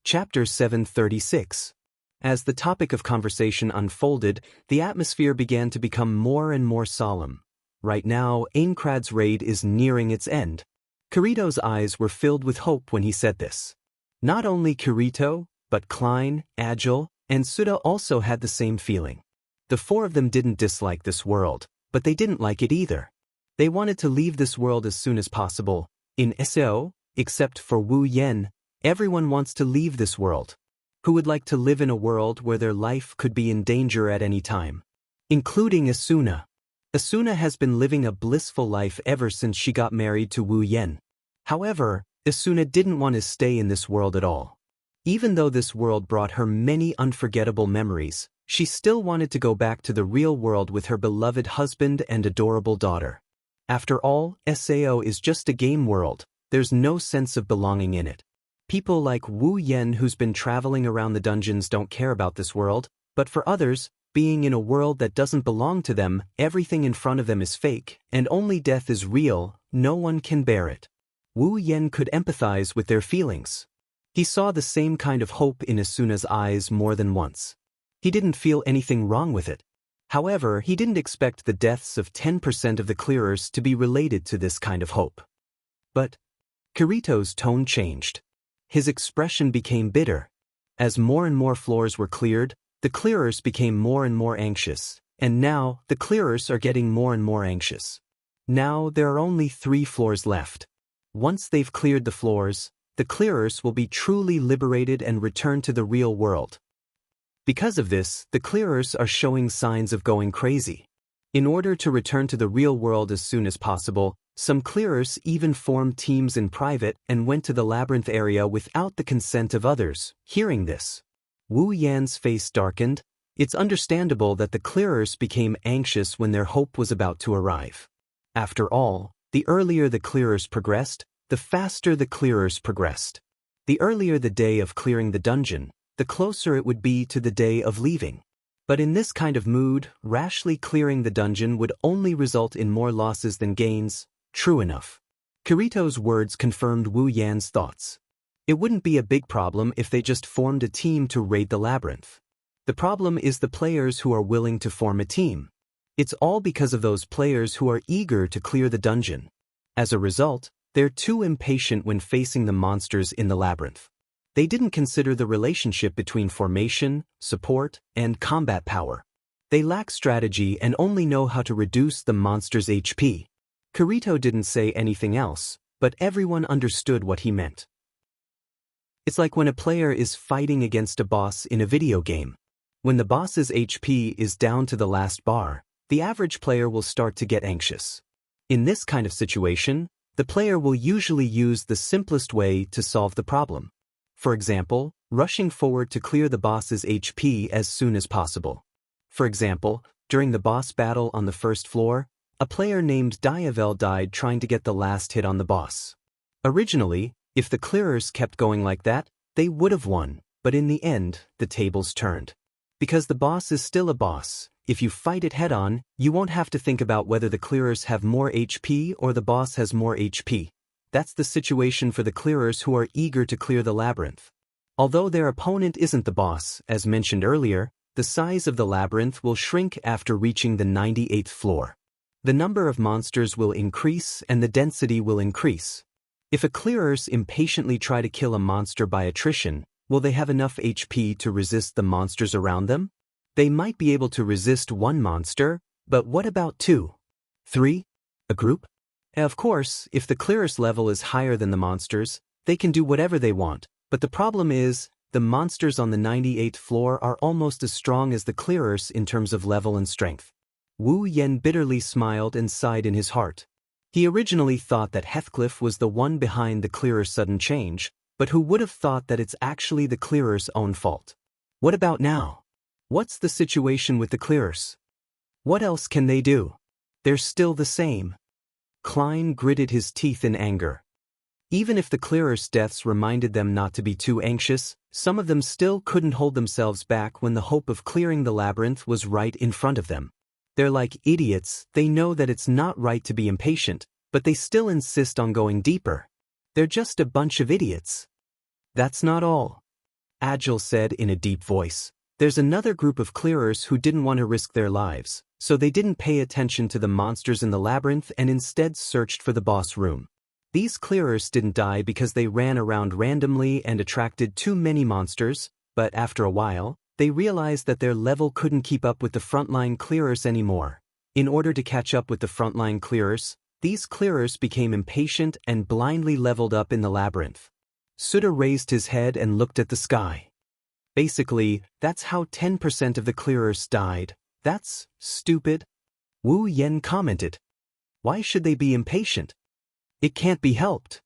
Chapter 736. As the topic of conversation unfolded, the atmosphere began to become more and more solemn. Right now, Aincrad's raid is nearing its end. Kirito's eyes were filled with hope when he said this. Not only Kirito, but Klein, Agile, and Suda also had the same feeling. The four of them didn't dislike this world, but they didn't like it either. They wanted to leave this world as soon as possible. In SAO, except for Wu Yen, everyone wants to leave this world. Who would like to live in a world where their life could be in danger at any time? Including Asuna. Asuna has been living a blissful life ever since she got married to Wu Yen. However, Asuna didn't want to stay in this world at all. Even though this world brought her many unforgettable memories, she still wanted to go back to the real world with her beloved husband and adorable daughter. After all, SAO is just a game world. There's no sense of belonging in it. People like Wu Yen who's been traveling around the dungeons don't care about this world, but for others, being in a world that doesn't belong to them, everything in front of them is fake, and only death is real, no one can bear it. Wu Yen could empathize with their feelings. He saw the same kind of hope in Asuna's eyes more than once. He didn't feel anything wrong with it. However, he didn't expect the deaths of 10% of the clearers to be related to this kind of hope. But Kirito's tone changed. His expression became bitter. As more and more floors were cleared, the clearers became more and more anxious, and now the clearers are getting more and more anxious. Now there are only 3 floors left. Once they've cleared the floors, the clearers will be truly liberated and return to the real world. Because of this, the clearers are showing signs of going crazy. In order to return to the real world as soon as possible, some clearers even formed teams in private and went to the labyrinth area without the consent of others. Hearing this, Wu Yan's face darkened. It's understandable that the clearers became anxious when their hope was about to arrive. After all, the earlier the clearers progressed, the faster the clearers progressed. The earlier the day of clearing the dungeon, the closer it would be to the day of leaving. But in this kind of mood, rashly clearing the dungeon would only result in more losses than gains. True enough. Kirito's words confirmed Wu Yan's thoughts. It wouldn't be a big problem if they just formed a team to raid the labyrinth. The problem is the players who are willing to form a team. It's all because of those players who are eager to clear the dungeon. As a result, they're too impatient when facing the monsters in the labyrinth. They didn't consider the relationship between formation, support, and combat power. They lack strategy and only know how to reduce the monster's HP. Kirito didn't say anything else, but everyone understood what he meant. It's like when a player is fighting against a boss in a video game. When the boss's HP is down to the last bar, the average player will start to get anxious. In this kind of situation, the player will usually use the simplest way to solve the problem. For example, rushing forward to clear the boss's HP as soon as possible. For example, during the boss battle on the first floor, a player named Diavel died trying to get the last hit on the boss. Originally, if the clearers kept going like that, they would have won, but in the end, the tables turned. Because the boss is still a boss, if you fight it head-on, you won't have to think about whether the clearers have more HP or the boss has more HP. That's the situation for the clearers who are eager to clear the labyrinth. Although their opponent isn't the boss, as mentioned earlier, the size of the labyrinth will shrink after reaching the 98th floor. The number of monsters will increase and the density will increase. If a clearers impatiently try to kill a monster by attrition, will they have enough HP to resist the monsters around them? They might be able to resist 1 monster, but what about 2? 3? A group? Of course, if the clearers level is higher than the monsters, they can do whatever they want, but the problem is, the monsters on the 98th floor are almost as strong as the clearers in terms of level and strength. Wu Yen bitterly smiled and sighed in his heart. He originally thought that Heathcliff was the one behind the clearer's sudden change, but who would have thought that it's actually the clearer's own fault? What about now? What's the situation with the clearers? What else can they do? They're still the same. Klein gritted his teeth in anger. Even if the clearers' deaths reminded them not to be too anxious, some of them still couldn't hold themselves back when the hope of clearing the labyrinth was right in front of them. They're like idiots, they know that it's not right to be impatient, but they still insist on going deeper. They're just a bunch of idiots. That's not all. Agile said in a deep voice. There's another group of clearers who didn't want to risk their lives, so they didn't pay attention to the monsters in the labyrinth and instead searched for the boss room. These clearers didn't die because they ran around randomly and attracted too many monsters, but after a while, they realized that their level couldn't keep up with the frontline clearers anymore. In order to catch up with the frontline clearers, these clearers became impatient and blindly leveled up in the labyrinth. Suda raised his head and looked at the sky. Basically, that's how 10% of the clearers died. That's stupid. Wu Yen commented. Why should they be impatient? It can't be helped.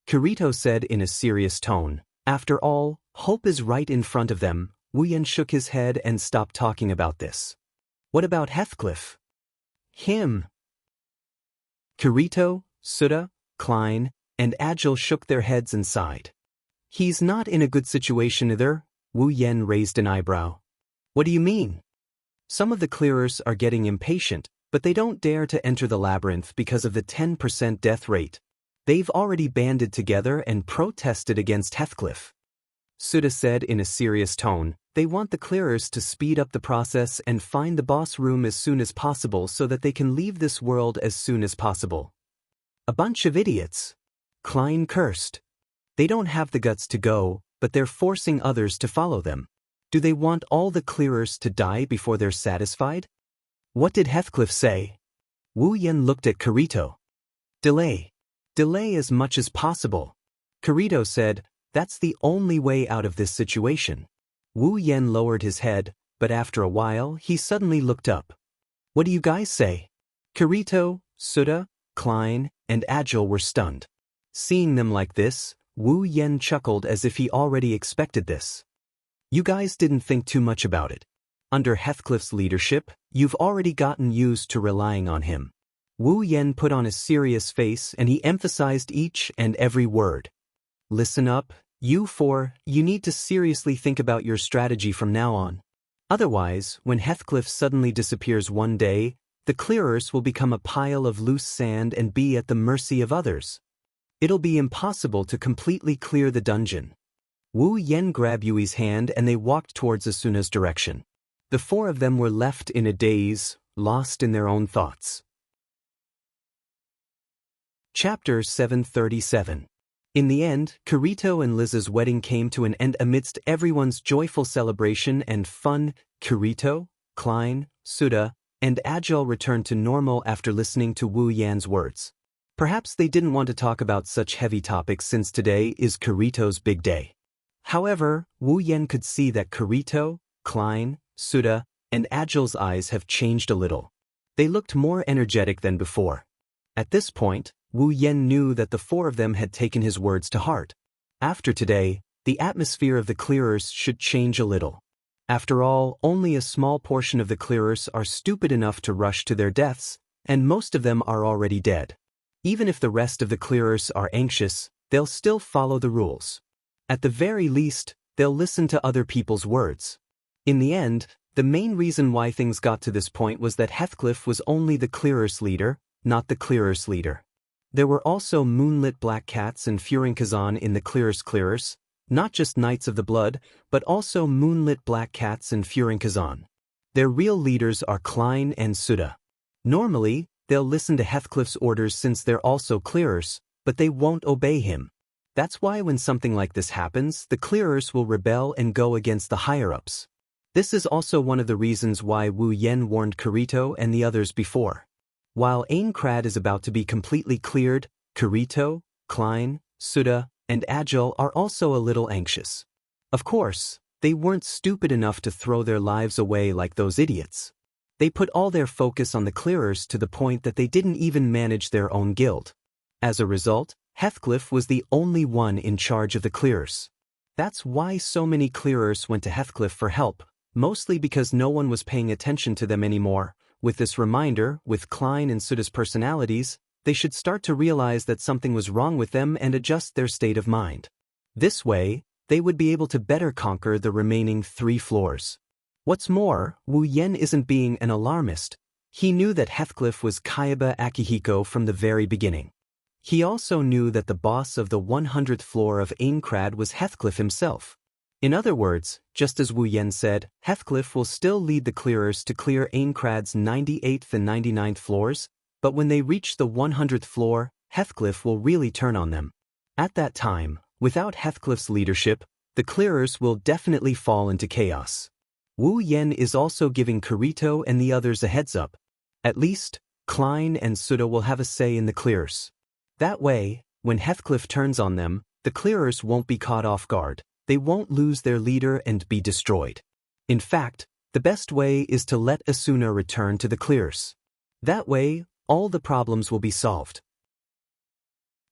Kirito said in a serious tone. After all, hope is right in front of them. Wu Yen shook his head and stopped talking about this. What about Heathcliff? Him. Kirito, Suda, Klein, and Agile shook their heads and sighed. He's not in a good situation either. Wu Yen raised an eyebrow. What do you mean? Some of the clearers are getting impatient, but they don't dare to enter the labyrinth because of the 10% death rate. They've already banded together and protested against Heathcliff. Suda said in a serious tone, they want the clearers to speed up the process and find the boss room as soon as possible so that they can leave this world as soon as possible. A bunch of idiots. Klein cursed. They don't have the guts to go, but they're forcing others to follow them. Do they want all the clearers to die before they're satisfied? What did Heathcliff say? Wu Yen looked at Kirito. Delay. Delay as much as possible. Kirito said, that's the only way out of this situation. Wu Yen lowered his head, but after a while he suddenly looked up. What do you guys say? Kirito, Suda, Klein, and Agile were stunned. Seeing them like this, Wu Yen chuckled as if he already expected this. You guys didn't think too much about it. Under Heathcliff's leadership, you've already gotten used to relying on him. Wu Yen put on a serious face and he emphasized each and every word. Listen up, you four, you need to seriously think about your strategy from now on. Otherwise, when Heathcliff suddenly disappears one day, the clearers will become a pile of loose sand and be at the mercy of others. It'll be impossible to completely clear the dungeon. Wu Yen grabbed Yui's hand and they walked towards Asuna's direction. The four of them were left in a daze, lost in their own thoughts. Chapter 737. In the end, Kirito and Liz's wedding came to an end amidst everyone's joyful celebration and fun. Kirito, Klein, Suda, and Agile returned to normal after listening to Wu Yan's words. Perhaps they didn't want to talk about such heavy topics since today is Kirito's big day. However, Wu Yen could see that Kirito, Klein, Suda, and Agile's eyes have changed a little. They looked more energetic than before. At this point, Wu Yen knew that the four of them had taken his words to heart. After today, the atmosphere of the clearers should change a little. After all, only a small portion of the clearers are stupid enough to rush to their deaths, and most of them are already dead. Even if the rest of the clearers are anxious, they'll still follow the rules. At the very least, they'll listen to other people's words. In the end, the main reason why things got to this point was that Heathcliff was only the clearers leader, not the clearers leader. There were also moonlit black cats and Furinkazan in the clearers, not just Knights of the Blood, but also moonlit black cats and Furinkazan. Their real leaders are Klein and Suda. Normally, they'll listen to Heathcliff's orders since they're also clearers, but they won't obey him. That's why when something like this happens, the clearers will rebel and go against the higher-ups. This is also one of the reasons why Wu Yen warned Kirito and the others before. While Aincrad is about to be completely cleared, Kirito, Klein, Suda, and Agile are also a little anxious. Of course, they weren't stupid enough to throw their lives away like those idiots. They put all their focus on the clearers to the point that they didn't even manage their own guild. As a result, Heathcliff was the only one in charge of the clearers. That's why so many clearers went to Heathcliff for help, mostly because no one was paying attention to them anymore. With this reminder, with Klein and Suda's personalities, they should start to realize that something was wrong with them and adjust their state of mind. This way, they would be able to better conquer the remaining 3 floors. What's more, Wu Yen isn't being an alarmist. He knew that Heathcliff was Kaiba Akihiko from the very beginning. He also knew that the boss of the 100th floor of Aincrad was Heathcliff himself. In other words, just as Wu Yen said, Heathcliff will still lead the clearers to clear Aincrad's 98th and 99th floors, but when they reach the 100th floor, Heathcliff will really turn on them. At that time, without Heathcliff's leadership, the clearers will definitely fall into chaos. Wu Yen is also giving Kirito and the others a heads up. At least, Klein and Suda will have a say in the clearers. That way, when Heathcliff turns on them, the clearers won't be caught off guard. They won't lose their leader and be destroyed. In fact, the best way is to let Asuna return to the clearers. That way, all the problems will be solved.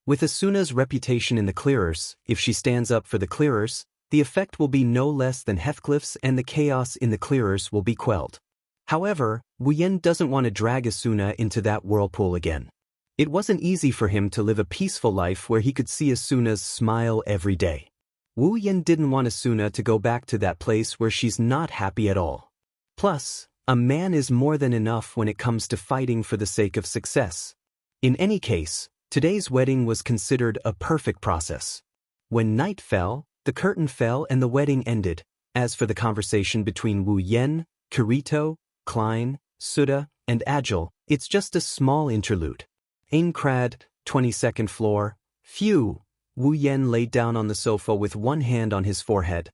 With Asuna's reputation in the clearers, if she stands up for the clearers, the effect will be no less than Heathcliff's and the chaos in the clearers will be quelled. However, Wu Yen doesn't want to drag Asuna into that whirlpool again. It wasn't easy for him to live a peaceful life where he could see Asuna's smile every day. Wu Yen didn't want Asuna to go back to that place where she's not happy at all. Plus, a man is more than enough when it comes to fighting for the sake of success. In any case, today's wedding was considered a perfect process. When night fell, the curtain fell and the wedding ended. As for the conversation between Wu Yen, Kirito, Klein, Suda, and Agile, it's just a small interlude. Aincrad, 22nd floor. Phew! Wu Yen laid down on the sofa with one hand on his forehead.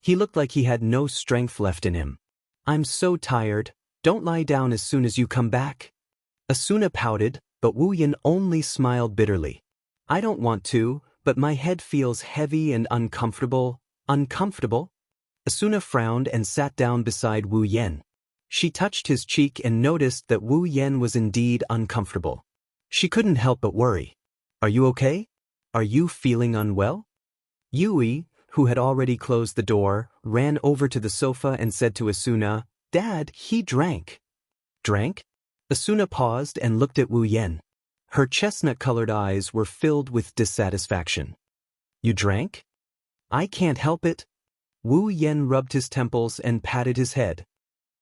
He looked like he had no strength left in him. I'm so tired. Don't lie down as soon as you come back. Asuna pouted, but Wu Yen only smiled bitterly. I don't want to, but my head feels heavy and uncomfortable. Uncomfortable? Asuna frowned and sat down beside Wu Yen. She touched his cheek and noticed that Wu Yen was indeed uncomfortable. She couldn't help but worry. Are you okay? Are you feeling unwell? Yui, who had already closed the door, ran over to the sofa and said to Asuna, Dad, he drank. Drank? Asuna paused and looked at Wu Yen. Her chestnut-colored eyes were filled with dissatisfaction. You drank? I can't help it. Wu Yen rubbed his temples and patted his head.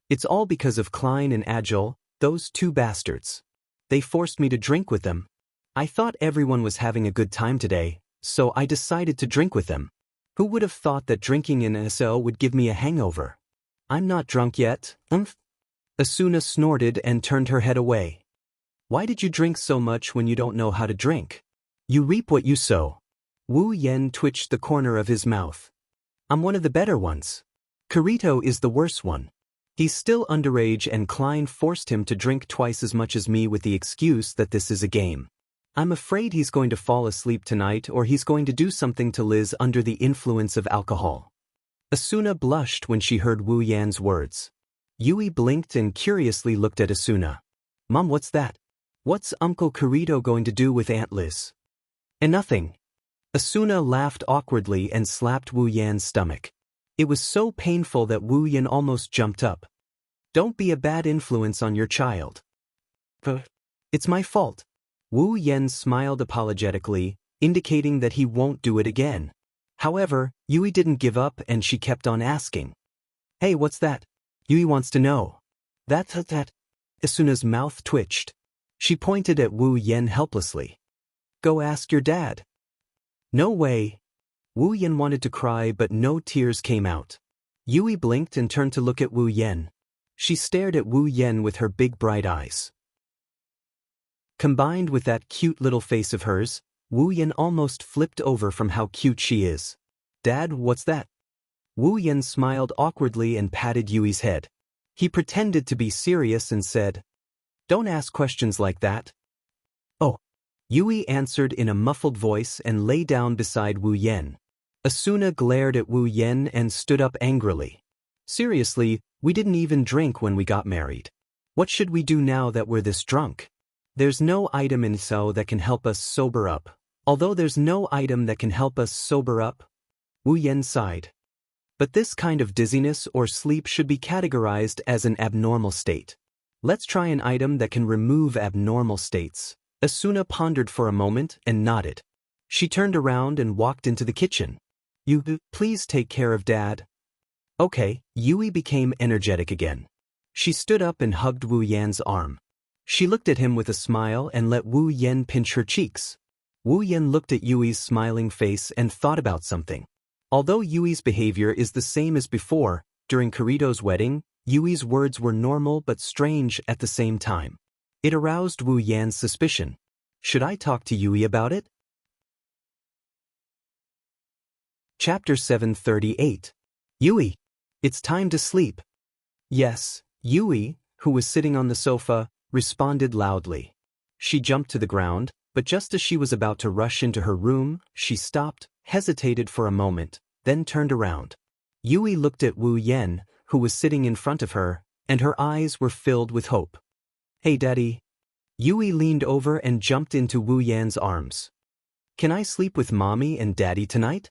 It's all because of Klein and Agile, those two bastards. They forced me to drink with them. I thought everyone was having a good time today, so I decided to drink with them. Who would have thought that drinking in SO would give me a hangover? I'm not drunk yet, Asuna snorted and turned her head away. Why did you drink so much when you don't know how to drink? You reap what you sow. Wu Yen twitched the corner of his mouth. I'm one of the better ones. Kirito is the worst one. He's still underage and Klein forced him to drink twice as much as me with the excuse that this is a game. I'm afraid he's going to fall asleep tonight or he's going to do something to Liz under the influence of alcohol. Asuna blushed when she heard Wu Yan's words. Yui blinked and curiously looked at Asuna. Mom, what's that? What's Uncle Kirito going to do with Aunt Liz? And nothing. Asuna laughed awkwardly and slapped Wu Yan's stomach. It was so painful that Wu Yan almost jumped up. Don't be a bad influence on your child. It's my fault. Wu Yan smiled apologetically, indicating that he won't do it again. However, Yui didn't give up and she kept on asking. Hey, what's that? Yui wants to know. That. Asuna's mouth twitched. She pointed at Wu Yan helplessly. Go ask your dad. No way. Wu Yan wanted to cry but no tears came out. Yui blinked and turned to look at Wu Yan. She stared at Wu Yan with her big bright eyes. Combined with that cute little face of hers, Wu Yan almost flipped over from how cute she is. Dad, what's that? Wu Yan smiled awkwardly and patted Yui's head. He pretended to be serious and said, Don't ask questions like that. Oh. Yui answered in a muffled voice and lay down beside Wu Yan. Asuna glared at Wu Yan and stood up angrily. Seriously, we didn't even drink when we got married. What should we do now that we're this drunk? There's no item in SO that can help us sober up. Although there's no item that can help us sober up, Wu Yan sighed. But this kind of dizziness or sleep should be categorized as an abnormal state. Let's try an item that can remove abnormal states. Asuna pondered for a moment and nodded. She turned around and walked into the kitchen. You, please take care of Dad. Okay, Yui became energetic again. She stood up and hugged Wu Yan's arm. She looked at him with a smile and let Wu Yan pinch her cheeks. Wu Yan looked at Yui's smiling face and thought about something. Although Yui's behavior is the same as before, during Kirito's wedding, Yui's words were normal but strange at the same time. It aroused Wu Yan's suspicion. Should I talk to Yui about it? Chapter 738. Yui, it's time to sleep. Yes, Yui, who was sitting on the sofa, responded loudly. She jumped to the ground, but just as she was about to rush into her room, she stopped, hesitated for a moment, then turned around. Yui looked at Wu Yan, who was sitting in front of her, and her eyes were filled with hope. Hey Daddy. Yui leaned over and jumped into Wu Yan's arms. Can I sleep with Mommy and Daddy tonight?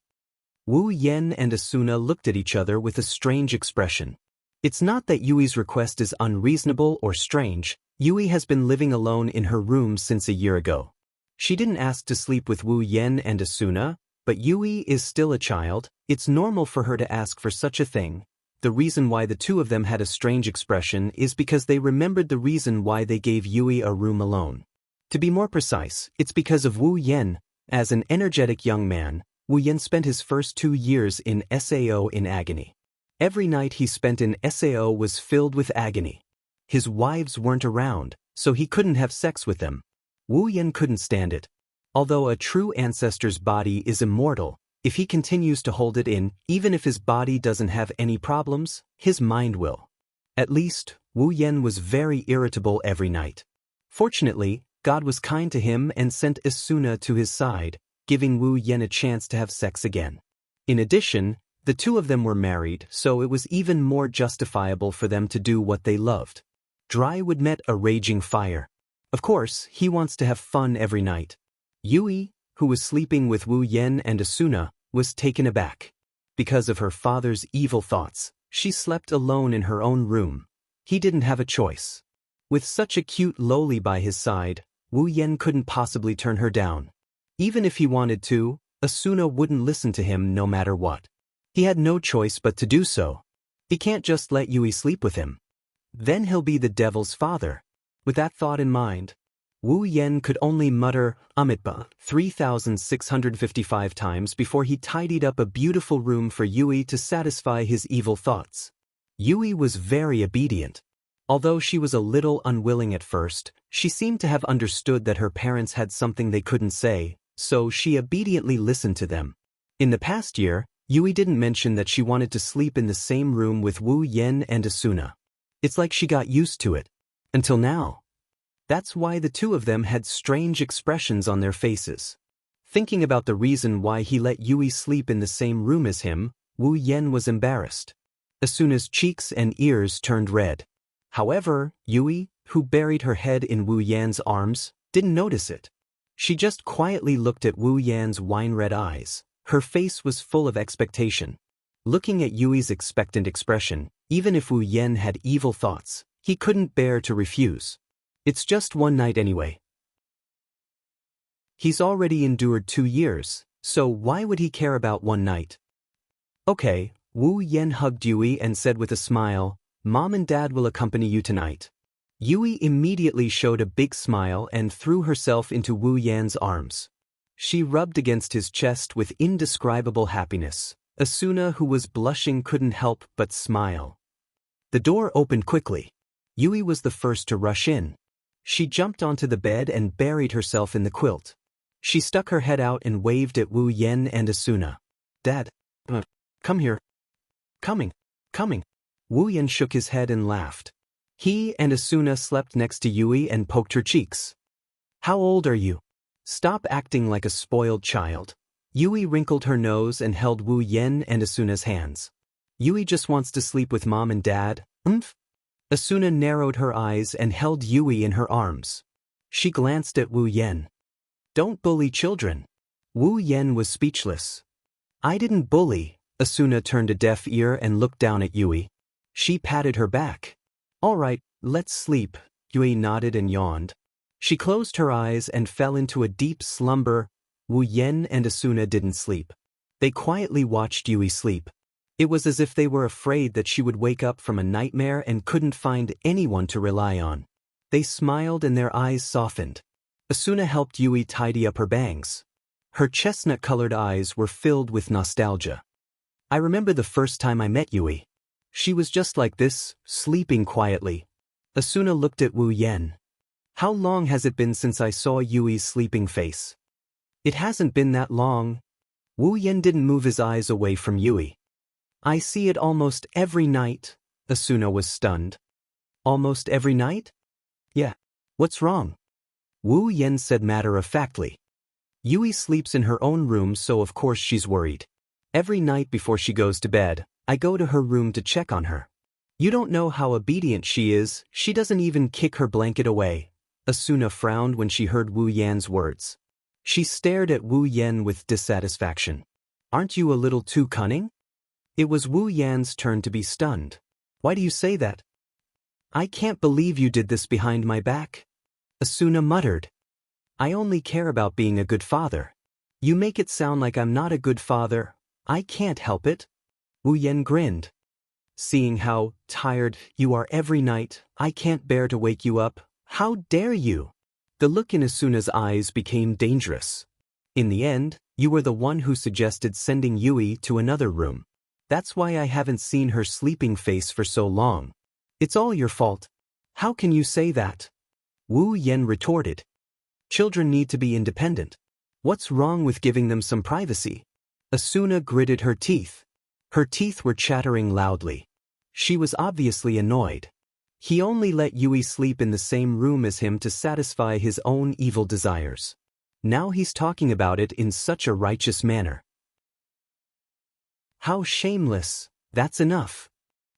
Wu Yan and Asuna looked at each other with a strange expression. It's not that Yui's request is unreasonable or strange. Yui has been living alone in her room since a year ago. She didn't ask to sleep with Wu Yan and Asuna, but Yui is still a child. It's normal for her to ask for such a thing. The reason why the two of them had a strange expression is because they remembered the reason why they gave Yui a room alone. To be more precise, it's because of Wu Yan. As an energetic young man, Wu Yan spent his first 2 years in SAO in agony. Every night he spent in SAO was filled with agony. His wives weren't around, so he couldn't have sex with them. Wu Yan couldn't stand it. Although a true ancestor's body is immortal, if he continues to hold it in, even if his body doesn't have any problems, his mind will. At least, Wu Yan was very irritable every night. Fortunately, God was kind to him and sent Asuna to his side, giving Wu Yan a chance to have sex again. In addition, the two of them were married, so it was even more justifiable for them to do what they loved. Dry wood met a raging fire. Of course, he wants to have fun every night. Yui, who was sleeping with Wu Yan and Asuna, was taken aback. Because of her father's evil thoughts, she slept alone in her own room. He didn't have a choice. With such a cute loli by his side, Wu Yan couldn't possibly turn her down. Even if he wanted to, Asuna wouldn't listen to him no matter what. He had no choice but to do so. He can't just let Yui sleep with him. Then he'll be the devil's father. With that thought in mind, Wu Yan could only mutter Amitba 3,655 times before he tidied up a beautiful room for Yui to satisfy his evil thoughts. Yui was very obedient. Although she was a little unwilling at first, she seemed to have understood that her parents had something they couldn't say, so she obediently listened to them. In the past year, Yui didn't mention that she wanted to sleep in the same room with Wu Yan and Asuna. It's like she got used to it. Until now. That's why the two of them had strange expressions on their faces. Thinking about the reason why he let Yui sleep in the same room as him, Wu Yan was embarrassed. Asuna's cheeks and ears turned red. However, Yui, who buried her head in Wu Yan's arms, didn't notice it. She just quietly looked at Wu Yan's wine-red eyes. Her face was full of expectation. Looking at Yui's expectant expression, even if Wu Yan had evil thoughts, he couldn't bear to refuse. It's just one night anyway. He's already endured 2 years, so why would he care about one night? Okay, Wu Yan hugged Yui and said with a smile, Mom and Dad will accompany you tonight. Yui immediately showed a big smile and threw herself into Wu Yan's arms. She rubbed against his chest with indescribable happiness. Asuna, who was blushing, couldn't help but smile. The door opened quickly. Yui was the first to rush in. She jumped onto the bed and buried herself in the quilt. She stuck her head out and waved at Wu Yan and Asuna. Dad, come here. Coming. Wu Yan shook his head and laughed. He and Asuna slept next to Yui and poked her cheeks. How old are you? Stop acting like a spoiled child. Yui wrinkled her nose and held Wu Yan and Asuna's hands. Yui just wants to sleep with Mom and Dad. Asuna narrowed her eyes and held Yui in her arms. She glanced at Wu Yan. Don't bully children. Wu Yan was speechless. I didn't bully. Asuna turned a deaf ear and looked down at Yui. She patted her back. All right, let's sleep. Yui nodded and yawned. She closed her eyes and fell into a deep slumber. Wu Yan and Asuna didn't sleep. They quietly watched Yui sleep. It was as if they were afraid that she would wake up from a nightmare and couldn't find anyone to rely on. They smiled and their eyes softened. Asuna helped Yui tidy up her bangs. Her chestnut-colored eyes were filled with nostalgia. I remember the first time I met Yui. She was just like this, sleeping quietly. Asuna looked at Wu Yen. How long has it been since I saw Yui's sleeping face? It hasn't been that long. Wu Yen didn't move his eyes away from Yui. I see it almost every night. Asuna was stunned. Almost every night? Yeah. What's wrong? Wu Yen said matter-of-factly. Yui sleeps in her own room, so of course she's worried. Every night before she goes to bed, I go to her room to check on her. You don't know how obedient she is, she doesn't even kick her blanket away. Asuna frowned when she heard Wu Yan's words. She stared at Wu Yan with dissatisfaction. Aren't you a little too cunning? It was Wu Yan's turn to be stunned. Why do you say that? I can't believe you did this behind my back. Asuna muttered. I only care about being a good father. You make it sound like I'm not a good father. I can't help it. Wu Yan grinned. Seeing how tired you are every night, I can't bear to wake you up. How dare you? The look in Asuna's eyes became dangerous. In the end, you were the one who suggested sending Yui to another room. That's why I haven't seen her sleeping face for so long. It's all your fault. How can you say that? Wu Yan retorted. Children need to be independent. What's wrong with giving them some privacy? Asuna gritted her teeth. Her teeth were chattering loudly. She was obviously annoyed. He only let Yui sleep in the same room as him to satisfy his own evil desires. Now he's talking about it in such a righteous manner. How shameless. That's enough.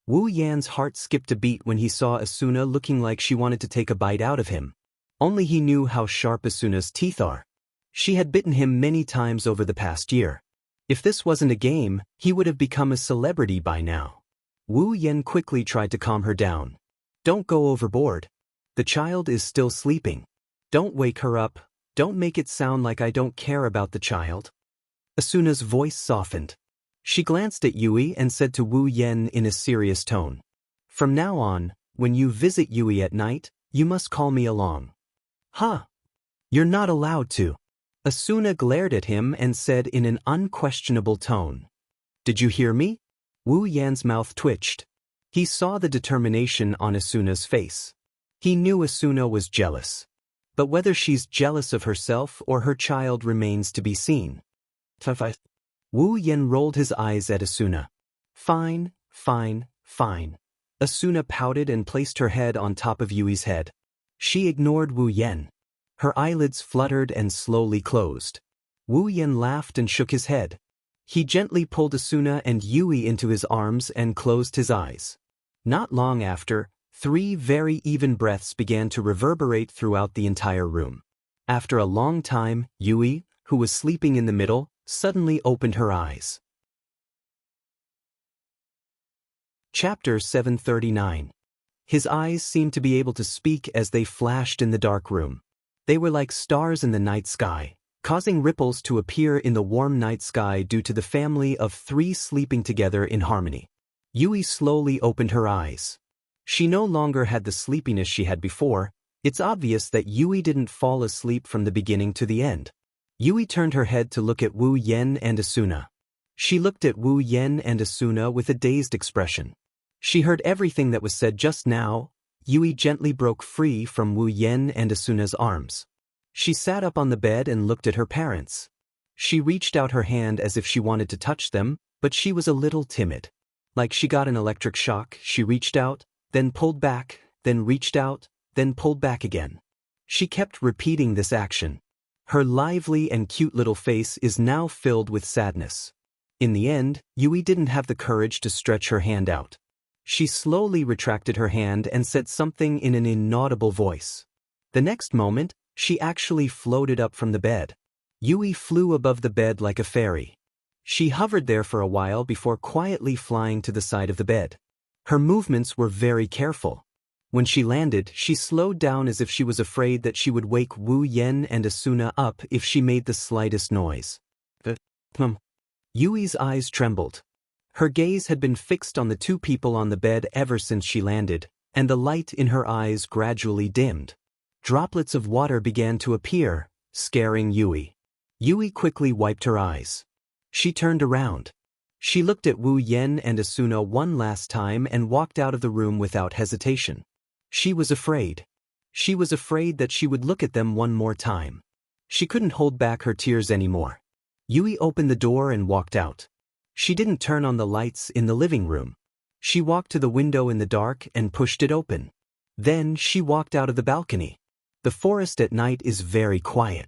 Wu Yan's heart skipped a beat when he saw Asuna looking like she wanted to take a bite out of him. Only he knew how sharp Asuna's teeth are. She had bitten him many times over the past year. If this wasn't a game, he would have become a celebrity by now. Wu Yan quickly tried to calm her down. Don't go overboard. The child is still sleeping. Don't wake her up. Don't make it sound like I don't care about the child. Asuna's voice softened. She glanced at Yui and said to Wu Yan in a serious tone. From now on, when you visit Yui at night, you must call me along. Huh? You're not allowed to. Asuna glared at him and said in an unquestionable tone. Did you hear me? Wu Yan's mouth twitched. He saw the determination on Asuna's face. He knew Asuna was jealous. But whether she's jealous of herself or her child remains to be seen. Wu Yan rolled his eyes at Asuna. Fine, fine, fine. Asuna pouted and placed her head on top of Yui's head. She ignored Wu Yan. Her eyelids fluttered and slowly closed. Wu Yan laughed and shook his head. He gently pulled Asuna and Yui into his arms and closed his eyes. Not long after, 3 very even breaths began to reverberate throughout the entire room. After a long time, Yui, who was sleeping in the middle, suddenly opened her eyes. Chapter 739. His eyes seemed to be able to speak as they flashed in the dark room. They were like stars in the night sky, causing ripples to appear in the warm night sky due to the family of 3 sleeping together in harmony. Yui slowly opened her eyes. She no longer had the sleepiness she had before. It's obvious that Yui didn't fall asleep from the beginning to the end. Yui turned her head to look at Wu Yan and Asuna. She looked at Wu Yan and Asuna with a dazed expression. She heard everything that was said just now. Yui gently broke free from Wu Yan and Asuna's arms. She sat up on the bed and looked at her parents. She reached out her hand as if she wanted to touch them, but she was a little timid. Like she got an electric shock, she reached out, then pulled back, then reached out, then pulled back again. She kept repeating this action. Her lively and cute little face is now filled with sadness. In the end, Yui didn't have the courage to stretch her hand out. She slowly retracted her hand and said something in an inaudible voice. The next moment, she actually floated up from the bed. Yui flew above the bed like a fairy. She hovered there for a while before quietly flying to the side of the bed. Her movements were very careful. When she landed, she slowed down as if she was afraid that she would wake Wu Yan and Asuna up if she made the slightest noise. Yui's eyes trembled. Her gaze had been fixed on the 2 people on the bed ever since she landed, and the light in her eyes gradually dimmed. Droplets of water began to appear, scaring Yui. Yui quickly wiped her eyes. She turned around. She looked at Wu Yen and Asuna one last time and walked out of the room without hesitation. She was afraid. She was afraid that she would look at them one more time. She couldn't hold back her tears anymore. Yui opened the door and walked out. She didn't turn on the lights in the living room. She walked to the window in the dark and pushed it open. Then she walked out of the balcony. The forest at night is very quiet.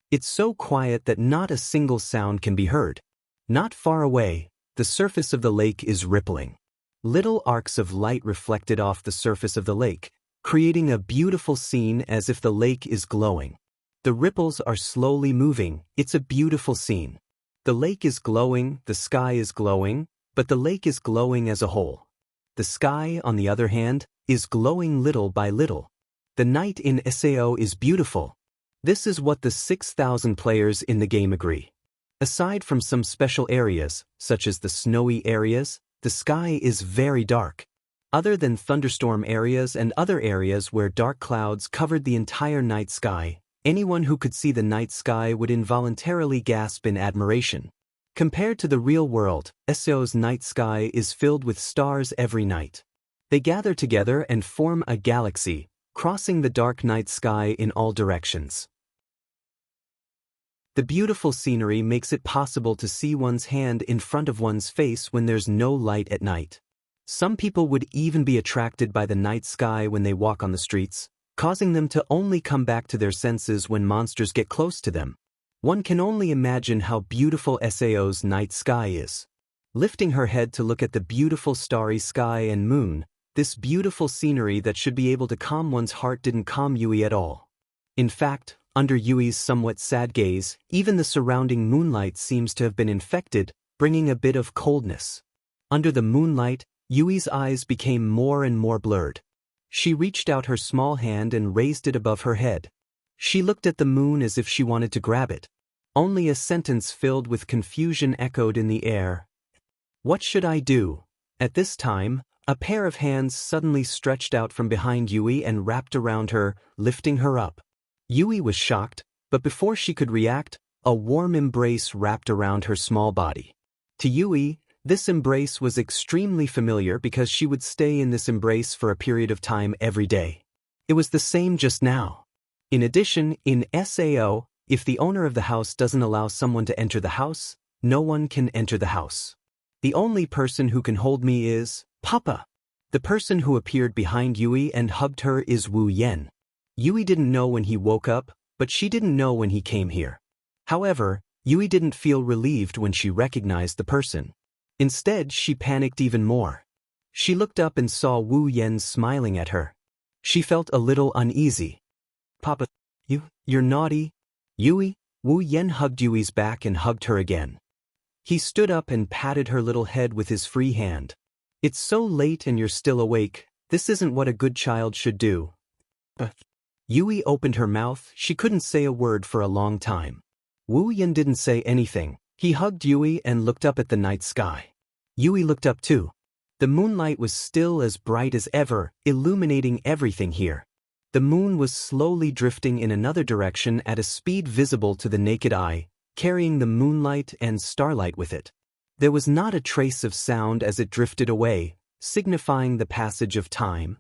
It's so quiet that not a single sound can be heard. Not far away, the surface of the lake is rippling. Little arcs of light reflected off the surface of the lake, creating a beautiful scene as if the lake is glowing. The ripples are slowly moving. It's a beautiful scene. The lake is glowing, the sky is glowing, but the lake is glowing as a whole. The sky, on the other hand, is glowing little by little. The night in SAO is beautiful. This is what the 6,000 players in the game agree. Aside from some special areas, such as the snowy areas, the sky is very dark. Other than thunderstorm areas and other areas where dark clouds covered the entire night sky, anyone who could see the night sky would involuntarily gasp in admiration. Compared to the real world, SAO's night sky is filled with stars every night. They gather together and form a galaxy, crossing the dark night sky in all directions. The beautiful scenery makes it possible to see one's hand in front of one's face when there's no light at night. Some people would even be attracted by the night sky when they walk on the streets, causing them to only come back to their senses when monsters get close to them. One can only imagine how beautiful SAO's night sky is. Lifting her head to look at the beautiful starry sky and moon, this beautiful scenery that should be able to calm one's heart didn't calm Yui at all. In fact, under Yui's somewhat sad gaze, even the surrounding moonlight seems to have been infected, bringing a bit of coldness. Under the moonlight, Yui's eyes became more and more blurred. She reached out her small hand and raised it above her head. She looked at the moon as if she wanted to grab it. Only a sentence filled with confusion echoed in the air. What should I do? At this time, a pair of hands suddenly stretched out from behind Yui and wrapped around her, lifting her up. Yui was shocked, but before she could react, a warm embrace wrapped around her small body. To Yui, this embrace was extremely familiar because she would stay in this embrace for a period of time every day. It was the same just now. In addition, in SAO, if the owner of the house doesn't allow someone to enter the house, no one can enter the house. The only person who can hold me is Papa. The person who appeared behind Yui and hugged her is Wu Yen. Yui didn't know when he woke up, but she didn't know when he came here. However, Yui didn't feel relieved when she recognized the person. Instead, she panicked even more. She looked up and saw Wu Yen smiling at her. She felt a little uneasy. Papa, you're naughty. Yui, Wu Yen hugged Yui's back and hugged her again. He stood up and patted her little head with his free hand. It's so late and you're still awake. This isn't what a good child should do. Yui opened her mouth. She couldn't say a word for a long time. Wu Yen didn't say anything. He hugged Yui and looked up at the night sky. Yui looked up too. The moonlight was still as bright as ever, illuminating everything here. The moon was slowly drifting in another direction at a speed visible to the naked eye, carrying the moonlight and starlight with it. There was not a trace of sound as it drifted away, signifying the passage of time.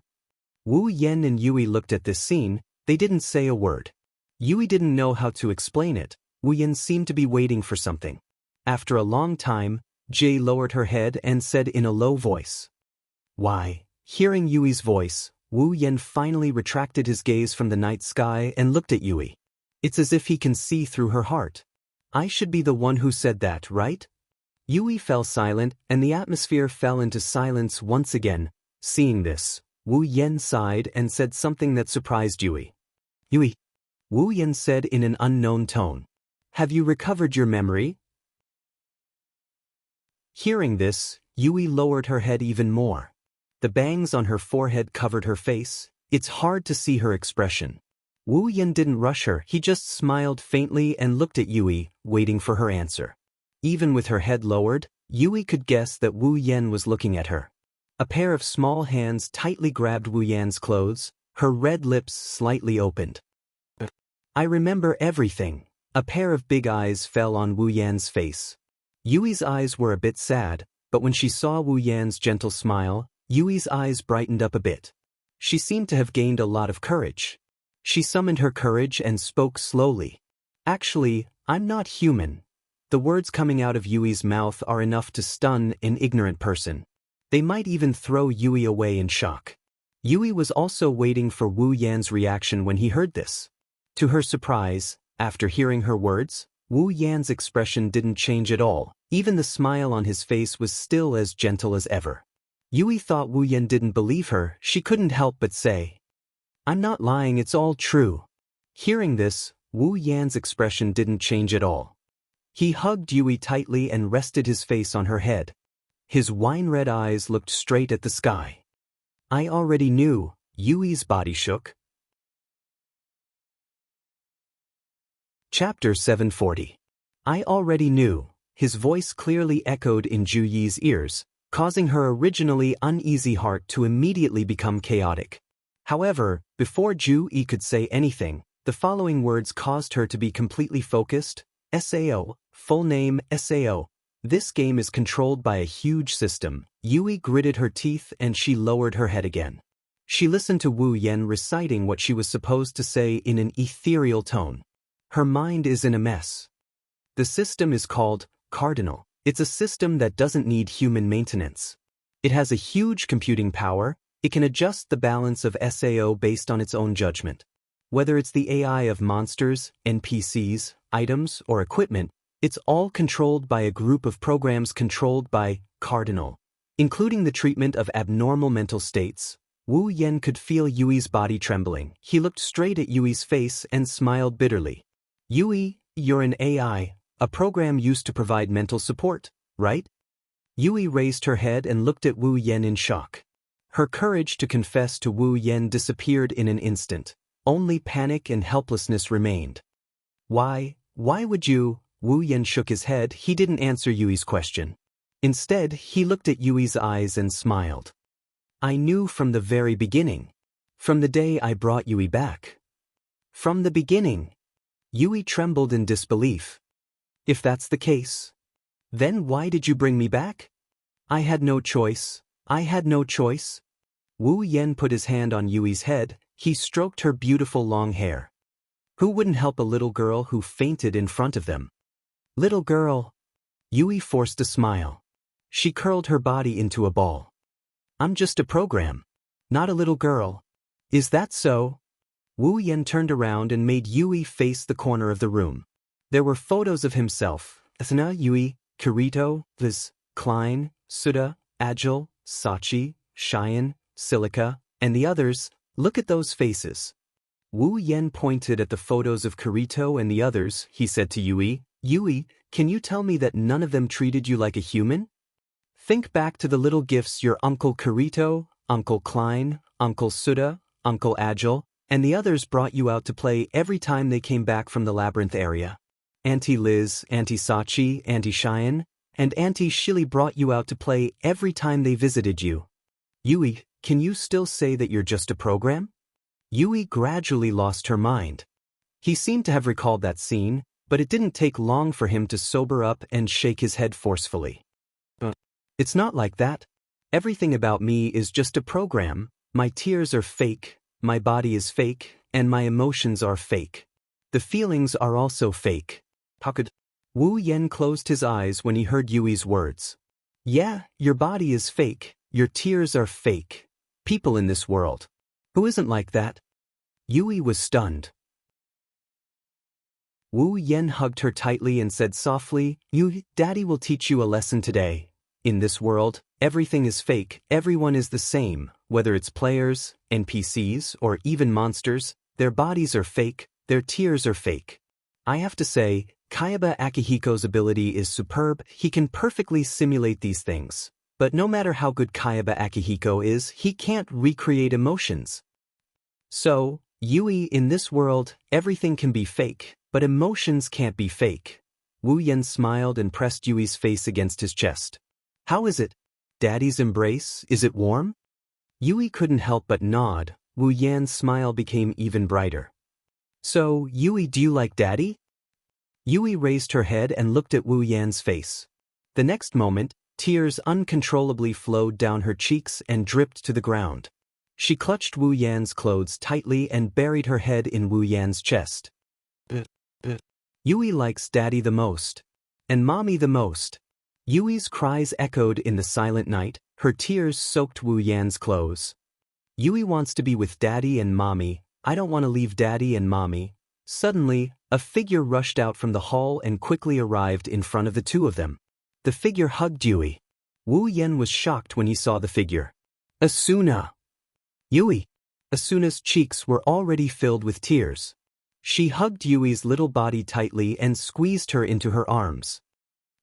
Wu Yen and Yui looked at this scene. They didn't say a word. Yui didn't know how to explain it. Wu Yen seemed to be waiting for something. After a long time, Jay lowered her head and said in a low voice. Why? Hearing Yui's voice, Wu Yen finally retracted his gaze from the night sky and looked at Yui. It's as if he can see through her heart. I should be the one who said that, right? Yui fell silent, and the atmosphere fell into silence once again. Seeing this, Wu Yen sighed and said something that surprised Yui. Yui, Wu Yen said in an unknown tone. Have you recovered your memory? Hearing this, Yui lowered her head even more. The bangs on her forehead covered her face. It's hard to see her expression. Wu Yen didn't rush her. He just smiled faintly and looked at Yui, waiting for her answer. Even with her head lowered, Yui could guess that Wu Yen was looking at her. A pair of small hands tightly grabbed Wu Yen's clothes. Her red lips slightly opened. I remember everything. A pair of big eyes fell on Wu Yen's face. Yui's eyes were a bit sad, but when she saw Wu Yan's gentle smile, Yui's eyes brightened up a bit. She seemed to have gained a lot of courage. She summoned her courage and spoke slowly. Actually, I'm not human. The words coming out of Yui's mouth are enough to stun an ignorant person. They might even throw Yui away in shock. Yui was also waiting for Wu Yan's reaction when he heard this. To her surprise, after hearing her words, Wu Yan's expression didn't change at all. Even the smile on his face was still as gentle as ever. Yui thought Wu Yan didn't believe her. She couldn't help but say, "I'm not lying, it's all true." Hearing this, Wu Yan's expression didn't change at all. He hugged Yui tightly and rested his face on her head. His wine-red eyes looked straight at the sky. I already knew. Yui's body shook. Chapter 740. I already knew. His voice clearly echoed in Ju Yi's ears, causing her originally uneasy heart to immediately become chaotic. However, before Ju Yi could say anything, the following words caused her to be completely focused. SAO, full name SAO. This game is controlled by a huge system. Yui gritted her teeth and she lowered her head again. She listened to Wu Yan reciting what she was supposed to say in an ethereal tone. Her mind is in a mess. The system is called Cardinal. It's a system that doesn't need human maintenance. It has a huge computing power. It can adjust the balance of SAO based on its own judgment. Whether it's the AI of monsters, NPCs, items, or equipment, it's all controlled by a group of programs controlled by Cardinal. Including the treatment of abnormal mental states, Wu Yan could feel Yui's body trembling. He looked straight at Yui's face and smiled bitterly. Yui, you're an AI, a program used to provide mental support, right? Yui raised her head and looked at Wu Yan in shock. Her courage to confess to Wu Yan disappeared in an instant. Only panic and helplessness remained. Why would you? Wu Yan shook his head. He didn't answer Yui's question. Instead, he looked at Yui's eyes and smiled. I knew from the very beginning. From the day I brought Yui back. From the beginning. Yui trembled in disbelief. If that's the case, then why did you bring me back? I had no choice. I had no choice. Wu Yan put his hand on Yui's head. He stroked her beautiful long hair. Who wouldn't help a little girl who fainted in front of them? Little girl. Yui forced a smile. She curled her body into a ball. I'm just a program, not a little girl. Is that so? Wu Yan turned around and made Yui face the corner of the room. There were photos of himself, Athena, Yui, Kirito, Liz, Klein, Suda, Agile, Sachi, Cheyenne, Silica, and the others. Look at those faces. Wu Yan pointed at the photos of Kirito and the others. He said to Yui, Yui, can you tell me that none of them treated you like a human? Think back to the little gifts your Uncle Kirito, Uncle Klein, Uncle Suda, Uncle Agile, and the others brought you out to play every time they came back from the labyrinth area. Auntie Liz, Auntie Sachi, Auntie Cheyenne, and Auntie Shili brought you out to play every time they visited you. Yui, can you still say that you're just a program? Yui gradually lost her mind. He seemed to have recalled that scene, but it didn't take long for him to sober up and shake his head forcefully. It's not like that. Everything about me is just a program. My tears are fake, my body is fake, and my emotions are fake. The feelings are also fake. How could? Wu Yan closed his eyes when he heard Yui's words. Yeah, your body is fake, your tears are fake. People in this world. Who isn't like that? Yui was stunned. Wu Yan hugged her tightly and said softly, Yui, Daddy will teach you a lesson today. In this world, everything is fake, everyone is the same, whether it's players, NPCs, or even monsters, their bodies are fake, their tears are fake. I have to say, Kayaba Akihiko's ability is superb. He can perfectly simulate these things. But no matter how good Kayaba Akihiko is, he can't recreate emotions. So, Yui, in this world, everything can be fake, but emotions can't be fake. Wu Yan smiled and pressed Yui's face against his chest. How is it? Daddy's embrace, is it warm? Yui couldn't help but nod. Wu Yan's smile became even brighter. So, Yui, do you like Daddy? Yui raised her head and looked at Wu Yan's face. The next moment, tears uncontrollably flowed down her cheeks and dripped to the ground. She clutched Wu Yan's clothes tightly and buried her head in Wu Yan's chest. Yui likes Daddy the most. And Mommy the most. Yui's cries echoed in the silent night, her tears soaked Wu Yan's clothes. Yui wants to be with Daddy and Mommy, I don't want to leave Daddy and Mommy. Suddenly, a figure rushed out from the hall and quickly arrived in front of the two of them. The figure hugged Yui. Wu Yan was shocked when he saw the figure. Asuna! Yui! Asuna's cheeks were already filled with tears. She hugged Yui's little body tightly and squeezed her into her arms.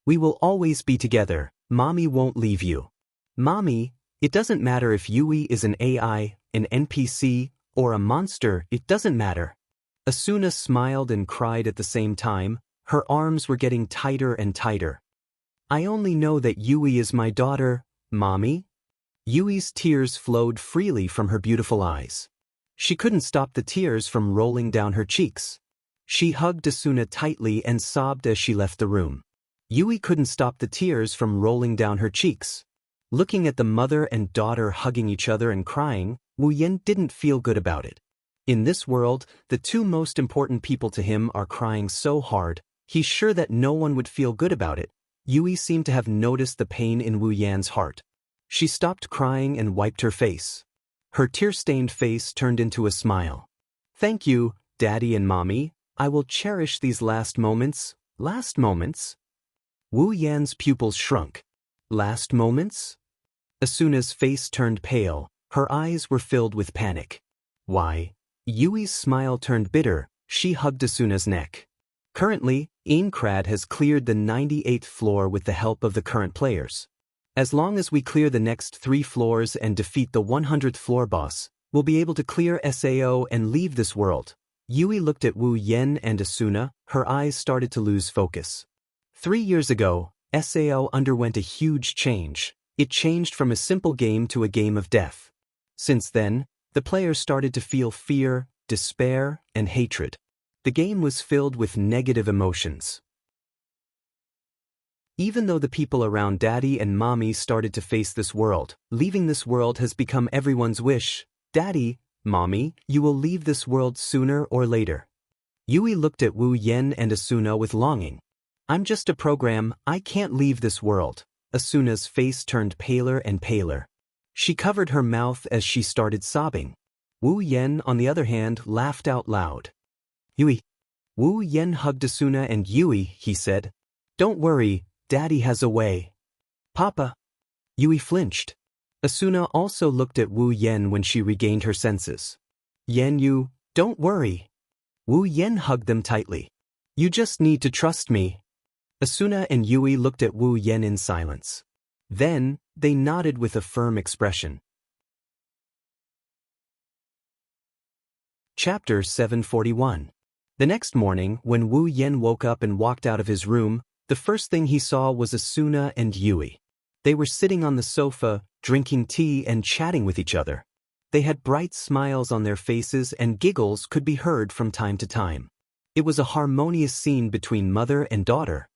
We will always be together, Mommy won't leave you. Mommy, it doesn't matter if Yui is an AI, an NPC, or a monster, it doesn't matter. Asuna smiled and cried at the same time, her arms were getting tighter and tighter. I only know that Yui is my daughter, Mommy. Yui's tears flowed freely from her beautiful eyes. She couldn't stop the tears from rolling down her cheeks. She hugged Asuna tightly and sobbed as she left the room. Yui couldn't stop the tears from rolling down her cheeks. Looking at the mother and daughter hugging each other and crying, Wu Yan didn't feel good about it. In this world, the two most important people to him are crying so hard, he's sure that no one would feel good about it. Yui seemed to have noticed the pain in Wu Yan's heart. She stopped crying and wiped her face. Her tear-stained face turned into a smile. Thank you, Daddy and Mommy. I will cherish these last moments. Last moments? Wu Yan's pupils shrunk. Last moments? Asuna's face turned pale. Her eyes were filled with panic. Why? Yui's smile turned bitter. She hugged Asuna's neck. Currently, Aincrad has cleared the 98th floor with the help of the current players. As long as we clear the next 3 floors and defeat the 100th floor boss, we'll be able to clear SAO and leave this world. Yui looked at Wu Yan and Asuna, her eyes started to lose focus. 3 years ago, SAO underwent a huge change. It changed from a simple game to a game of death. Since then, the players started to feel fear, despair, and hatred. The game was filled with negative emotions. Even though the people around Daddy and Mommy started to face this world, leaving this world has become everyone's wish. Daddy, Mommy, you will leave this world sooner or later. Yui looked at Wu Yan and Asuna with longing. I'm just a program, I can't leave this world. Asuna's face turned paler and paler. She covered her mouth as she started sobbing. Wu Yan, on the other hand, laughed out loud. Yui. Wu Yan hugged Asuna and Yui, he said. Don't worry, Daddy has a way. Papa. Yui flinched. Asuna also looked at Wu Yan when she regained her senses. Yan Yu, don't worry. Wu Yan hugged them tightly. You just need to trust me. Asuna and Yui looked at Wu Yan in silence. Then, they nodded with a firm expression. Chapter 741. The next morning, when Wu Yan woke up and walked out of his room, the first thing he saw was Asuna and Yui. They were sitting on the sofa, drinking tea and chatting with each other. They had bright smiles on their faces and giggles could be heard from time to time. It was a harmonious scene between mother and daughter.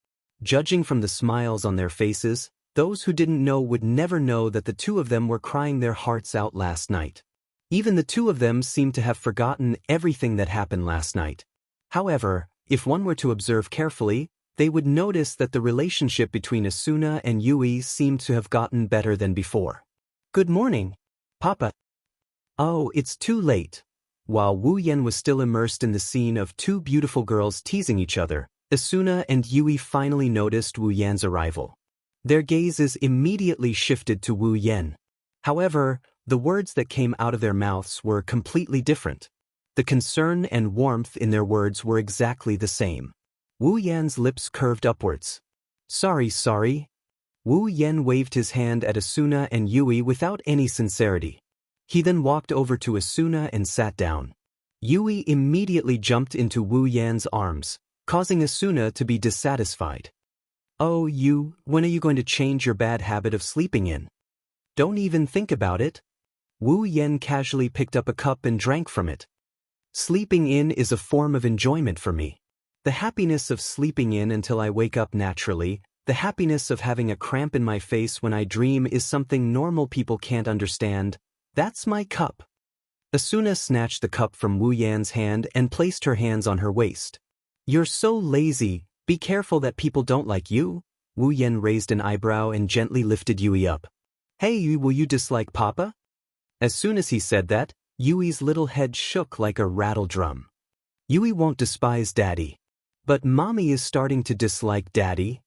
Judging from the smiles on their faces, those who didn't know would never know that the two of them were crying their hearts out last night. Even the two of them seemed to have forgotten everything that happened last night. However, if one were to observe carefully, they would notice that the relationship between Asuna and Yui seemed to have gotten better than before. Good morning, Papa. Oh, it's too late. While Wu Yan was still immersed in the scene of two beautiful girls teasing each other, Asuna and Yui finally noticed Wu Yan's arrival. Their gazes immediately shifted to Wu Yan. However, the words that came out of their mouths were completely different. The concern and warmth in their words were exactly the same. Wu Yan's lips curved upwards. Sorry. Wu Yan waved his hand at Asuna and Yui without any sincerity. He then walked over to Asuna and sat down. Yui immediately jumped into Wu Yan's arms, causing Asuna to be dissatisfied. Oh, when are you going to change your bad habit of sleeping in? Don't even think about it. Wu Yan casually picked up a cup and drank from it. Sleeping in is a form of enjoyment for me. The happiness of sleeping in until I wake up naturally, The happiness of having a cramp in my face when I dream is something normal people can't understand. That's my cup. Asuna snatched the cup from Wu Yan's hand and placed her hands on her waist. You're so lazy, be careful that people don't like you. Wu Yan raised an eyebrow and gently lifted Yui up. Hey Yui, will you dislike Papa? As soon as he said that, Yui's little head shook like a rattle drum. Yui won't despise Daddy. But Mommy is starting to dislike Daddy.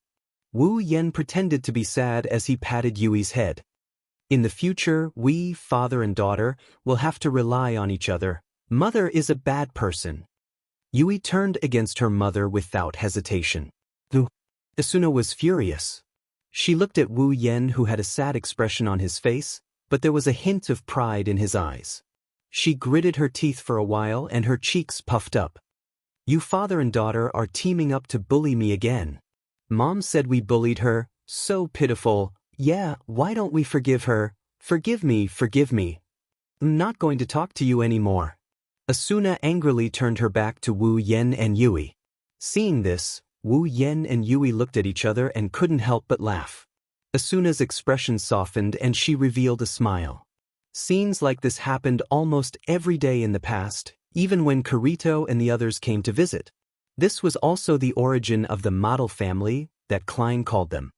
Wu Yan pretended to be sad as he patted Yui's head. In the future, we, father and daughter, will have to rely on each other. Mother is a bad person. Yui turned against her mother without hesitation. Asuna was furious. She looked at Wu Yan, who had a sad expression on his face, but there was a hint of pride in his eyes. She gritted her teeth for a while and her cheeks puffed up. You father and daughter are teaming up to bully me again. Mom said we bullied her, so pitiful. Yeah, why don't we forgive her? Forgive me, forgive me. I'm not going to talk to you anymore. Asuna angrily turned her back to Wu Yan and Yui. Seeing this, Wu Yan and Yui looked at each other and couldn't help but laugh. Asuna's expression softened and she revealed a smile. Scenes like this happened almost every day in the past, even when Kirito and the others came to visit. This was also the origin of the model family that Klein called them.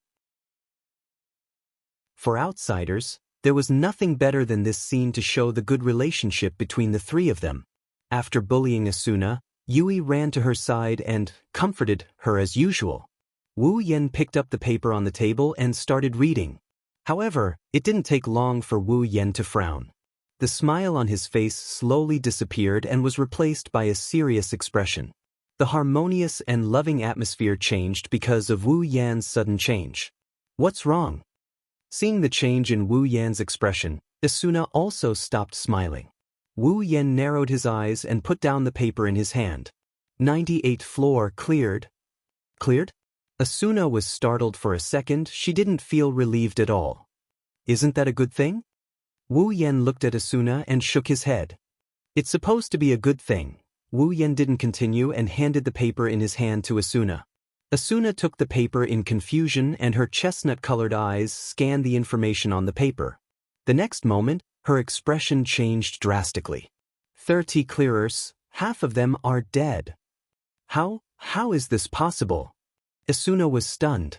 For outsiders, there was nothing better than this scene to show the good relationship between the three of them. After bullying Asuna, Yui ran to her side and comforted her as usual. Wu Yan picked up the paper on the table and started reading. However, it didn't take long for Wu Yan to frown. The smile on his face slowly disappeared and was replaced by a serious expression. The harmonious and loving atmosphere changed because of Wu Yan's sudden change. What's wrong? Seeing the change in Wu Yan's expression, Asuna also stopped smiling. Wu Yan narrowed his eyes and put down the paper in his hand. 98th floor cleared. Cleared? Asuna was startled for a second. She didn't feel relieved at all. Isn't that a good thing? Wu Yan looked at Asuna and shook his head. It's supposed to be a good thing. Wu Yan didn't continue and handed the paper in his hand to Asuna. Asuna took the paper in confusion and her chestnut-colored eyes scanned the information on the paper. The next moment, her expression changed drastically. 30 clearers, half of them are dead. How is this possible? Asuna was stunned.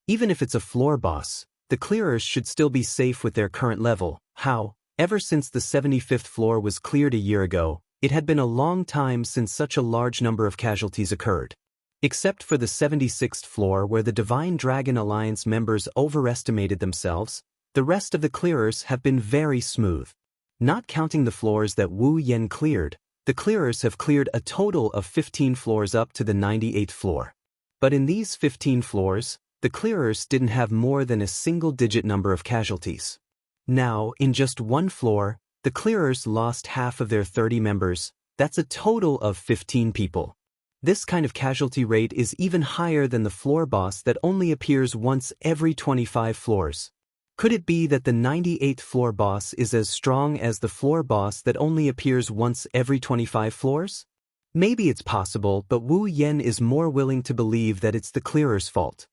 Even if it's a floor boss, the clearers should still be safe with their current level. How? Ever since the 75th floor was cleared a year ago, it had been a long time since such a large number of casualties occurred. Except for the 76th floor where the Divine Dragon Alliance members overestimated themselves, the rest of the clearers have been very smooth. Not counting the floors that Wu Yan cleared, the clearers have cleared a total of 15 floors up to the 98th floor. But in these 15 floors, the clearers didn't have more than a single-digit number of casualties. Now, in just one floor, the clearers lost half of their 30 members. That's a total of 15 people. This kind of casualty rate is even higher than the floor boss that only appears once every 25 floors. Could it be that the 98th floor boss is as strong as the floor boss that only appears once every 25 floors? Maybe it's possible, but Wu Yan is more willing to believe that it's the clearer's fault.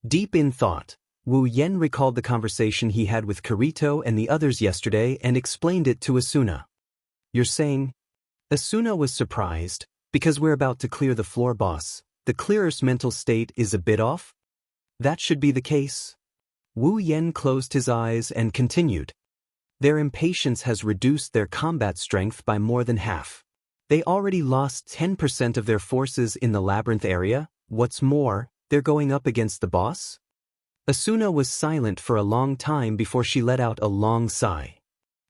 Deep in thought, Wu Yan recalled the conversation he had with Kirito and the others yesterday and explained it to Asuna. You're saying? Asuna was surprised, because we're about to clear the floor boss. The clearer's mental state is a bit off? That should be the case. Wu Yan closed his eyes and continued. Their impatience has reduced their combat strength by more than half. They already lost 10% of their forces in the labyrinth area. What's more, they're going up against the boss? Asuna was silent for a long time before she let out a long sigh.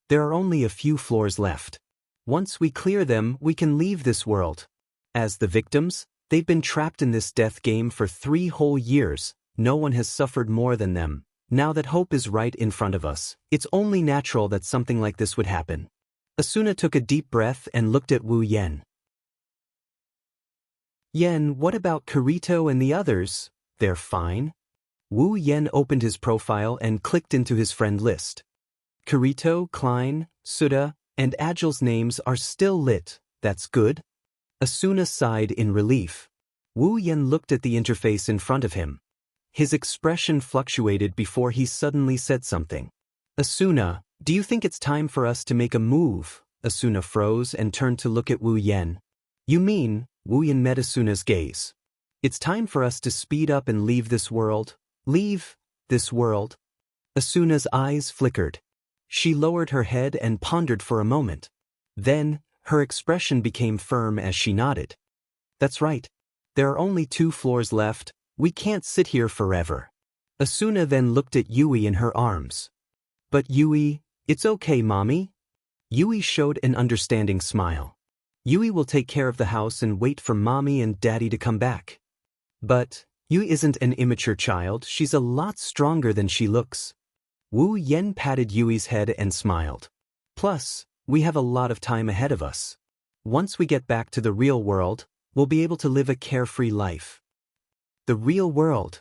There are only a few floors left. Once we clear them, we can leave this world. As the victims, they've been trapped in this death game for 3 whole years. No one has suffered more than them. Now that hope is right in front of us, it's only natural that something like this would happen. Asuna took a deep breath and looked at Wu Yan. Yan, what about Kirito and the others? They're fine? Wu Yan opened his profile and clicked into his friend list. Kirito, Klein, Suda, and Agile's names are still lit. That's good. Asuna sighed in relief. Wu Yan looked at the interface in front of him. His expression fluctuated before he suddenly said something. Asuna, do you think it's time for us to make a move? Asuna froze and turned to look at Wu Yen. You mean? Wu Yen met Asuna's gaze. It's time for us to speed up and leave this world. Leave this world? Asuna's eyes flickered. She lowered her head and pondered for a moment. Then, her expression became firm as she nodded. That's right. There are only 2 floors left. We can't sit here forever. Asuna then looked at Yui in her arms. But Yui, it's okay, Mommy. Yui showed an understanding smile. Yui will take care of the house and wait for Mommy and Daddy to come back. But, Yui isn't an immature child, she's a lot stronger than she looks. Wu Yen patted Yui's head and smiled. Plus, we have a lot of time ahead of us. Once we get back to the real world, we'll be able to live a carefree life. The real world.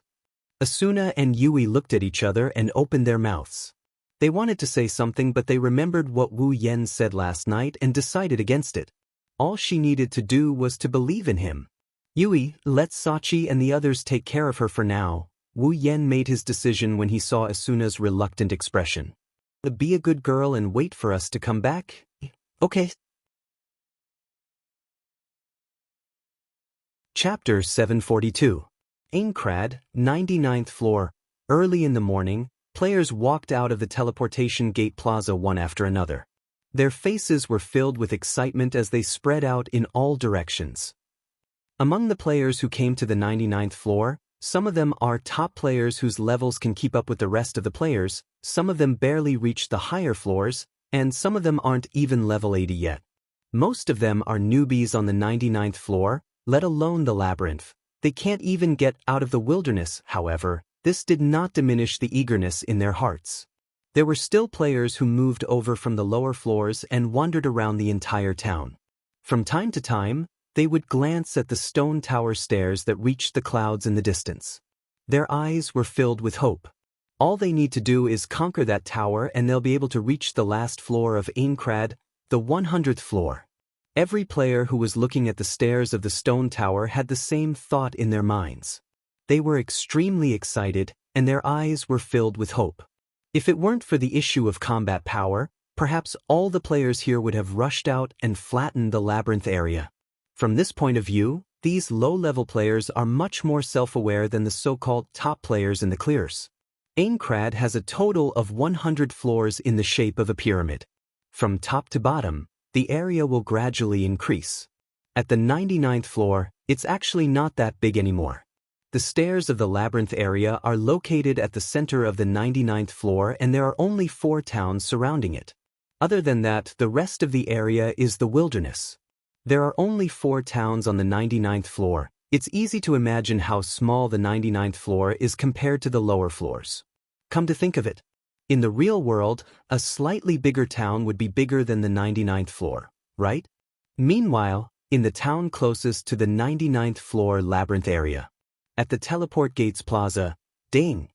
Asuna and Yui looked at each other and opened their mouths. They wanted to say something, but they remembered what Wu Yen said last night and decided against it. All she needed to do was to believe in him. Yui, let Sachi and the others take care of her for now. Wu Yen made his decision when he saw Asuna's reluctant expression. Be a good girl and wait for us to come back? Okay. Chapter 742. Aincrad, 99th floor. Early in the morning, players walked out of the teleportation gate plaza one after another. Their faces were filled with excitement as they spread out in all directions. Among the players who came to the 99th floor, some of them are top players whose levels can keep up with the rest of the players, some of them barely reached the higher floors, and some of them aren't even level 80 yet. Most of them are newbies on the 99th floor, let alone the labyrinth. They can't even get out of the wilderness. However, this did not diminish the eagerness in their hearts. There were still players who moved over from the lower floors and wandered around the entire town. From time to time, they would glance at the stone tower stairs that reached the clouds in the distance. Their eyes were filled with hope. All they need to do is conquer that tower and they'll be able to reach the last floor of Aincrad, the 100th floor. Every player who was looking at the stairs of the stone tower had the same thought in their minds. They were extremely excited, and their eyes were filled with hope. If it weren't for the issue of combat power, perhaps all the players here would have rushed out and flattened the labyrinth area. From this point of view, these low-level players are much more self-aware than the so-called top players in the clears. Aincrad has a total of 100 floors in the shape of a pyramid. From top to bottom, the area will gradually increase. At the 99th floor, it's actually not that big anymore. The stairs of the labyrinth area are located at the center of the 99th floor and there are only 4 towns surrounding it. Other than that, the rest of the area is the wilderness. There are only 4 towns on the 99th floor. It's easy to imagine how small the 99th floor is compared to the lower floors. Come to think of it, in the real world, a slightly bigger town would be bigger than the 99th floor, right? Meanwhile, in the town closest to the 99th floor labyrinth area, at the Teleport Gates Plaza, ding!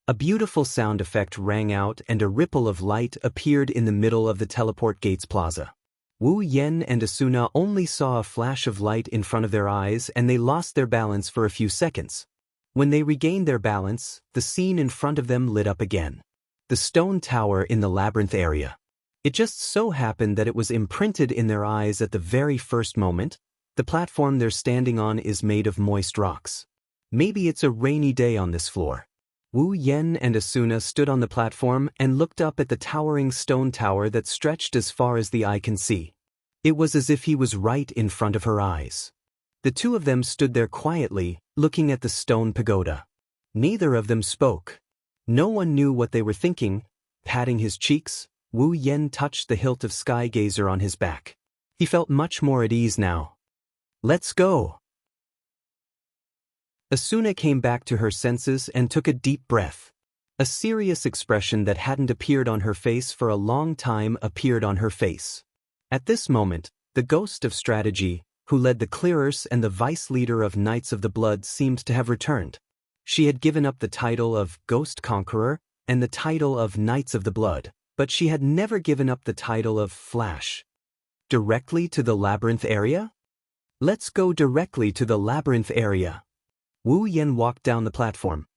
A beautiful sound effect rang out and a ripple of light appeared in the middle of the Teleport Gates Plaza. Wu Yen and Asuna only saw a flash of light in front of their eyes and they lost their balance for a few seconds. When they regained their balance, the scene in front of them lit up again. The stone tower in the labyrinth area. It just so happened that it was imprinted in their eyes at the very first moment. The platform they're standing on is made of moist rocks. Maybe it's a rainy day on this floor. Wu Yen and Asuna stood on the platform and looked up at the towering stone tower that stretched as far as the eye can see. It was as if he was right in front of her eyes. The two of them stood there quietly, looking at the stone pagoda. Neither of them spoke. No one knew what they were thinking. Patting his cheeks, Wu Yen touched the hilt of Sky Gazer on his back. He felt much more at ease now. Let's go! Asuna came back to her senses and took a deep breath. A serious expression that hadn't appeared on her face for a long time appeared on her face. At this moment, the ghost of strategy, who led the clearers and the vice leader of Knights of the Blood, seemed to have returned. She had given up the title of Ghost Conqueror and the title of Knights of the Blood, but she had never given up the title of Flash. Directly to the labyrinth area? Let's go directly to the labyrinth area. Wu Yen walked down the platform.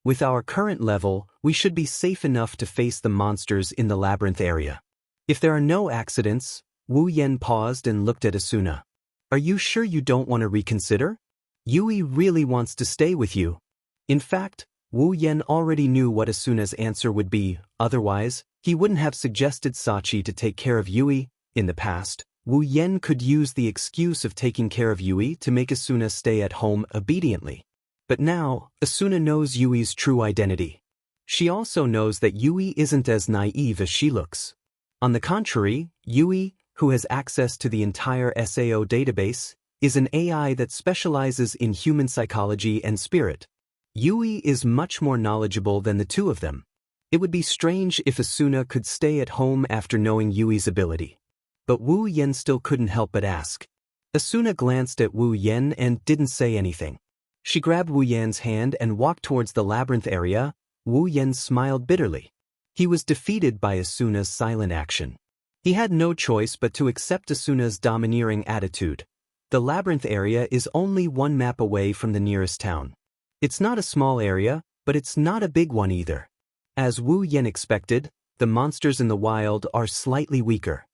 With our current level, we should be safe enough to face the monsters in the labyrinth area. If there are no accidents, Wu Yen paused and looked at Asuna. Are you sure you don't want to reconsider? Yui really wants to stay with you. In fact, Wu Yen already knew what Asuna's answer would be, otherwise, he wouldn't have suggested Sachi to take care of Yui. In the past, Wu Yen could use the excuse of taking care of Yui to make Asuna stay at home obediently. But now, Asuna knows Yui's true identity. She also knows that Yui isn't as naive as she looks. On the contrary, Yui, who has access to the entire SAO database, is an AI that specializes in human psychology and spirit. Yui is much more knowledgeable than the two of them. It would be strange if Asuna could stay at home after knowing Yui's ability. But Wu Yen still couldn't help but ask. Asuna glanced at Wu Yen and didn't say anything. She grabbed Wu Yan's hand and walked towards the labyrinth area. Wu Yen smiled bitterly. He was defeated by Asuna's silent action. He had no choice but to accept Asuna's domineering attitude. The labyrinth area is only one map away from the nearest town. It's not a small area, but it's not a big one either. As Wu Yen expected, the monsters in the wild are slightly weaker.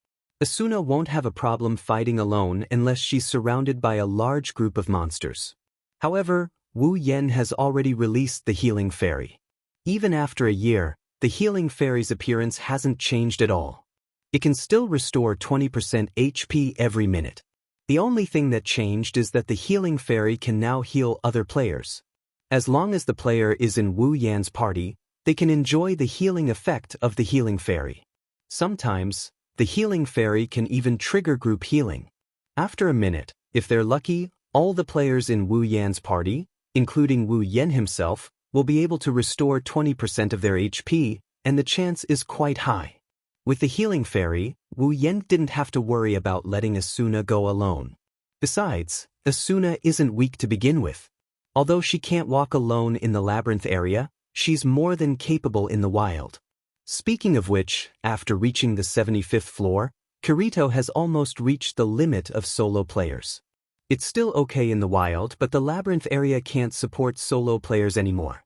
Asuna won't have a problem fighting alone unless she's surrounded by a large group of monsters. However, Wu Yen has already released the Healing Fairy. Even after a year, the Healing Fairy's appearance hasn't changed at all. It can still restore 20% HP every minute. The only thing that changed is that the Healing Fairy can now heal other players. As long as the player is in Wu Yan's party, they can enjoy the healing effect of the Healing Fairy. Sometimes, the Healing Fairy can even trigger group healing. After a minute, if they're lucky, all the players in Wu Yan's party, including Wu Yen himself, will be able to restore 20% of their HP, and the chance is quite high. With the Healing Fairy, Wu Yen didn't have to worry about letting Asuna go alone. Besides, Asuna isn't weak to begin with. Although she can't walk alone in the labyrinth area, she's more than capable in the wild. Speaking of which, after reaching the 75th floor, Kirito has almost reached the limit of solo players. It's still okay in the wild, but the labyrinth area can't support solo players anymore.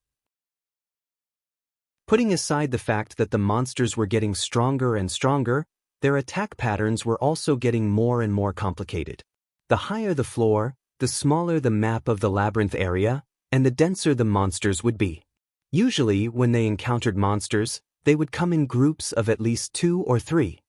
Putting aside the fact that the monsters were getting stronger and stronger, their attack patterns were also getting more and more complicated. The higher the floor, the smaller the map of the labyrinth area, and the denser the monsters would be. Usually, when they encountered monsters, they would come in groups of at least 2 or 3.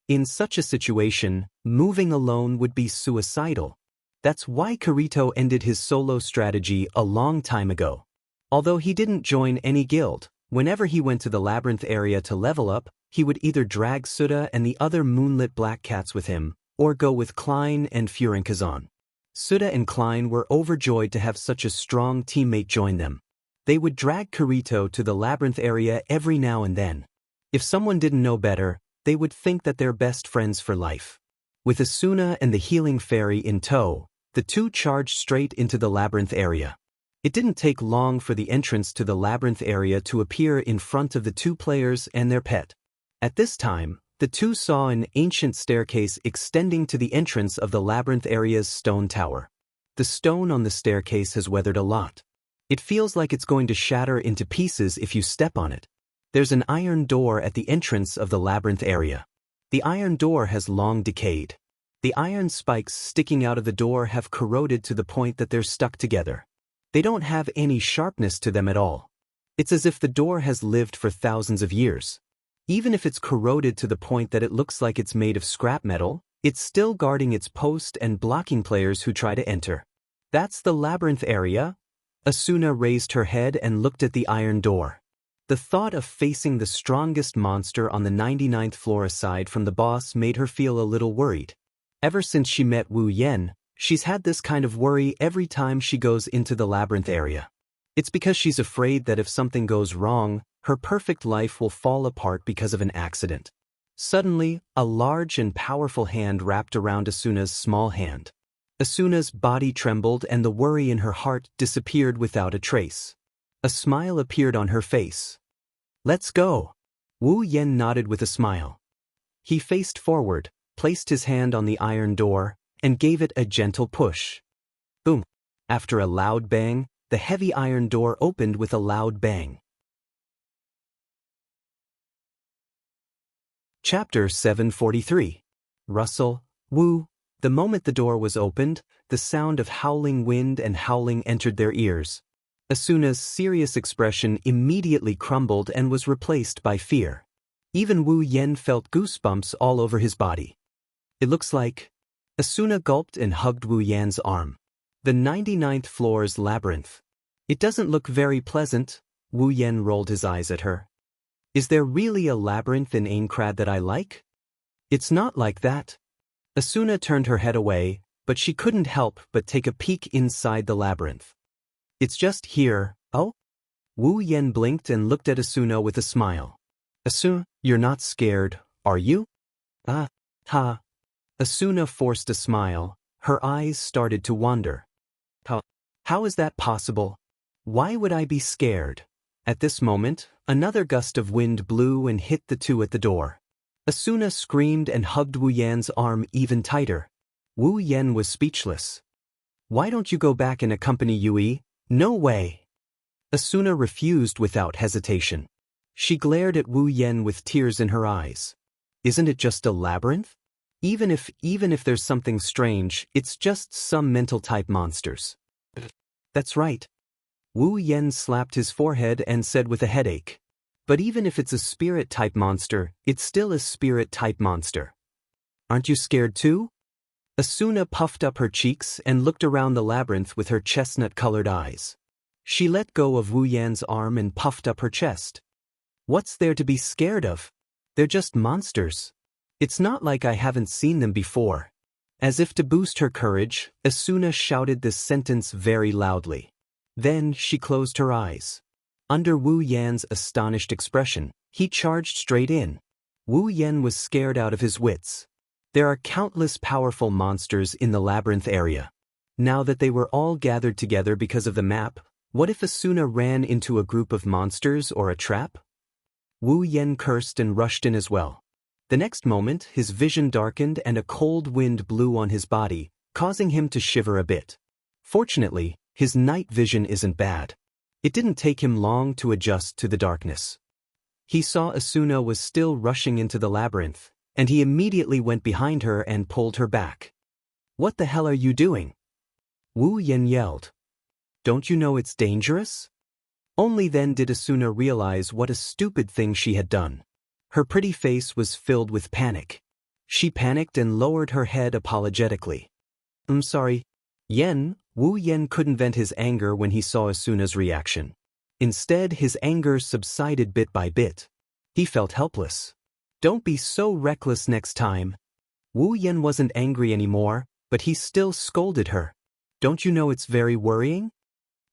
In such a situation, moving alone would be suicidal. That's why Kirito ended his solo strategy a long time ago. Although he didn't join any guild, whenever he went to the labyrinth area to level up, he would either drag Suda and the other moonlit black cats with him, or go with Klein and Furinkazan. Suda and Klein were overjoyed to have such a strong teammate join them. They would drag Kirito to the labyrinth area every now and then. If someone didn't know better, they would think that they're best friends for life. With Asuna and the Healing Fairy in tow, the two charged straight into the labyrinth area. It didn't take long for the entrance to the labyrinth area to appear in front of the two players and their pet. At this time, the two saw an ancient staircase extending to the entrance of the labyrinth area's stone tower. The stone on the staircase has weathered a lot. It feels like it's going to shatter into pieces if you step on it. There's an iron door at the entrance of the labyrinth area. The iron door has long decayed. The iron spikes sticking out of the door have corroded to the point that they're stuck together. They don't have any sharpness to them at all. It's as if the door has lived for thousands of years. Even if it's corroded to the point that it looks like it's made of scrap metal, it's still guarding its post and blocking players who try to enter. That's the labyrinth area. Asuna raised her head and looked at the iron door. The thought of facing the strongest monster on the 99th floor aside from the boss made her feel a little worried. Ever since she met Wu Yen, she's had this kind of worry every time she goes into the labyrinth area. It's because she's afraid that if something goes wrong, her perfect life will fall apart because of an accident. Suddenly, a large and powerful hand wrapped around Asuna's small hand. Asuna's body trembled and the worry in her heart disappeared without a trace. A smile appeared on her face. "Let's go." Wu Yen nodded with a smile. He faced forward, placed his hand on the iron door, and gave it a gentle push. Boom! After a loud bang, the heavy iron door opened with a loud bang. Chapter 743. Rustle, Woo. The moment the door was opened, the sound of howling wind and howling entered their ears. Asuna's serious expression immediately crumbled and was replaced by fear. Even Wu Yen felt goosebumps all over his body. It looks like... Asuna gulped and hugged Wu Yan's arm. The 99th floor's labyrinth. It doesn't look very pleasant. Wu Yen rolled his eyes at her. Is there really a labyrinth in Aincrad that I like? It's not like that. Asuna turned her head away, but she couldn't help but take a peek inside the labyrinth. It's just here, oh? Wu Yen blinked and looked at Asuna with a smile. Asuna, you're not scared, are you? Ha. Asuna forced a smile. Her eyes started to wander. How is that possible? Why would I be scared? At this moment, another gust of wind blew and hit the two at the door. Asuna screamed and hugged Wu Yan's arm even tighter. Wu Yan was speechless. Why don't you go back and accompany Yui? No way. Asuna refused without hesitation. She glared at Wu Yan with tears in her eyes. Isn't it just a labyrinth? Even if there's something strange, it's just some mental-type monsters. That's right. Wu Yen slapped his forehead and said with a headache. But even if it's a spirit-type monster, it's still a spirit-type monster. Aren't you scared too? Asuna puffed up her cheeks and looked around the labyrinth with her chestnut-colored eyes. She let go of Wu Yan's arm and puffed up her chest. What's there to be scared of? They're just monsters. It's not like I haven't seen them before. As if to boost her courage, Asuna shouted this sentence very loudly. Then she closed her eyes. Under Wu Yan's astonished expression, he charged straight in. Wu Yan was scared out of his wits. There are countless powerful monsters in the labyrinth area. Now that they were all gathered together because of the map, what if Asuna ran into a group of monsters or a trap? Wu Yan cursed and rushed in as well. The next moment, his vision darkened and a cold wind blew on his body, causing him to shiver a bit. Fortunately, his night vision isn't bad. It didn't take him long to adjust to the darkness. He saw Asuna was still rushing into the labyrinth, and he immediately went behind her and pulled her back. What the hell are you doing? Wu Yan yelled. Don't you know it's dangerous? Only then did Asuna realize what a stupid thing she had done. Her pretty face was filled with panic. She panicked and lowered her head apologetically. I'm sorry. Wu Yan couldn't vent his anger when he saw Asuna's reaction. Instead, his anger subsided bit by bit. He felt helpless. Don't be so reckless next time. Wu Yan wasn't angry anymore, but he still scolded her. Don't you know it's very worrying?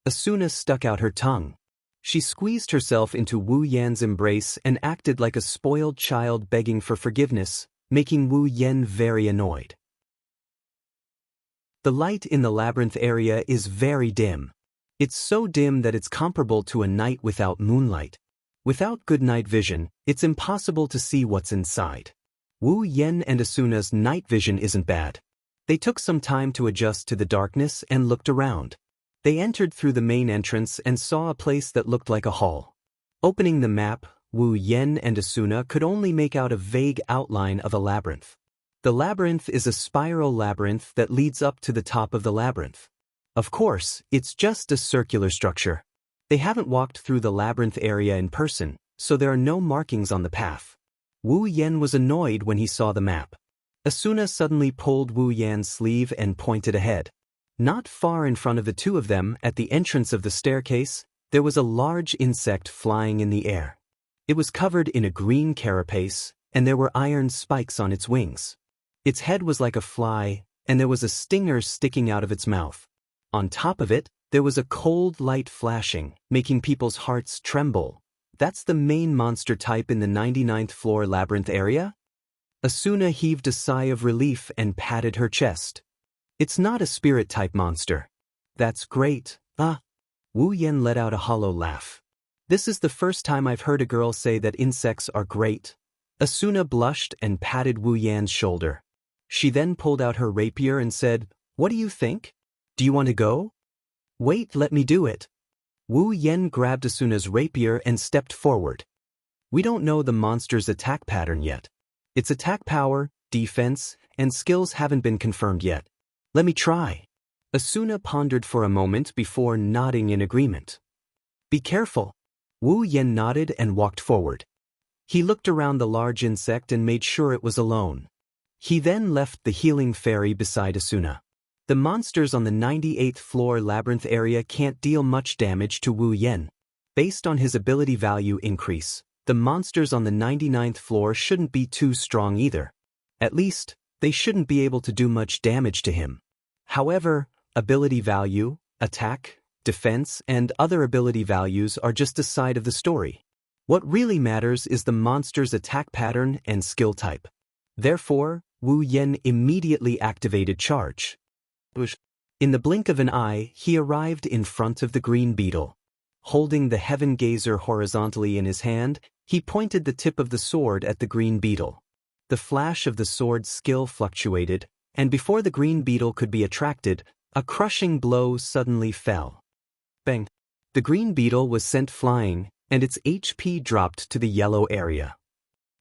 Asuna stuck out her tongue. She squeezed herself into Wu Yan's embrace and acted like a spoiled child begging for forgiveness, making Wu Yan very annoyed. The light in the labyrinth area is very dim. It's so dim that it's comparable to a night without moonlight. Without good night vision, it's impossible to see what's inside. Wu Yan and Asuna's night vision isn't bad. They took some time to adjust to the darkness and looked around. They entered through the main entrance and saw a place that looked like a hall. Opening the map, Wu Yan and Asuna could only make out a vague outline of a labyrinth. The labyrinth is a spiral labyrinth that leads up to the top of the labyrinth. Of course, it's just a circular structure. They haven't walked through the labyrinth area in person, so there are no markings on the path. Wu Yan was annoyed when he saw the map. Asuna suddenly pulled Wu Yan's sleeve and pointed ahead. Not far in front of the two of them, at the entrance of the staircase, there was a large insect flying in the air. It was covered in a green carapace, and there were iron spikes on its wings. Its head was like a fly, and there was a stinger sticking out of its mouth. On top of it, there was a cold light flashing, making people's hearts tremble. That's the main monster type in the 99th floor labyrinth area? Asuna heaved a sigh of relief and patted her chest. It's not a spirit-type monster. That's great. Wu Yan let out a hollow laugh. This is the first time I've heard a girl say that insects are great. Asuna blushed and patted Wu Yan's shoulder. She then pulled out her rapier and said, What do you think? Do you want to go? Wait, let me do it. Wu Yen grabbed Asuna's rapier and stepped forward. We don't know the monster's attack pattern yet. Its attack power, defense, and skills haven't been confirmed yet. Let me try. Asuna pondered for a moment before nodding in agreement. Be careful. Wu Yen nodded and walked forward. He looked around the large insect and made sure it was alone. He then left the healing fairy beside Asuna. The monsters on the 98th floor labyrinth area can't deal much damage to Wu Yen. Based on his ability value increase, the monsters on the 99th floor shouldn't be too strong either. At least, they shouldn't be able to do much damage to him. However, ability value, attack, defense, and other ability values are just a side of the story. What really matters is the monster's attack pattern and skill type. Therefore, Wu Yen immediately activated charge. In the blink of an eye, he arrived in front of the green beetle. Holding the heaven gazer horizontally in his hand, he pointed the tip of the sword at the green beetle. The flash of the sword's skill fluctuated, and before the green beetle could be attracted, a crushing blow suddenly fell. Bang! The green beetle was sent flying, and its HP dropped to the yellow area.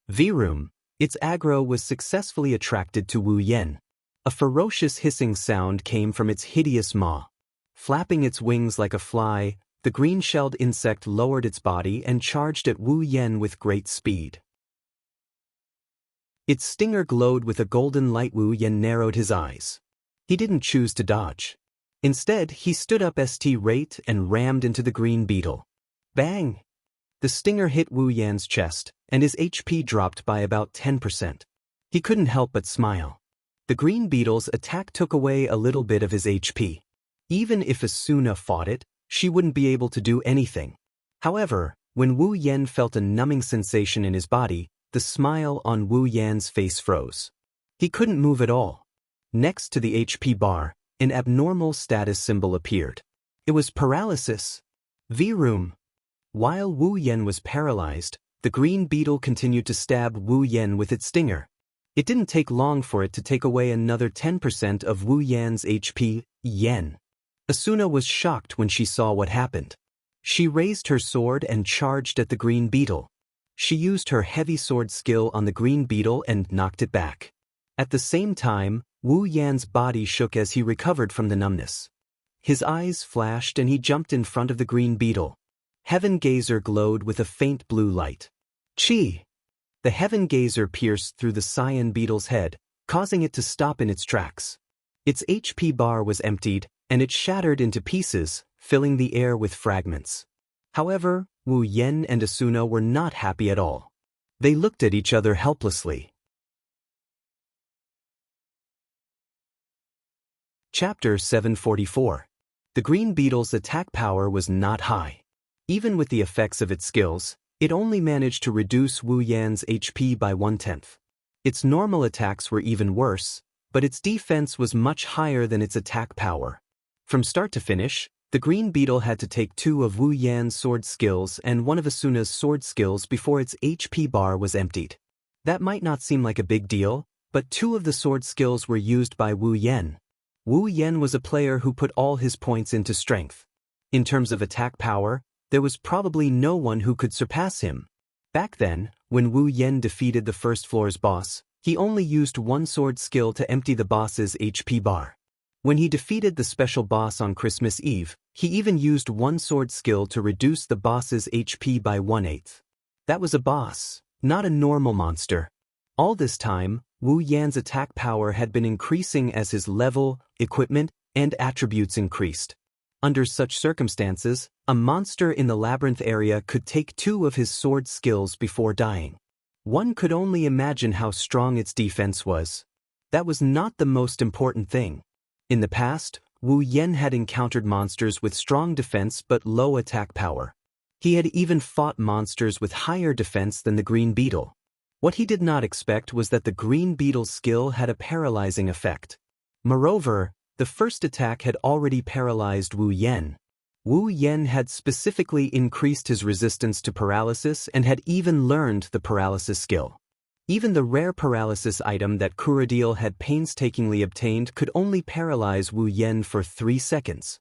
Vroom! Its aggro was successfully attracted to Wu Yen. A ferocious hissing sound came from its hideous maw. Flapping its wings like a fly, the green-shelled insect lowered its body and charged at Wu Yen with great speed. Its stinger glowed with a golden light. Wu Yen narrowed his eyes. He didn't choose to dodge. Instead, he stood up straight and rammed into the green beetle. Bang! The stinger hit Wu Yan's chest, and his HP dropped by about 10%. He couldn't help but smile. The green beetle's attack took away a little bit of his HP. Even if Asuna fought it, she wouldn't be able to do anything. However, when Wu Yen felt a numbing sensation in his body, the smile on Wu Yan's face froze. He couldn't move at all. Next to the HP bar, an abnormal status symbol appeared. It was paralysis. Vroom! While Wu Yen was paralyzed, the green beetle continued to stab Wu Yen with its stinger. It didn't take long for it to take away another 10% of Wu Yan's HP. Yen. Asuna was shocked when she saw what happened. She raised her sword and charged at the green beetle. She used her heavy sword skill on the green beetle and knocked it back. At the same time, Wu Yan's body shook as he recovered from the numbness. His eyes flashed and he jumped in front of the green beetle. Heaven Gazer glowed with a faint blue light. Chi! The Heaven Gazer pierced through the cyan beetle's head, causing it to stop in its tracks. Its HP bar was emptied, and it shattered into pieces, filling the air with fragments. However, Wu Yen and Asuna were not happy at all. They looked at each other helplessly. Chapter 744. The green beetle's attack power was not high. Even with the effects of its skills, it only managed to reduce Wu Yan's HP by 1/10. Its normal attacks were even worse, but its defense was much higher than its attack power. From start to finish, the green beetle had to take 2 of Wu Yan's sword skills and 1 of Asuna's sword skills before its HP bar was emptied. That might not seem like a big deal, but 2 of the sword skills were used by Wu Yen. Wu Yen was a player who put all his points into strength. In terms of attack power, there was probably no one who could surpass him. Back then, when Wu Yen defeated the first floor's boss, he only used 1 sword skill to empty the boss's HP bar. When he defeated the special boss on Christmas Eve, he even used 1 sword skill to reduce the boss's HP by 1/8. That was a boss, not a normal monster. All this time, Wu Yan's attack power had been increasing as his level, equipment, and attributes increased. Under such circumstances, a monster in the labyrinth area could take 2 of his sword skills before dying. One could only imagine how strong its defense was. That was not the most important thing. In the past, Wu Yen had encountered monsters with strong defense but low attack power. He had even fought monsters with higher defense than the green beetle. What he did not expect was that the green beetle's skill had a paralyzing effect. Moreover, the first attack had already paralyzed Wu Yen. Wu Yen had specifically increased his resistance to paralysis and had even learned the paralysis skill. Even the rare paralysis item that Kuradil had painstakingly obtained could only paralyze Wu Yen for 3 seconds.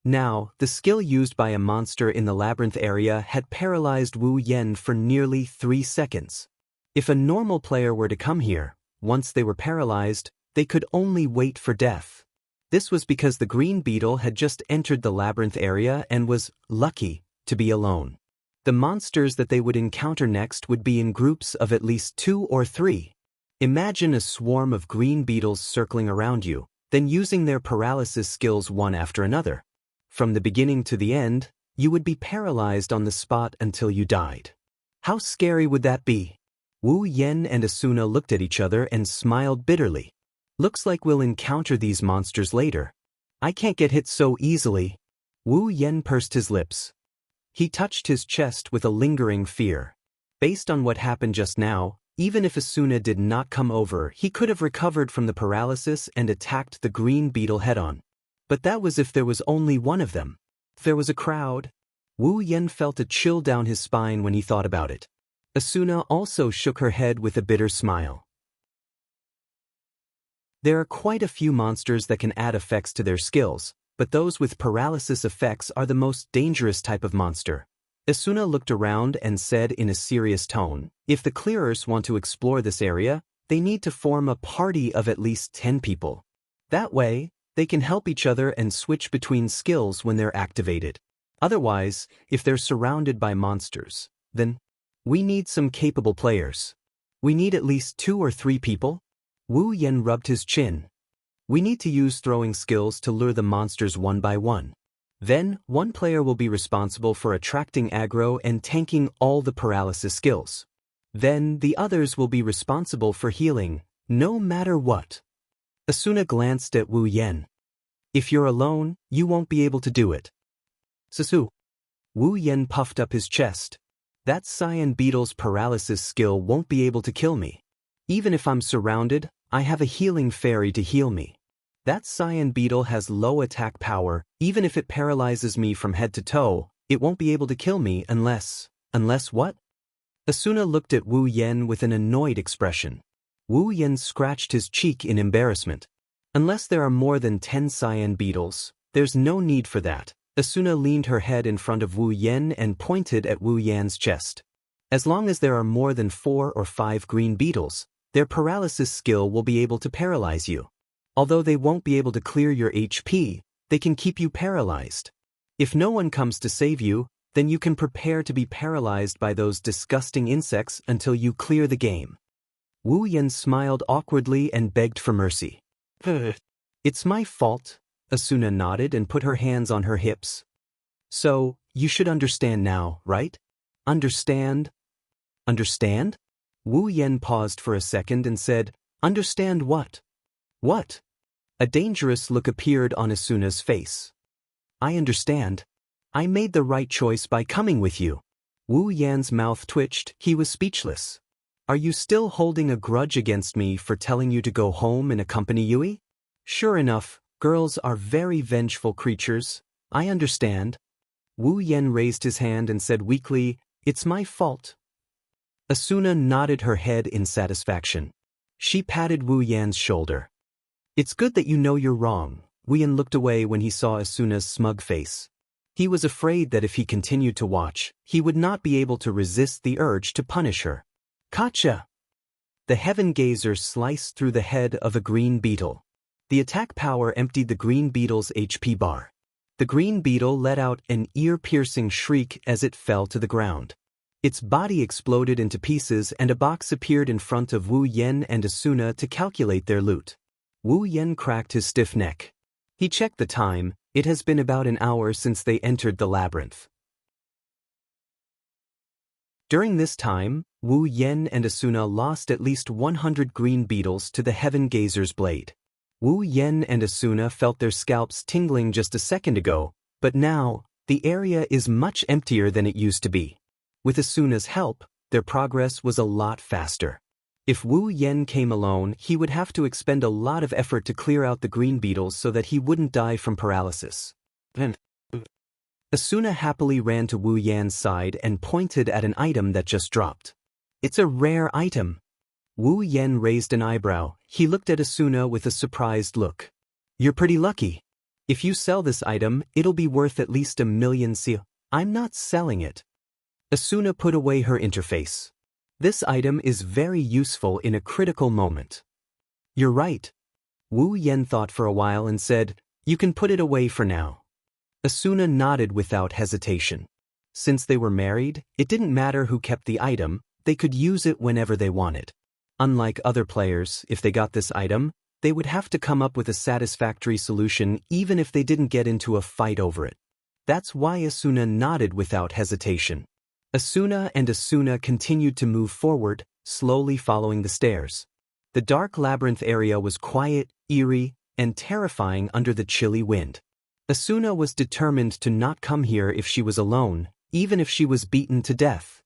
Now, the skill used by a monster in the labyrinth area had paralyzed Wu Yen for nearly 3 seconds. If a normal player were to come here, once they were paralyzed, they could only wait for death. This was because the green beetle had just entered the labyrinth area and was lucky to be alone. The monsters that they would encounter next would be in groups of at least 2 or 3. Imagine a swarm of green beetles circling around you, then using their paralysis skills one after another. From the beginning to the end, you would be paralyzed on the spot until you died. How scary would that be? Wu Yen and Asuna looked at each other and smiled bitterly. Looks like we'll encounter these monsters later. I can't get hit so easily. Wu Yen pursed his lips. He touched his chest with a lingering fear. Based on what happened just now, even if Asuna did not come over, he could have recovered from the paralysis and attacked the green beetle head-on. But that was if there was only one of them. If there was a crowd. Wu Yen felt a chill down his spine when he thought about it. Asuna also shook her head with a bitter smile. There are quite a few monsters that can add effects to their skills, but those with paralysis effects are the most dangerous type of monster. Asuna looked around and said in a serious tone, if the clearers want to explore this area, they need to form a party of at least 10 people. That way, they can help each other and switch between skills when they're activated. Otherwise, if they're surrounded by monsters, then we need some capable players. We need at least 2 or 3 people. Wu Yen rubbed his chin. We need to use throwing skills to lure the monsters one by one. Then, one player will be responsible for attracting aggro and tanking all the paralysis skills. Then, the others will be responsible for healing, no matter what. Asuna glanced at Wu Yen. If you're alone, you won't be able to do it. Susu. Wu Yen puffed up his chest. That cyan beetle's paralysis skill won't be able to kill me. Even if I'm surrounded, I have a healing fairy to heal me. That cyan beetle has low attack power. Even if it paralyzes me from head to toe, it won't be able to kill me unless what? Asuna looked at Wu Yen with an annoyed expression. Wu Yen scratched his cheek in embarrassment. Unless there are more than 10 cyan beetles, there's no need for that. Asuna leaned her head in front of Wu Yen and pointed at Wu Yan's chest. As long as there are more than 4 or 5 green beetles, their paralysis skill will be able to paralyze you. Although they won't be able to clear your HP, they can keep you paralyzed. If no one comes to save you, then you can prepare to be paralyzed by those disgusting insects until you clear the game. Wu Yen smiled awkwardly and begged for mercy. It's my fault, Asuna nodded and put her hands on her hips. So, you should understand now, right? Understand? Understand? Wu Yen paused for a second and said, understand what? What? A dangerous look appeared on Asuna's face. I understand. I made the right choice by coming with you. Wu Yan's mouth twitched, he was speechless. Are you still holding a grudge against me for telling you to go home and accompany Yui? Sure enough, girls are very vengeful creatures. I understand. Wu Yen raised his hand and said weakly, it's my fault. Asuna nodded her head in satisfaction. She patted Wu Yan's shoulder. It's good that you know you're wrong. Wu Yan looked away when he saw Asuna's smug face. He was afraid that if he continued to watch, he would not be able to resist the urge to punish her. Gotcha! The Heaven Gazer sliced through the head of a green beetle. The attack power emptied the green beetle's HP bar. The green beetle let out an ear-piercing shriek as it fell to the ground. Its body exploded into pieces and a box appeared in front of Wu Yen and Asuna to calculate their loot. Wu Yen cracked his stiff neck. He checked the time. It has been about an hour since they entered the labyrinth. During this time, Wu Yen and Asuna lost at least 100 green beetles to the Heaven Gazer's blade. Wu Yen and Asuna felt their scalps tingling just a second ago, but now, the area is much emptier than it used to be. With Asuna's help, their progress was a lot faster. If Wu Yen came alone, he would have to expend a lot of effort to clear out the green beetles so that he wouldn't die from paralysis. Asuna happily ran to Wu Yan's side and pointed at an item that just dropped. It's a rare item. Wu Yen raised an eyebrow. He looked at Asuna with a surprised look. You're pretty lucky. If you sell this item, it'll be worth at least 1,000,000 sil. I'm not selling it. Asuna put away her interface. This item is very useful in a critical moment. You're right. Wu Yen thought for a while and said, you can put it away for now. Asuna nodded without hesitation. Since they were married, it didn't matter who kept the item, they could use it whenever they wanted. Unlike other players, if they got this item, they would have to come up with a satisfactory solution even if they didn't get into a fight over it. That's why Asuna nodded without hesitation. Asuna and Asuna continued to move forward, slowly following the stairs. The dark labyrinth area was quiet, eerie, and terrifying under the chilly wind. Asuna was determined to not come here if she was alone, even if she was beaten to death.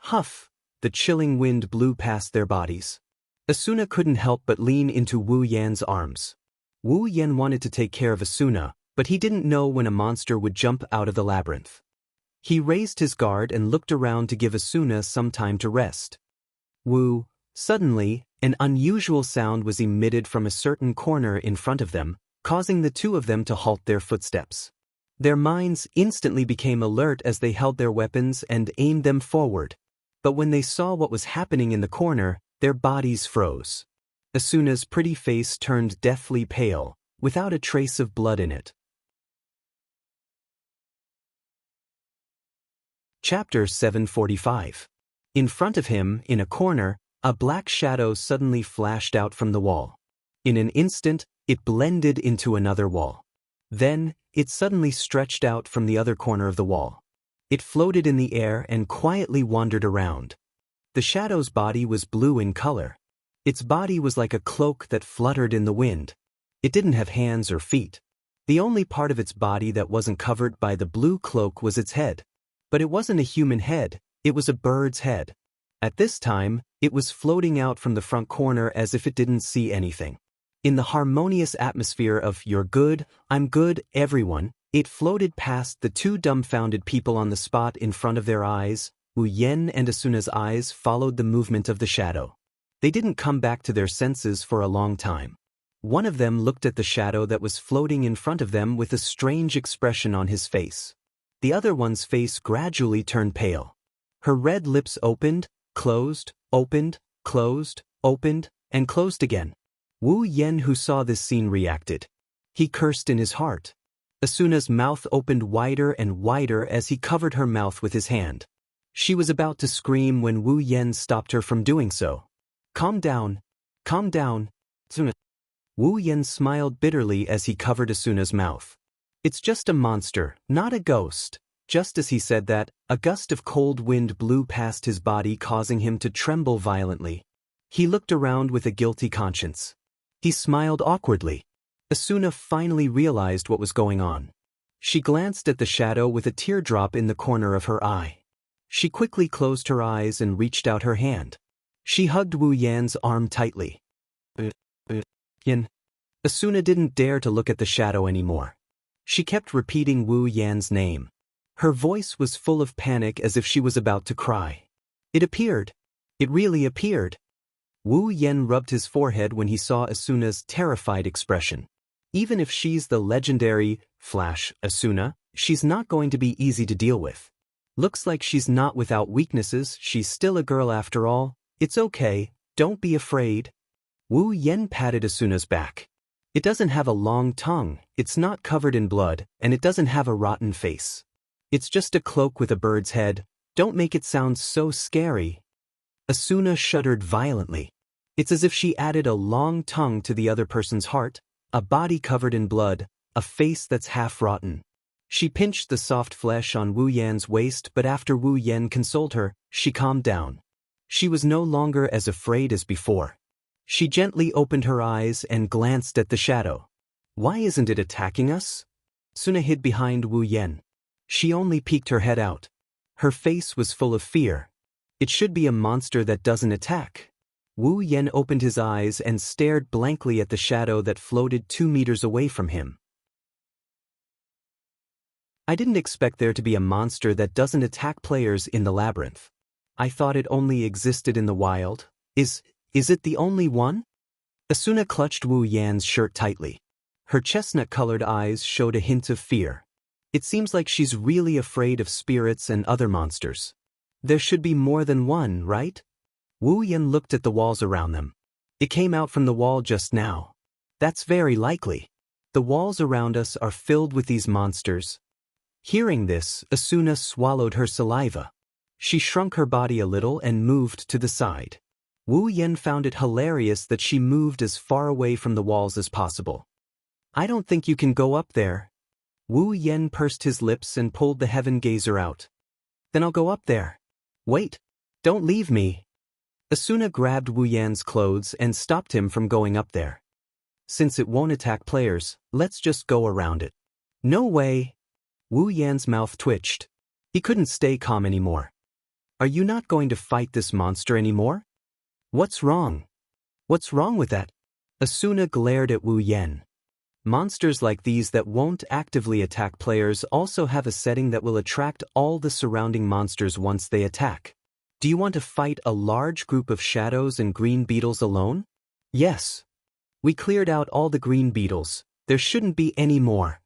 Huff! The chilling wind blew past their bodies. Asuna couldn't help but lean into Wu Yan's arms. Wu Yan wanted to take care of Asuna, but he didn't know when a monster would jump out of the labyrinth. He raised his guard and looked around to give Asuna some time to rest. Wu! Suddenly, an unusual sound was emitted from a certain corner in front of them, causing the two of them to halt their footsteps. Their minds instantly became alert as they held their weapons and aimed them forward. But when they saw what was happening in the corner, their bodies froze. Asuna's pretty face turned deathly pale, without a trace of blood in it. Chapter 745. In front of him, in a corner, a black shadow suddenly flashed out from the wall. In an instant, it blended into another wall. Then, it suddenly stretched out from the other corner of the wall. It floated in the air and quietly wandered around. The shadow's body was blue in color. Its body was like a cloak that fluttered in the wind. It didn't have hands or feet. The only part of its body that wasn't covered by the blue cloak was its head. But it wasn't a human head, it was a bird's head. At this time, it was floating out from the front corner as if it didn't see anything. In the harmonious atmosphere of "You're good, I'm good, everyone," it floated past the two dumbfounded people on the spot in front of their eyes. Wu Yen and Asuna's eyes followed the movement of the shadow. They didn't come back to their senses for a long time. One of them looked at the shadow that was floating in front of them with a strange expression on his face. The other one's face gradually turned pale. Her red lips opened, closed, opened, closed, opened, and closed again. Wu Yen, who saw this scene, reacted. He cursed in his heart. Asuna's mouth opened wider and wider as he covered her mouth with his hand. She was about to scream when Wu Yen stopped her from doing so. Calm down. Calm down. Asuna. Wu Yen smiled bitterly as he covered Asuna's mouth. It's just a monster, not a ghost. Just as he said that, a gust of cold wind blew past his body, causing him to tremble violently. He looked around with a guilty conscience. He smiled awkwardly. Asuna finally realized what was going on. She glanced at the shadow with a teardrop in the corner of her eye. She quickly closed her eyes and reached out her hand. She hugged Wu Yan's arm tightly. Yin. Asuna didn't dare to look at the shadow anymore. She kept repeating Wu Yan's name. Her voice was full of panic, as if she was about to cry. It appeared. It really appeared. Wu Yen rubbed his forehead when he saw Asuna's terrified expression. Even if she's the legendary Flash Asuna, she's not going to be easy to deal with. Looks like she's not without weaknesses. She's still a girl after all. It's okay, don't be afraid. Wu Yen patted Asuna's back. It doesn't have a long tongue, it's not covered in blood, and it doesn't have a rotten face. It's just a cloak with a bird's head. Don't make it sound so scary. Asuna shuddered violently. It's as if she added a long tongue to the other person's heart, a body covered in blood, a face that's half rotten. She pinched the soft flesh on Wu Yan's waist, but after Wu Yen consoled her, she calmed down. She was no longer as afraid as before. She gently opened her eyes and glanced at the shadow. Why isn't it attacking us? Asuna hid behind Wu Yen. She only peeked her head out. Her face was full of fear. It should be a monster that doesn't attack. Wu Yen opened his eyes and stared blankly at the shadow that floated 2 meters away from him. I didn't expect there to be a monster that doesn't attack players in the labyrinth. I thought it only existed in the wild. Is it the only one? Asuna clutched Wu Yan's shirt tightly. Her chestnut-colored eyes showed a hint of fear. It seems like she's really afraid of spirits and other monsters. There should be more than one, right? Wu Yan looked at the walls around them. It came out from the wall just now. That's very likely. The walls around us are filled with these monsters. Hearing this, Asuna swallowed her saliva. She shrunk her body a little and moved to the side. Wu Yan found it hilarious that she moved as far away from the walls as possible. I don't think you can go up there. Wu Yan pursed his lips and pulled the heaven gazer out. Then I'll go up there. Wait. Don't leave me. Asuna grabbed Wu Yan's clothes and stopped him from going up there. Since it won't attack players, let's just go around it. No way. Wu Yan's mouth twitched. He couldn't stay calm anymore. Are you not going to fight this monster anymore? What's wrong? What's wrong with that? Asuna glared at Wu Yan. Monsters like these that won't actively attack players also have a setting that will attract all the surrounding monsters once they attack. Do you want to fight a large group of shadows and green beetles alone? Yes. We cleared out all the green beetles. There shouldn't be any more.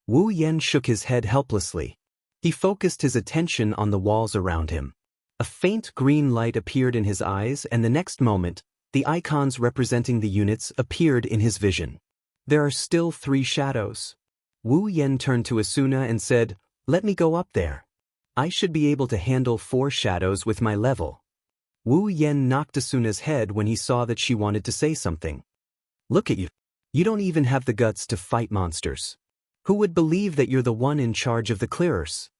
Wu Yan shook his head helplessly. He focused his attention on the walls around him. A faint green light appeared in his eyes, and the next moment, the icons representing the units appeared in his vision. There are still 3 shadows. Wu Yan turned to Asuna and said, "Let me go up there. I should be able to handle 4 shadows with my level." Wu Yan knocked Asuna's head when he saw that she wanted to say something. Look at you. You don't even have the guts to fight monsters. Who would believe that you're the one in charge of the clearers?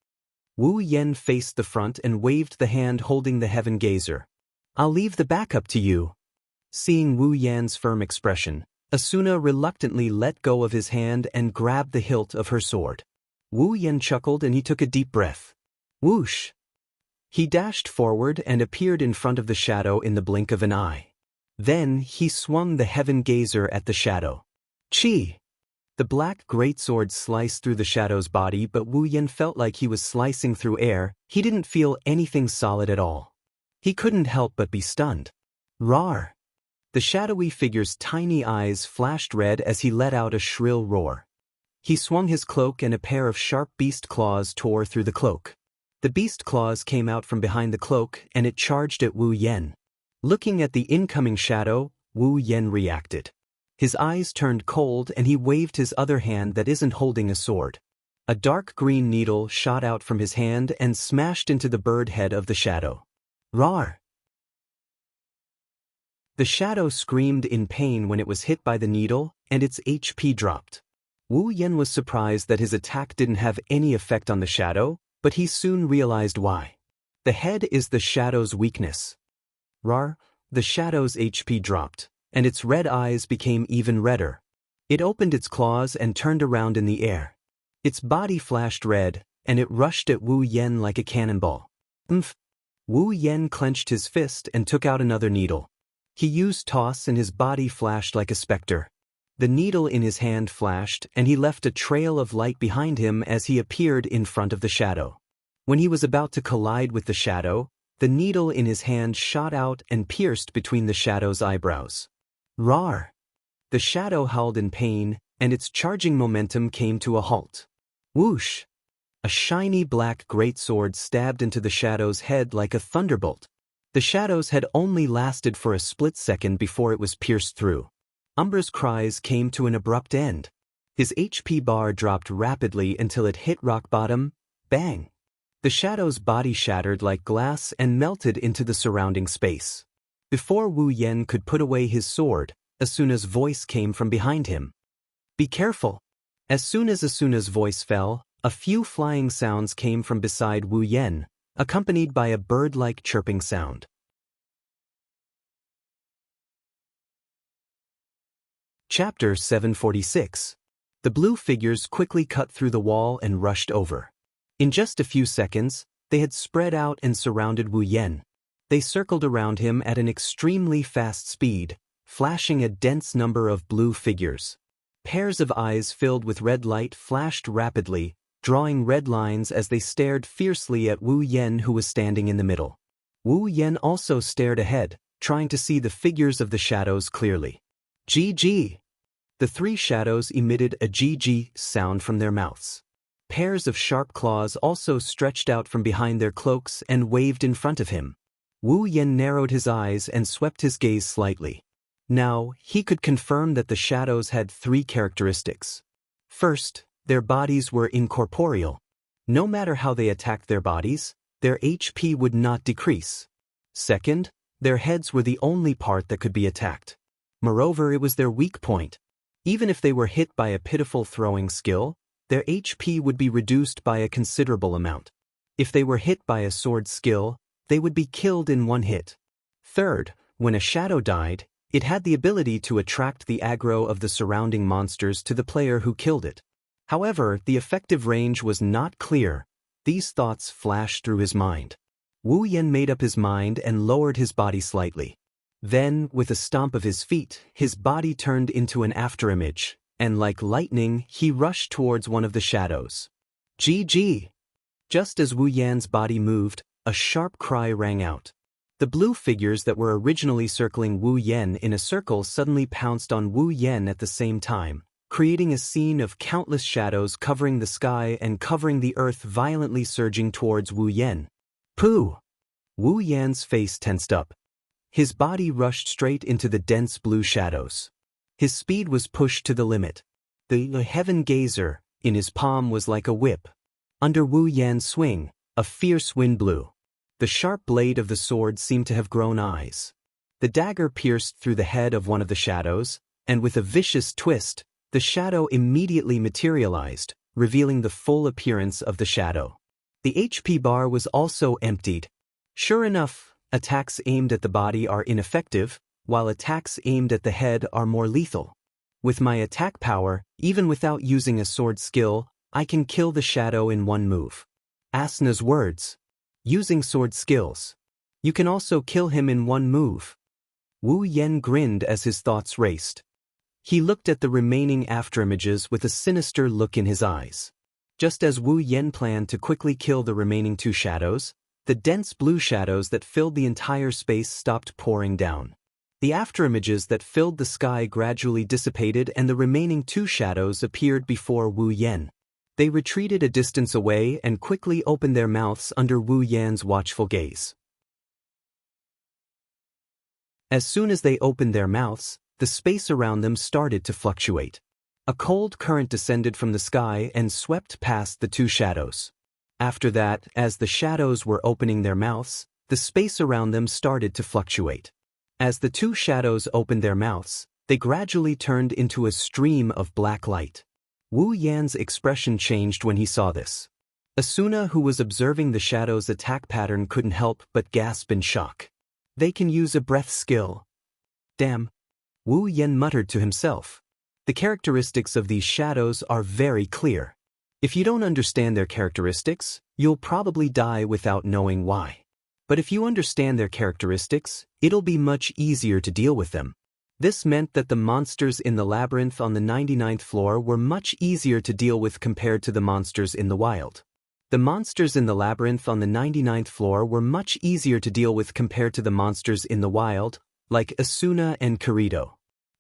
Wu Yan faced the front and waved the hand holding the heaven gazer. I'll leave the back up to you. Seeing Wu Yan's firm expression, Asuna reluctantly let go of his hand and grabbed the hilt of her sword. Wu Yan chuckled and he took a deep breath. Whoosh! He dashed forward and appeared in front of the shadow in the blink of an eye. Then he swung the heaven gazer at the shadow. Chi! The black greatsword sliced through the shadow's body, but Wu Yan felt like he was slicing through air. He didn't feel anything solid at all. He couldn't help but be stunned. Roar! The shadowy figure's tiny eyes flashed red as he let out a shrill roar. He swung his cloak and a pair of sharp beast claws tore through the cloak. The beast claws came out from behind the cloak and it charged at Wu Yan. Looking at the incoming shadow, Wu Yan reacted. His eyes turned cold and he waved his other hand that isn't holding a sword. A dark green needle shot out from his hand and smashed into the bird head of the shadow. Roar! The shadow screamed in pain when it was hit by the needle, and its HP dropped. Wu Yan was surprised that his attack didn't have any effect on the shadow, but he soon realized why. The head is the shadow's weakness. Rar, the shadow's HP dropped, and its red eyes became even redder. It opened its claws and turned around in the air. Its body flashed red, and it rushed at Wu Yan like a cannonball. Umph! Wu Yan clenched his fist and took out another needle. He used toss and his body flashed like a specter. The needle in his hand flashed and he left a trail of light behind him as he appeared in front of the shadow. When he was about to collide with the shadow, the needle in his hand shot out and pierced between the shadow's eyebrows. Roar! The shadow howled in pain, and its charging momentum came to a halt. Whoosh! A shiny black greatsword stabbed into the shadow's head like a thunderbolt. The shadows had only lasted for a split second before it was pierced through. Umbra's cries came to an abrupt end. His HP bar dropped rapidly until it hit rock bottom. Bang! The shadow's body shattered like glass and melted into the surrounding space. Before Wu Yan could put away his sword, Asuna's voice came from behind him. Be careful! As soon as Asuna's voice fell, a few flying sounds came from beside Wu Yan, accompanied by a bird-like chirping sound. Chapter 746. The blue figures quickly cut through the wall and rushed over. In just a few seconds, they had spread out and surrounded Wu Yan. They circled around him at an extremely fast speed, flashing a dense number of blue figures. Pairs of eyes filled with red light flashed rapidly, drawing red lines as they stared fiercely at Wu Yan, who was standing in the middle. Wu Yan also stared ahead, trying to see the figures of the shadows clearly. GG! The three shadows emitted a GG sound from their mouths. Pairs of sharp claws also stretched out from behind their cloaks and waved in front of him. Wu Yen narrowed his eyes and swept his gaze slightly. Now, he could confirm that the shadows had three characteristics. First, their bodies were incorporeal. No matter how they attacked their bodies, their HP would not decrease. Second, their heads were the only part that could be attacked. Moreover, it was their weak point. Even if they were hit by a pitiful throwing skill, their HP would be reduced by a considerable amount. If they were hit by a sword skill, they would be killed in one hit. Third, when a shadow died, it had the ability to attract the aggro of the surrounding monsters to the player who killed it. However, the effective range was not clear. These thoughts flashed through his mind. Wu Yen made up his mind and lowered his body slightly. Then, with a stomp of his feet, his body turned into an afterimage, and like lightning, he rushed towards one of the shadows. GG! Just as Wu Yan's body moved, a sharp cry rang out. The blue figures that were originally circling Wu Yen in a circle suddenly pounced on Wu Yen at the same time, creating a scene of countless shadows covering the sky and covering the earth, violently surging towards Wu Yen. Pooh! Wu Yan's face tensed up. His body rushed straight into the dense blue shadows. His speed was pushed to the limit. The heaven gazer in his palm was like a whip. Under Wu Yan's swing, a fierce wind blew. The sharp blade of the sword seemed to have grown eyes. The dagger pierced through the head of one of the shadows, and with a vicious twist, the shadow immediately materialized, revealing the full appearance of the shadow. The HP bar was also emptied. Sure enough, attacks aimed at the body are ineffective, while attacks aimed at the head are more lethal. With my attack power, even without using a sword skill, I can kill the shadow in one move. Asna's words. Using sword skills. You can also kill him in one move. Wu Yen grinned as his thoughts raced. He looked at the remaining afterimages with a sinister look in his eyes. Just as Wu Yen planned to quickly kill the remaining two shadows, the dense blue shadows that filled the entire space stopped pouring down. The afterimages that filled the sky gradually dissipated and the remaining two shadows appeared before Wu Yen. They retreated a distance away and quickly opened their mouths under Wu Yan's watchful gaze. As soon as they opened their mouths, the space around them started to fluctuate. A cold current descended from the sky and swept past the two shadows. After that, as the shadows were opening their mouths, the space around them started to fluctuate. As the two shadows opened their mouths, they gradually turned into a stream of black light. Wu Yan's expression changed when he saw this. Asuna, who was observing the shadow's attack pattern, couldn't help but gasp in shock. They can use a breath skill. Damn. Wu Yen muttered to himself. The characteristics of these shadows are very clear. If you don't understand their characteristics, you'll probably die without knowing why. But if you understand their characteristics, it'll be much easier to deal with them. This meant that the monsters in the labyrinth on the 99th floor were much easier to deal with compared to the monsters in the wild. The monsters in the labyrinth on the 99th floor were much easier to deal with compared to the monsters in the wild, like Asuna and Kirito.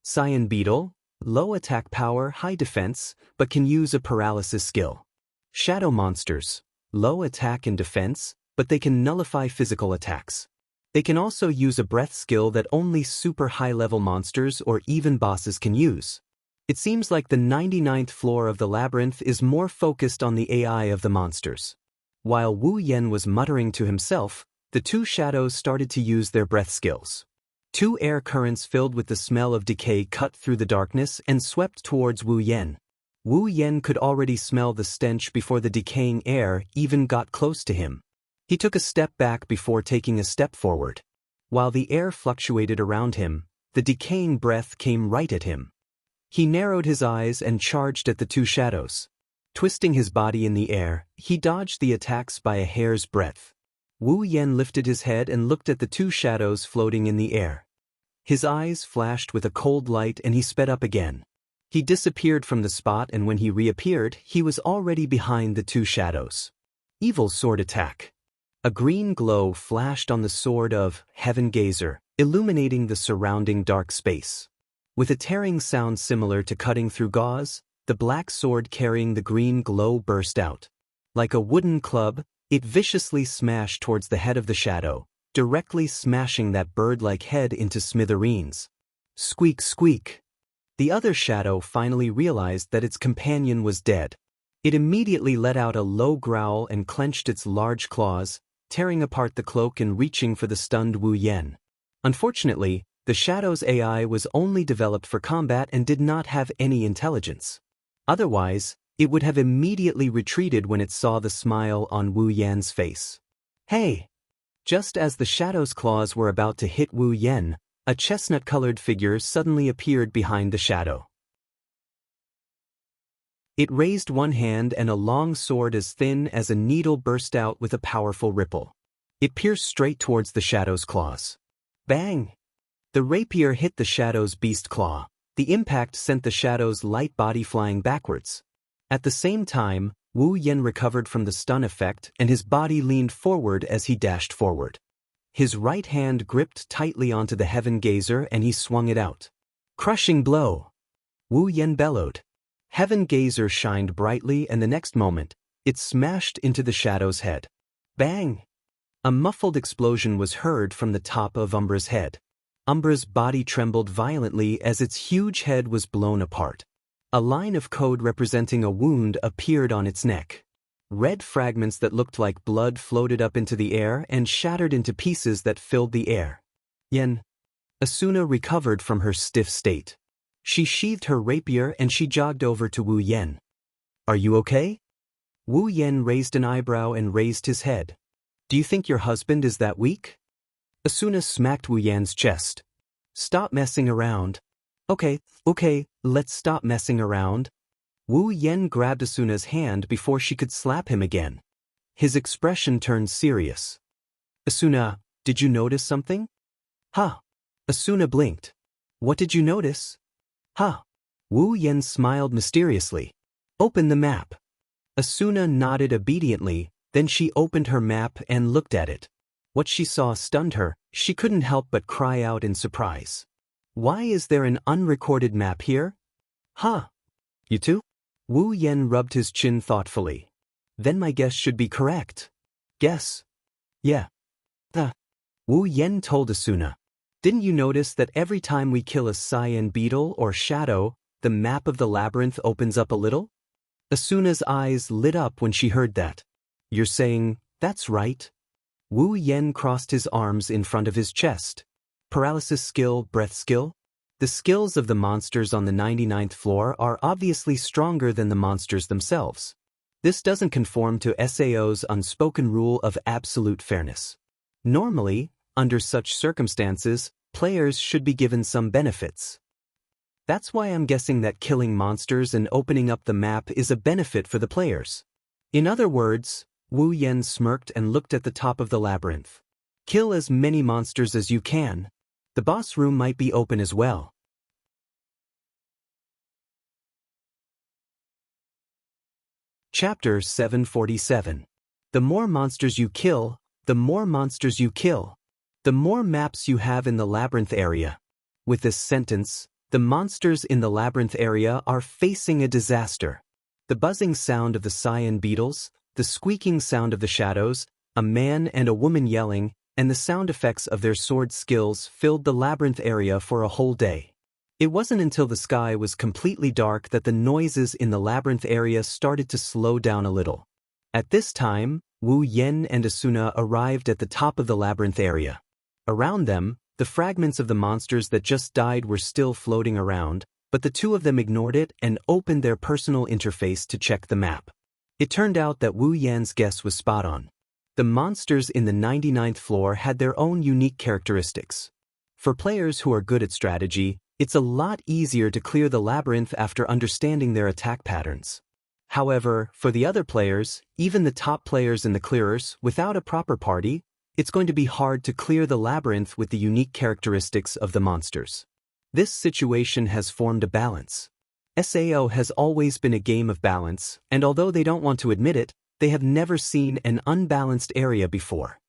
Cyan Beetle, low attack power, high defense, but can use a paralysis skill. Shadow monsters, low attack and defense, but they can nullify physical attacks. They can also use a breath skill that only super high-level monsters or even bosses can use. It seems like the 99th floor of the labyrinth is more focused on the AI of the monsters. While Wu Yen was muttering to himself, the two shadows started to use their breath skills. Two air currents filled with the smell of decay cut through the darkness and swept towards Wu Yen. Wu Yen could already smell the stench before the decaying air even got close to him. He took a step back before taking a step forward. While the air fluctuated around him, the decaying breath came right at him. He narrowed his eyes and charged at the two shadows. Twisting his body in the air, he dodged the attacks by a hair's breadth. Wu Yen lifted his head and looked at the two shadows floating in the air. His eyes flashed with a cold light and he sped up again. He disappeared from the spot, and when he reappeared, he was already behind the two shadows. Evil sword attack. A green glow flashed on the sword of Heaven Gazer, illuminating the surrounding dark space. With a tearing sound similar to cutting through gauze, the black sword carrying the green glow burst out. Like a wooden club, it viciously smashed towards the head of the shadow, directly smashing that bird-like head into smithereens. Squeak, squeak. The other shadow finally realized that its companion was dead. It immediately let out a low growl and clenched its large claws, tearing apart the cloak and reaching for the stunned Wu Yen. Unfortunately, the shadow's AI was only developed for combat and did not have any intelligence. Otherwise, it would have immediately retreated when it saw the smile on Wu Yan's face. Hey! Just as the shadow's claws were about to hit Wu Yen, a chestnut-colored figure suddenly appeared behind the shadow. It raised one hand and a long sword as thin as a needle burst out with a powerful ripple. It pierced straight towards the shadow's claws. Bang! The rapier hit the shadow's beast claw. The impact sent the shadow's light body flying backwards. At the same time, Wu Yen recovered from the stun effect and his body leaned forward as he dashed forward. His right hand gripped tightly onto the heaven gazer and he swung it out. Crushing blow! Wu Yen bellowed. Heaven gazer shined brightly and the next moment, it smashed into the shadow's head. Bang! A muffled explosion was heard from the top of Umbra's head. Umbra's body trembled violently as its huge head was blown apart. A line of code representing a wound appeared on its neck. Red fragments that looked like blood floated up into the air and shattered into pieces that filled the air. Yen. Asuna recovered from her stiff state. She sheathed her rapier and she jogged over to Wu Yen. Are you okay? Wu Yen raised an eyebrow and raised his head. Do you think your husband is that weak? Asuna smacked Wu Yan's chest. Stop messing around. Okay, let's stop messing around. Wu Yen grabbed Asuna's hand before she could slap him again. His expression turned serious. Asuna, did you notice something? Huh. Asuna blinked. What did you notice? Huh. Wu Yen smiled mysteriously. Open the map. Asuna nodded obediently, then she opened her map and looked at it. What she saw stunned her. She couldn't help but cry out in surprise. Why is there an unrecorded map here? Huh. You too? Wu Yen rubbed his chin thoughtfully. Then my guess should be correct. Guess? Yeah. Wu Yen told Asuna. Didn't you notice that every time we kill a cyan beetle or shadow, the map of the labyrinth opens up a little? Asuna's eyes lit up when she heard that. You're saying, that's right. Wu Yen crossed his arms in front of his chest. Paralysis skill, breath skill? The skills of the monsters on the 99th floor are obviously stronger than the monsters themselves. This doesn't conform to SAO's unspoken rule of absolute fairness. Normally, under such circumstances, players should be given some benefits. That's why I'm guessing that killing monsters and opening up the map is a benefit for the players. In other words, Wu Yen smirked and looked at the top of the labyrinth. Kill as many monsters as you can. The boss room might be open as well. Chapter 747. The more monsters you kill, the more monsters you kill, the more maps you have in the labyrinth area. With this sentence, the monsters in the labyrinth area are facing a disaster. The buzzing sound of the cyan beetles, the squeaking sound of the shadows, a man and a woman yelling, and the sound effects of their sword skills filled the labyrinth area for a whole day. It wasn't until the sky was completely dark that the noises in the labyrinth area started to slow down a little. At this time, Wu Yen and Asuna arrived at the top of the labyrinth area. Around them, the fragments of the monsters that just died were still floating around, but the two of them ignored it and opened their personal interface to check the map. It turned out that Wu Yan's guess was spot on. The monsters in the 99th floor had their own unique characteristics. For players who are good at strategy, it's a lot easier to clear the labyrinth after understanding their attack patterns. However, for the other players, even the top players in the clearers, without a proper party, it's going to be hard to clear the labyrinth with the unique characteristics of the monsters. This situation has formed a balance. SAO has always been a game of balance, and although they don't want to admit it, they have never seen an unbalanced area before.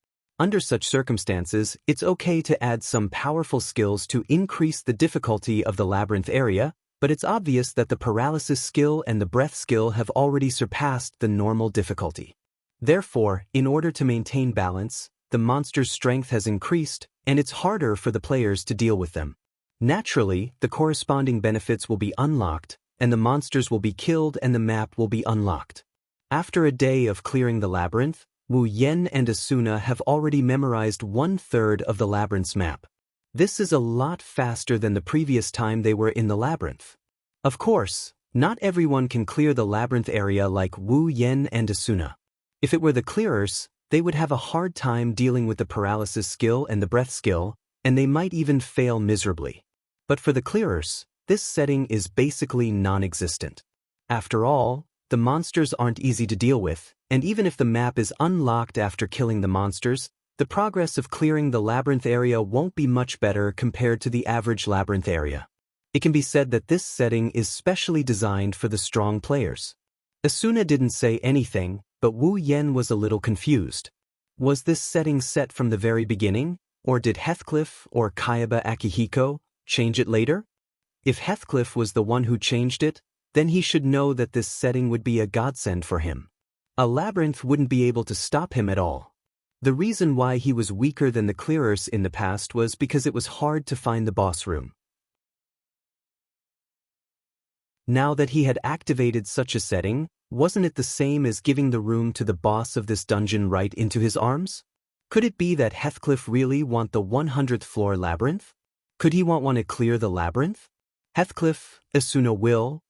Under such circumstances, it's okay to add some powerful skills to increase the difficulty of the labyrinth area, but it's obvious that the paralysis skill and the breath skill have already surpassed the normal difficulty. Therefore, in order to maintain balance, the monster's strength has increased, and it's harder for the players to deal with them. Naturally, the corresponding benefits will be unlocked, and the monsters will be killed and the map will be unlocked. After a day of clearing the labyrinth, Wu Yen and Asuna have already memorized 1/3 of the labyrinth's map. This is a lot faster than the previous time they were in the labyrinth. Of course, not everyone can clear the labyrinth area like Wu Yen and Asuna. If it were the clearers, they would have a hard time dealing with the paralysis skill and the breath skill, and they might even fail miserably. But for the clearers, this setting is basically non-existent. After all, the monsters aren't easy to deal with, and even if the map is unlocked after killing the monsters, the progress of clearing the labyrinth area won't be much better compared to the average labyrinth area. It can be said that this setting is specially designed for the strong players. Asuna didn't say anything, but Wu Yen was a little confused. Was this setting set from the very beginning, or did Heathcliff or Kayaba Akihiko change it later? If Heathcliff was the one who changed it, then he should know that this setting would be a godsend for him. A labyrinth wouldn't be able to stop him at all. The reason why he was weaker than the clearers in the past was because it was hard to find the boss room. Now that he had activated such a setting, wasn't it the same as giving the room to the boss of this dungeon right into his arms? Could it be that Heathcliff really want the 100th floor labyrinth? Could he want to clear the labyrinth? Heathcliff, Asuna will,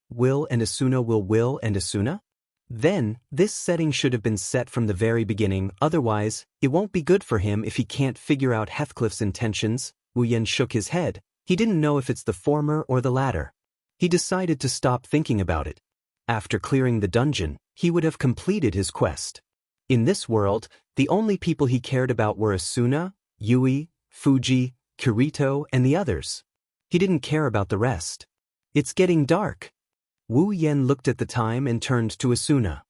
and Asuna will, and Asuna? Then, this setting should have been set from the very beginning, otherwise, it won't be good for him if he can't figure out Heathcliff's intentions. Wu Yen shook his head. He didn't know if it's the former or the latter. He decided to stop thinking about it. After clearing the dungeon, he would have completed his quest. In this world, the only people he cared about were Asuna, Yui, Fuji, Kirito, and the others. He didn't care about the rest. It's getting dark. Wu Yen looked at the time and turned to Asuna.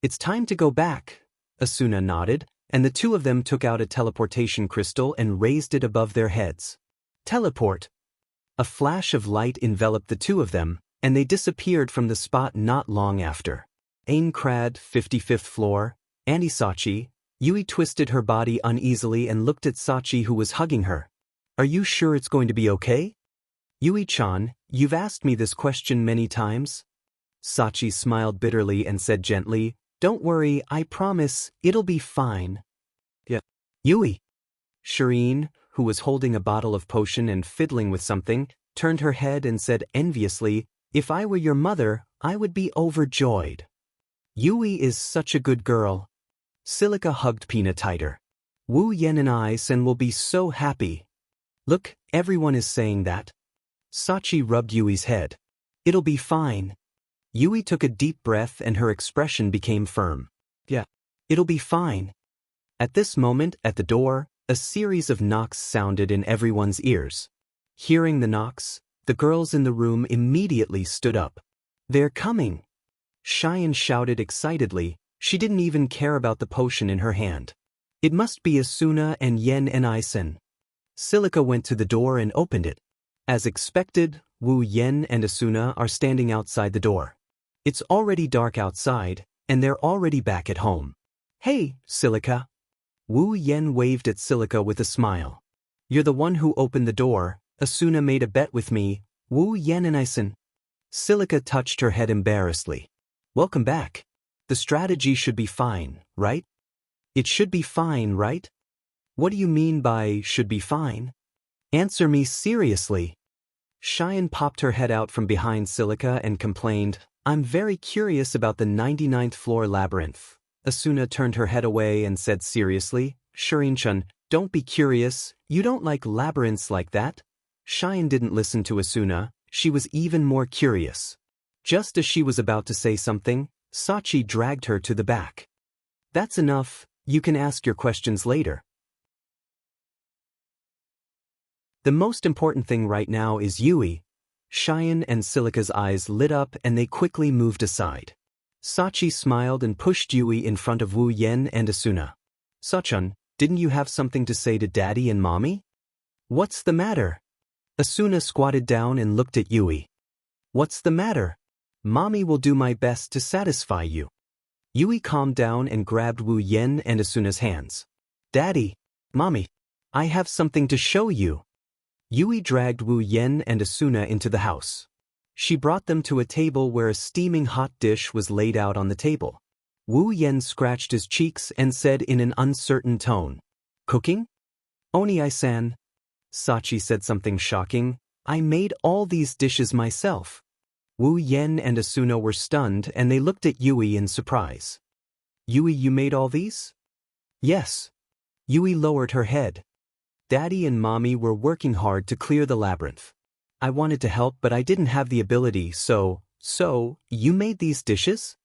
It's time to go back. Asuna nodded, and the two of them took out a teleportation crystal and raised it above their heads. Teleport. A flash of light enveloped the two of them, and they disappeared from the spot not long after. Aincrad, 55th floor, Annie Sachi. Yui twisted her body uneasily and looked at Sachi, who was hugging her. Are you sure it's going to be okay? Yui-chan, you've asked me this question many times. Sachi smiled bitterly and said gently, Don't worry, I promise, it'll be fine. Yeah. Yui. Shireen, who was holding a bottle of potion and fiddling with something, turned her head and said enviously, If I were your mother, I would be overjoyed. Yui is such a good girl. Silica hugged Pina tighter. Wu Yen and I-san will be so happy. Look, everyone is saying that. Sachi rubbed Yui's head. It'll be fine. Yui took a deep breath and her expression became firm. Yeah. It'll be fine. At this moment, at the door, a series of knocks sounded in everyone's ears. Hearing the knocks, the girls in the room immediately stood up. They're coming. Cheyenne shouted excitedly. She didn't even care about the potion in her hand. It must be Asuna and Yen and I-san. Silica went to the door and opened it. As expected, Wu Yen and Asuna are standing outside the door. It's already dark outside, and they're already back at home. Hey, Silica. Wu Yen waved at Silica with a smile. You're the one who opened the door. Asuna made a bet with me. Wu Yen and I-san. Silica touched her head embarrassedly. Welcome back. The strategy should be fine, right? It should be fine, right? What do you mean by should be fine? Answer me seriously. Cheyenne popped her head out from behind Silica and complained, I'm very curious about the 99th floor labyrinth. Asuna turned her head away and said seriously, Shireen-chan, don't be curious, you don't like labyrinths like that? Cheyenne didn't listen to Asuna, she was even more curious. Just as she was about to say something, Sachi dragged her to the back. That's enough, you can ask your questions later. The most important thing right now is Yui. Cheyenne and Silica's eyes lit up and they quickly moved aside. Sachi smiled and pushed Yui in front of Wu Yen and Asuna. Sachan, Didn't you have something to say to Daddy and Mommy? What's the matter? Asuna squatted down and looked at Yui. What's the matter? Mommy will do my best to satisfy you. Yui calmed down and grabbed Wu Yen and Asuna's hands. Daddy, Mommy, I have something to show you. Yui dragged Wu Yen and Asuna into the house. She brought them to a table where a steaming hot dish was laid out on the table. Wu Yen scratched his cheeks and said in an uncertain tone, Cooking? Oni-san. Sachi said something shocking. I made all these dishes myself. Wu Yen and Asuna were stunned and they looked at Yui in surprise. Yui, you made all these? Yes. Yui lowered her head. Daddy and Mommy were working hard to clear the labyrinth. I wanted to help but I didn't have the ability, so, you made these dishes?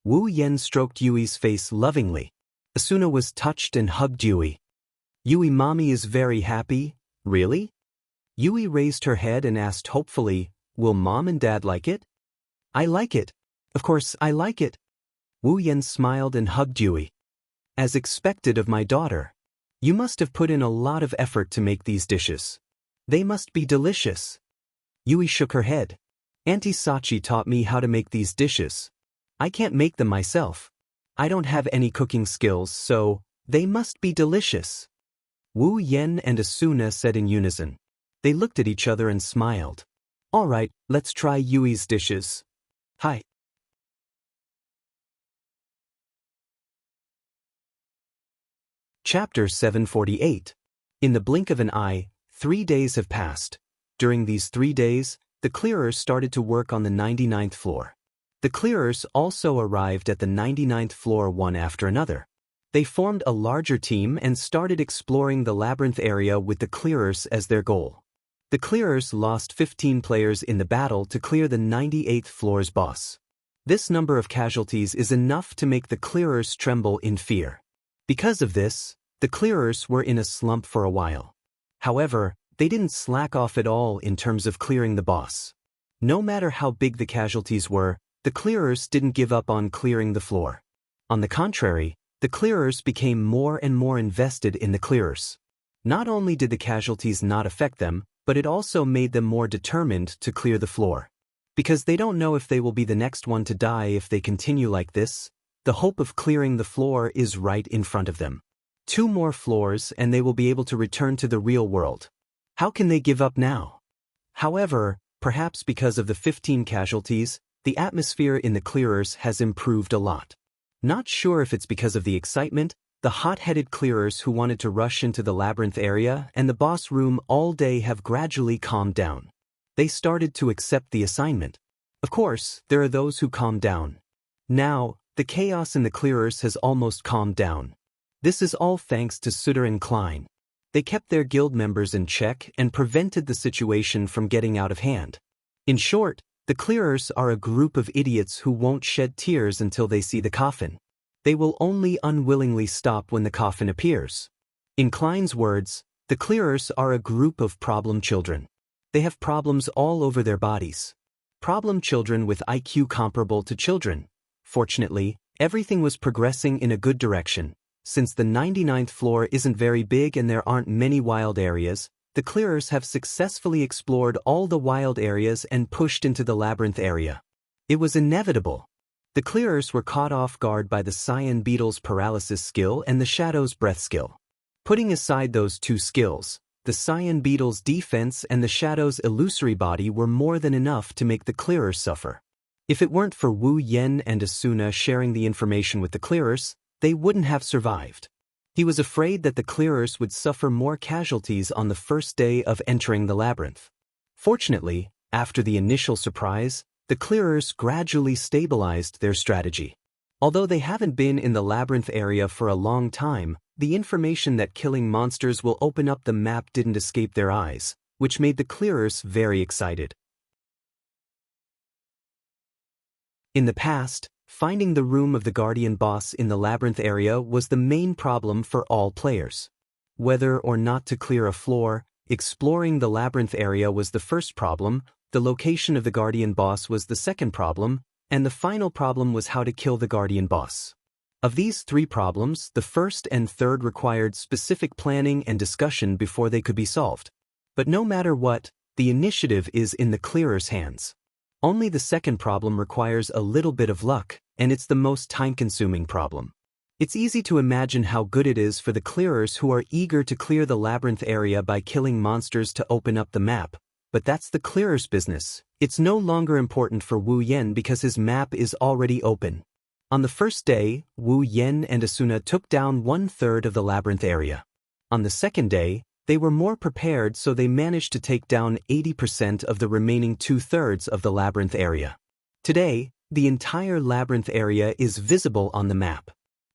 Wu Yen stroked Yui's face lovingly. Asuna was touched and hugged Yui. Yui, Mommy is very happy. Really? Yui raised her head and asked hopefully, will Mom and Dad like it? I like it. Of course I like it. Wu Yen smiled and hugged Yui. As expected of my daughter. You must have put in a lot of effort to make these dishes. They must be delicious. Yui shook her head. Auntie Sachi taught me how to make these dishes. I can't make them myself. I don't have any cooking skills, so they must be delicious. Wu Yen and Asuna said in unison. They looked at each other and smiled. All right, let's try Yui's dishes. Hi. Chapter 748. In the blink of an eye, 3 days have passed. During these 3 days, the clearers started to work on the 99th floor. The clearers also arrived at the 99th floor one after another. They formed a larger team and started exploring the labyrinth area with the clearers as their goal. The clearers lost 15 players in the battle to clear the 98th floor's boss. This number of casualties is enough to make the clearers tremble in fear. Because of this, the clearers were in a slump for a while. However, they didn't slack off at all in terms of clearing the boss. No matter how big the casualties were, the clearers didn't give up on clearing the floor. On the contrary, the clearers became more and more invested in the clearers. Not only did the casualties not affect them, but it also made them more determined to clear the floor. Because they don't know if they will be the next one to die if they continue like this, the hope of clearing the floor is right in front of them. 2 more floors and they will be able to return to the real world. How can they give up now? However, perhaps because of the 15 casualties, the atmosphere in the clearers has improved a lot. Not sure if it's because of the excitement, the hot-headed clearers who wanted to rush into the labyrinth area and the boss room all day have gradually calmed down. They started to accept the assignment. Of course, there are those who calmed down. Now, the chaos in the clearers has almost calmed down. This is all thanks to Sutter and Klein. They kept their guild members in check and prevented the situation from getting out of hand. In short, the clearers are a group of idiots who won't shed tears until they see the coffin. They will only unwillingly stop when the coffin appears. In Klein's words, the clearers are a group of problem children. They have problems all over their bodies. Problem children with IQ comparable to children. Fortunately, everything was progressing in a good direction. Since the 99th floor isn't very big and there aren't many wild areas, the clearers have successfully explored all the wild areas and pushed into the labyrinth area. It was inevitable. The clearers were caught off guard by the Cyan Beetle's paralysis skill and the Shadow's breath skill. Putting aside those 2 skills, the Cyan Beetle's defense and the Shadow's illusory body were more than enough to make the clearers suffer. If it weren't for Wu Yen and Asuna sharing the information with the clearers, they wouldn't have survived. He was afraid that the clearers would suffer more casualties on the first day of entering the labyrinth. Fortunately, after the initial surprise, the clearers gradually stabilized their strategy. Although they haven't been in the labyrinth area for a long time, the information that killing monsters will open up the map didn't escape their eyes, which made the clearers very excited. In the past, finding the room of the Guardian boss in the labyrinth area was the main problem for all players. Whether or not to clear a floor, exploring the labyrinth area was the first problem, the location of the Guardian boss was the second problem, and the final problem was how to kill the Guardian boss. Of these three problems, the first and third required specific planning and discussion before they could be solved. But no matter what, the initiative is in the clearer's hands. Only the second problem requires a little bit of luck, and it's the most time-consuming problem. It's easy to imagine how good it is for the clearers who are eager to clear the labyrinth area by killing monsters to open up the map, but that's the clearer's business. It's no longer important for Wu Yen because his map is already open. On the first day, Wu Yen and Asuna took down 1/3 of the labyrinth area. On the second day, they were more prepared, so they managed to take down 80% of the remaining 2/3 of the labyrinth area. Today, the entire labyrinth area is visible on the map.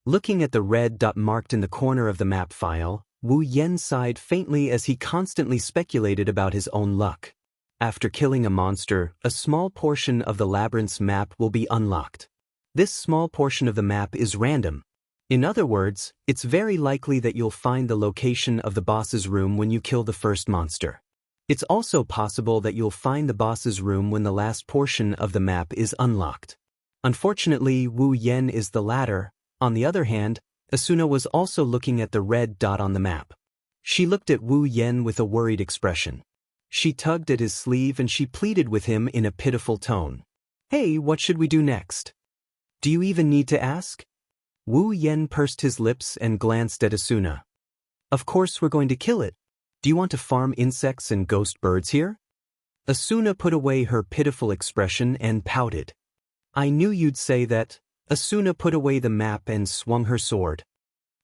Looking at the red dot marked in the corner of the map file, Wu Yen sighed faintly as he constantly speculated about his own luck. After killing a monster, a small portion of the labyrinth's map will be unlocked. This small portion of the map is random. In other words, it's very likely that you'll find the location of the boss's room when you kill the first monster. It's also possible that you'll find the boss's room when the last portion of the map is unlocked. Unfortunately, Wu Yen is the latter. On the other hand, Asuna was also looking at the red dot on the map. She looked at Wu Yen with a worried expression. She tugged at his sleeve and she pleaded with him in a pitiful tone. "Hey, what should we do next? Do you even need to ask?" Wu Yen pursed his lips and glanced at Asuna. "Of course we're going to kill it. Do you want to farm insects and ghost birds here?" Asuna put away her pitiful expression and pouted. "I knew you'd say that." Asuna put away the map and swung her sword.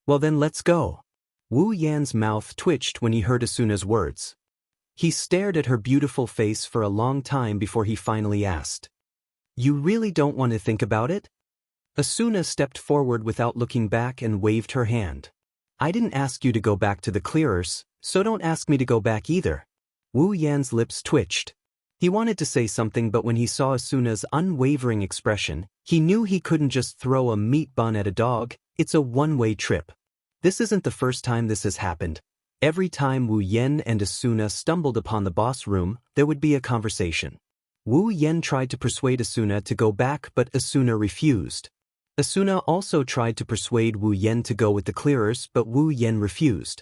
"Well then let's go." Wu Yan's mouth twitched when he heard Asuna's words. He stared at her beautiful face for a long time before he finally asked, "You really don't want to think about it?" Asuna stepped forward without looking back and waved her hand. "I didn't ask you to go back to the clearers, so don't ask me to go back either." Wu Yan's lips twitched. He wanted to say something, but when he saw Asuna's unwavering expression, he knew he couldn't just throw a meat bun at a dog. It's a one-way trip. This isn't the first time this has happened. Every time Wu Yen and Asuna stumbled upon the boss room, there would be a conversation. Wu Yen tried to persuade Asuna to go back, but Asuna refused. Asuna also tried to persuade Wu Yen to go with the clearers, but Wu Yen refused.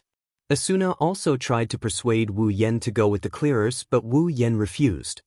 Asuna also tried to persuade Wu Yen to go with the clearers, but Wu Yen refused.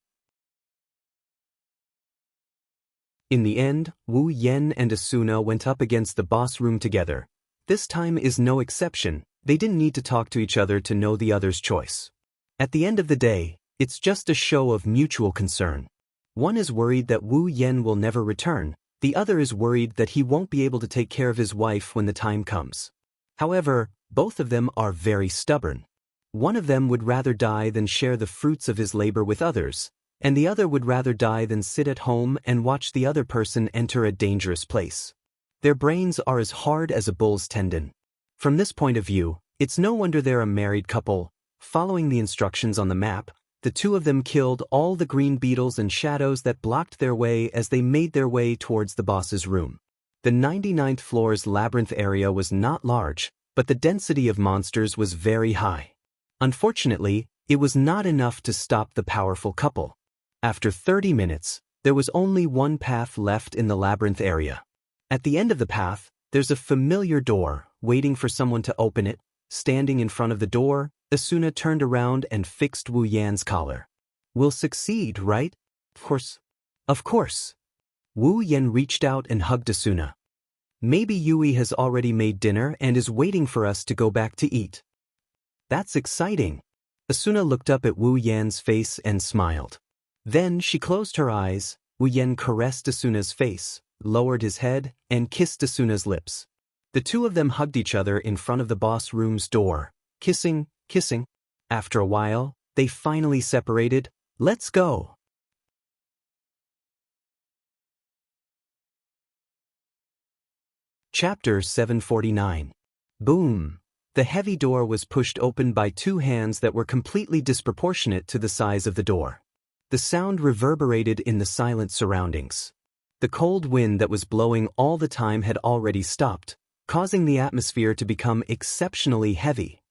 In the end, Wu Yen and Asuna went up against the boss room together. This time is no exception. They didn't need to talk to each other to know the other's choice. At the end of the day, it's just a show of mutual concern. One is worried that Wu Yen will never return. The other is worried that he won't be able to take care of his wife when the time comes. However, both of them are very stubborn. One of them would rather die than share the fruits of his labor with others, and the other would rather die than sit at home and watch the other person enter a dangerous place. Their brains are as hard as a bull's tendon. From this point of view, it's no wonder they're a married couple. Following the instructions on the map, the two of them killed all the green beetles and shadows that blocked their way as they made their way towards the boss's room. The 99th floor's labyrinth area was not large, but the density of monsters was very high. Unfortunately, it was not enough to stop the powerful couple. After 30 minutes, there was only one path left in the labyrinth area. At the end of the path, there's a familiar door, waiting for someone to open it. Standing in front of the door, Asuna turned around and fixed Wu Yan's collar. "We'll succeed, right?" "Of course." "Of course." Wu Yan reached out and hugged Asuna. "Maybe Yui has already made dinner and is waiting for us to go back to eat." "That's exciting." Asuna looked up at Wu Yan's face and smiled. Then she closed her eyes. Wu Yan caressed Asuna's face, lowered his head, and kissed Asuna's lips. The two of them hugged each other in front of the boss room's door, kissing. After a while, they finally separated. "Let's go." Chapter 749. Boom! The heavy door was pushed open by two hands that were completely disproportionate to the size of the door. The sound reverberated in the silent surroundings. The cold wind that was blowing all the time had already stopped, causing the atmosphere to become exceptionally heavy.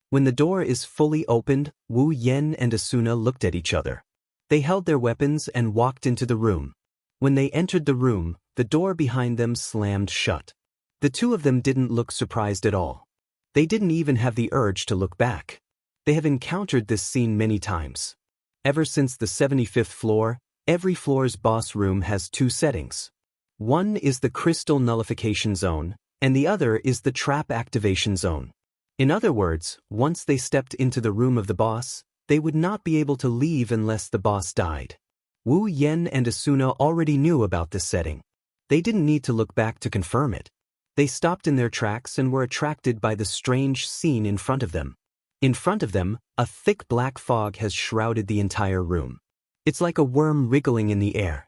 When the door is fully opened, Wu Yen and Asuna looked at each other. They held their weapons and walked into the room. When they entered the room, the door behind them slammed shut. The two of them didn't look surprised at all. They didn't even have the urge to look back. They have encountered this scene many times. Ever since the 75th floor, every floor's boss room has two settings. One is the crystal nullification zone, and the other is the trap activation zone. In other words, once they stepped into the room of the boss, they would not be able to leave unless the boss died. Wu Yen and Asuna already knew about this setting. They didn't need to look back to confirm it. They stopped in their tracks and were attracted by the strange scene in front of them. In front of them, a thick black fog has shrouded the entire room. It's like a worm wriggling in the air.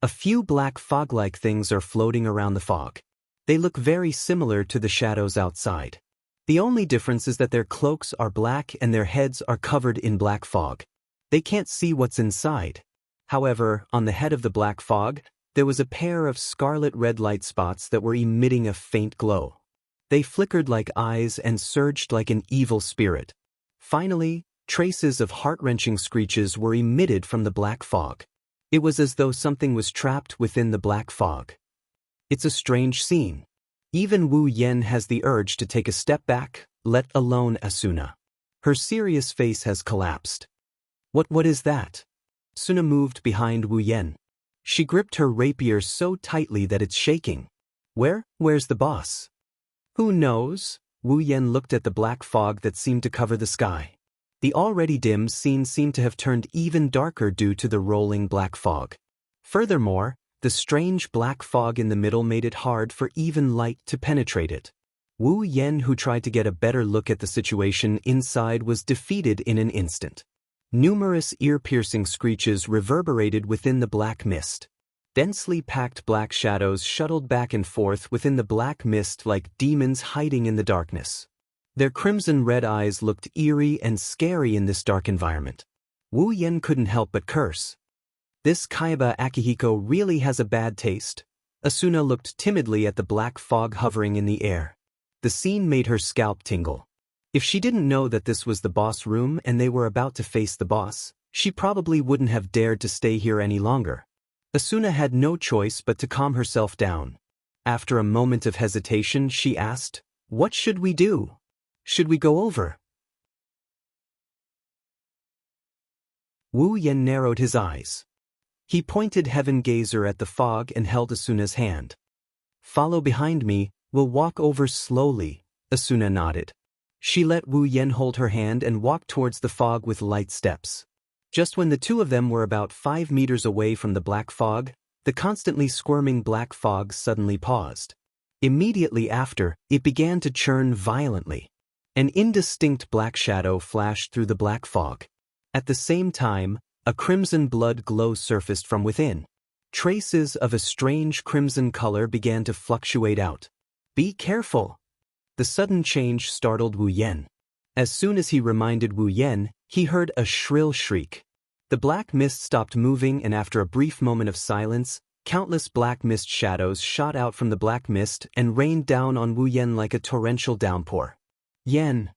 A few black fog-like things are floating around the fog. They look very similar to the shadows outside. The only difference is that their cloaks are black and their heads are covered in black fog. They can't see what's inside. However, on the head of the black fog, there was a pair of scarlet red light spots that were emitting a faint glow. They flickered like eyes and surged like an evil spirit. Finally, traces of heart-wrenching screeches were emitted from the black fog. It was as though something was trapped within the black fog. It's a strange scene. Even Wu Yen has the urge to take a step back, let alone Asuna. Her serious face has collapsed. What is that? Asuna moved behind Wu Yen. She gripped her rapier so tightly that it's shaking. Where's the boss? Who knows? Wu Yen looked at the black fog that seemed to cover the sky. The already dim scene seemed to have turned even darker due to the rolling black fog. Furthermore, the strange black fog in the middle made it hard for even light to penetrate it. Wu Yen, who tried to get a better look at the situation inside, was defeated in an instant. Numerous ear-piercing screeches reverberated within the black mist. Densely packed black shadows shuttled back and forth within the black mist like demons hiding in the darkness. Their crimson-red eyes looked eerie and scary in this dark environment. Wu Yen couldn't help but curse. This Kaiba Akihiko really has a bad taste. Asuna looked timidly at the black fog hovering in the air. The scene made her scalp tingle. If she didn't know that this was the boss room and they were about to face the boss, she probably wouldn't have dared to stay here any longer. Asuna had no choice but to calm herself down. After a moment of hesitation, she asked, "What should we do? Should we go over?" Wu Yen narrowed his eyes. He pointed Heaven Gazer at the fog and held Asuna's hand. "Follow behind me, we'll walk over slowly," Asuna nodded. She let Wu Yen hold her hand and walked towards the fog with light steps. Just when the two of them were about 5 meters away from the black fog, the constantly squirming black fog suddenly paused. Immediately after, it began to churn violently. An indistinct black shadow flashed through the black fog. At the same time, a crimson blood glow surfaced from within. Traces of a strange crimson color began to fluctuate out. "Be careful!" The sudden change startled Wu Yen. As soon as he reminded Wu Yen, he heard a shrill shriek. The black mist stopped moving, and after a brief moment of silence, countless black mist shadows shot out from the black mist and rained down on Wu Yen like a torrential downpour. "Yen!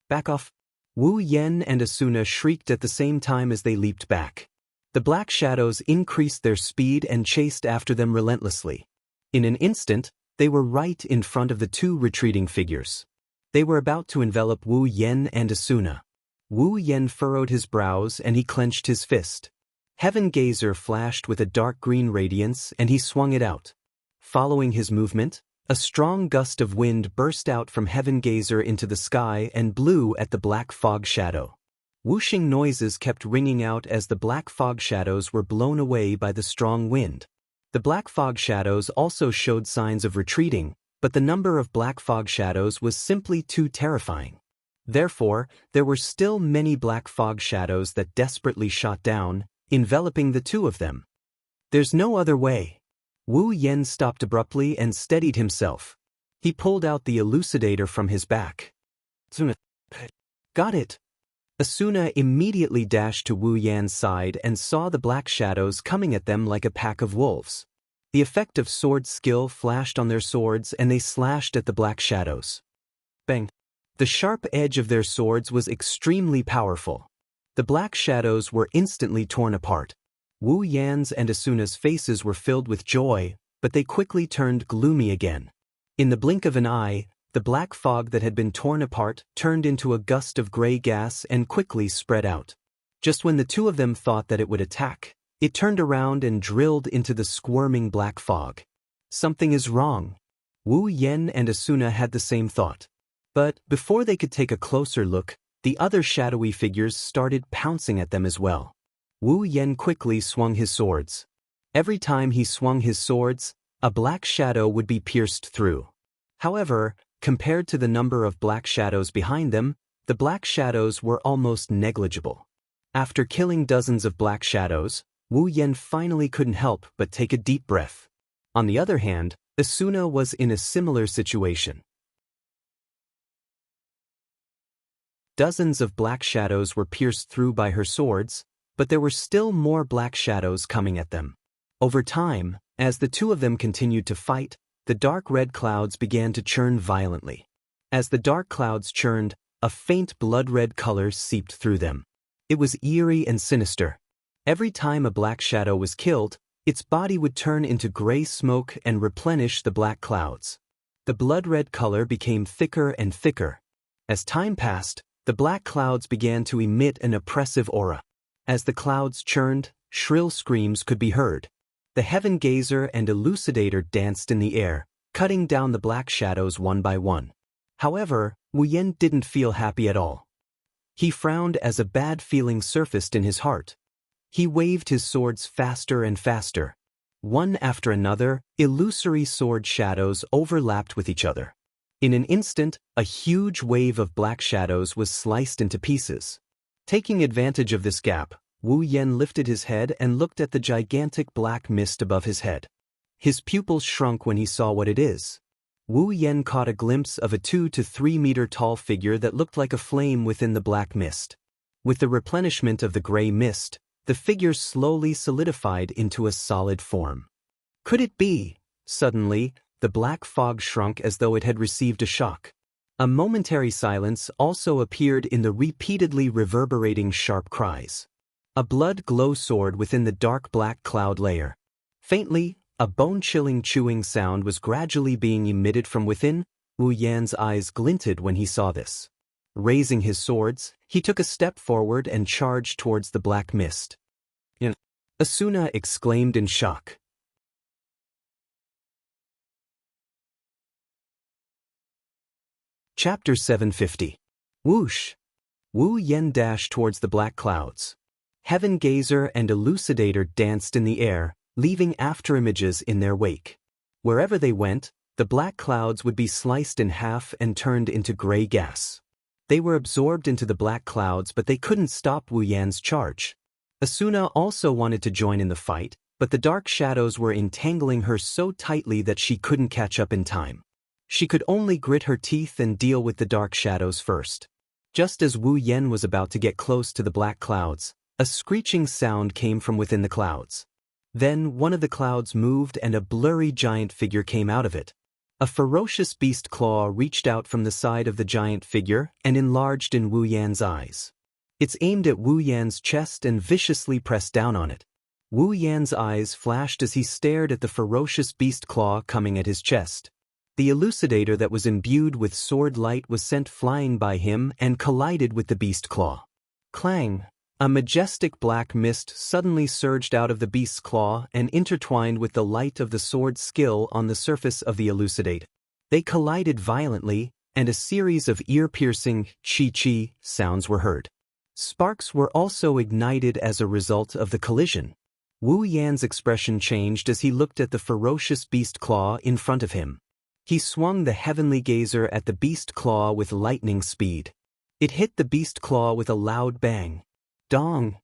Back off!" Wu Yen and Asuna shrieked at the same time as they leaped back. The black shadows increased their speed and chased after them relentlessly. In an instant, they were right in front of the two retreating figures. They were about to envelop Wu Yen and Asuna. Wu Yen furrowed his brows and he clenched his fist. Heaven Gazer flashed with a dark green radiance and he swung it out. Following his movement, a strong gust of wind burst out from Heaven Gazer into the sky and blew at the black fog shadow. Whooshing noises kept ringing out as the black fog shadows were blown away by the strong wind. The black fog shadows also showed signs of retreating, but the number of black fog shadows was simply too terrifying. Therefore, there were still many black fog shadows that desperately shot down, enveloping the two of them. "There's no other way." Wu Yen stopped abruptly and steadied himself. He pulled out the elucidator from his back. "Got it." Asuna immediately dashed to Wu Yan's side and saw the black shadows coming at them like a pack of wolves. The effect of sword skill flashed on their swords and they slashed at the black shadows. Bang! The sharp edge of their swords was extremely powerful. The black shadows were instantly torn apart. Wu Yan's and Asuna's faces were filled with joy, but they quickly turned gloomy again. In the blink of an eye, the black fog that had been torn apart turned into a gust of gray gas and quickly spread out. Just when the two of them thought that it would attack, it turned around and drilled into the squirming black fog. Something is wrong. Wu Yen and Asuna had the same thought. But before they could take a closer look, the other shadowy figures started pouncing at them as well. Wu Yen quickly swung his swords. Every time he swung his swords, a black shadow would be pierced through. However, compared to the number of black shadows behind them, the black shadows were almost negligible. After killing dozens of black shadows, Wu Yen finally couldn't help but take a deep breath. On the other hand, Asuna was in a similar situation. Dozens of black shadows were pierced through by her swords, but there were still more black shadows coming at them. Over time, as the two of them continued to fight, the dark red clouds began to churn violently. As the dark clouds churned, a faint blood-red color seeped through them. It was eerie and sinister. Every time a black shadow was killed, its body would turn into gray smoke and replenish the black clouds. The blood-red color became thicker and thicker. As time passed, the black clouds began to emit an oppressive aura. As the clouds churned, shrill screams could be heard. The Heaven Gazer and Elucidator danced in the air, cutting down the black shadows one by one. However, Wu Yen didn't feel happy at all. He frowned as a bad feeling surfaced in his heart. He waved his swords faster and faster. One after another, illusory sword shadows overlapped with each other. In an instant, a huge wave of black shadows was sliced into pieces. Taking advantage of this gap, Wu Yen lifted his head and looked at the gigantic black mist above his head. His pupils shrunk when he saw what it is. Wu Yen caught a glimpse of a 2 to 3 meter tall figure that looked like a flame within the black mist. With the replenishment of the gray mist, the figure slowly solidified into a solid form. Could it be? Suddenly, the black fog shrunk as though it had received a shock. A momentary silence also appeared in the repeatedly reverberating sharp cries. A blood glow soared within the dark black cloud layer. Faintly, a bone-chilling chewing sound was gradually being emitted from within. Wu Yan's eyes glinted when he saw this. Raising his swords, he took a step forward and charged towards the black mist. Asuna exclaimed in shock. Chapter 750. Whoosh! Wu Yen dashed towards the black clouds. Heaven Gazer and Elucidator danced in the air, leaving afterimages in their wake. Wherever they went, the black clouds would be sliced in half and turned into gray gas. They were absorbed into the black clouds, but they couldn't stop Wu Yan's charge. Asuna also wanted to join in the fight, but the dark shadows were entangling her so tightly that she couldn't catch up in time. She could only grit her teeth and deal with the dark shadows first. Just as Wu Yen was about to get close to the black clouds, a screeching sound came from within the clouds. Then one of the clouds moved and a blurry giant figure came out of it. A ferocious beast claw reached out from the side of the giant figure and enlarged in Wu Yan's eyes. It's aimed at Wu Yan's chest and viciously pressed down on it. Wu Yan's eyes flashed as he stared at the ferocious beast claw coming at his chest. The elucidator that was imbued with sword light was sent flying by him and collided with the beast claw. Clang! A majestic black mist suddenly surged out of the beast's claw and intertwined with the light of the sword's skill on the surface of the elucidator. They collided violently, and a series of ear-piercing chi-chi sounds were heard. Sparks were also ignited as a result of the collision. Wu Yan's expression changed as he looked at the ferocious beast claw in front of him. He swung the heavenly gazer at the beast claw with lightning speed. It hit the beast claw with a loud bang. Dong!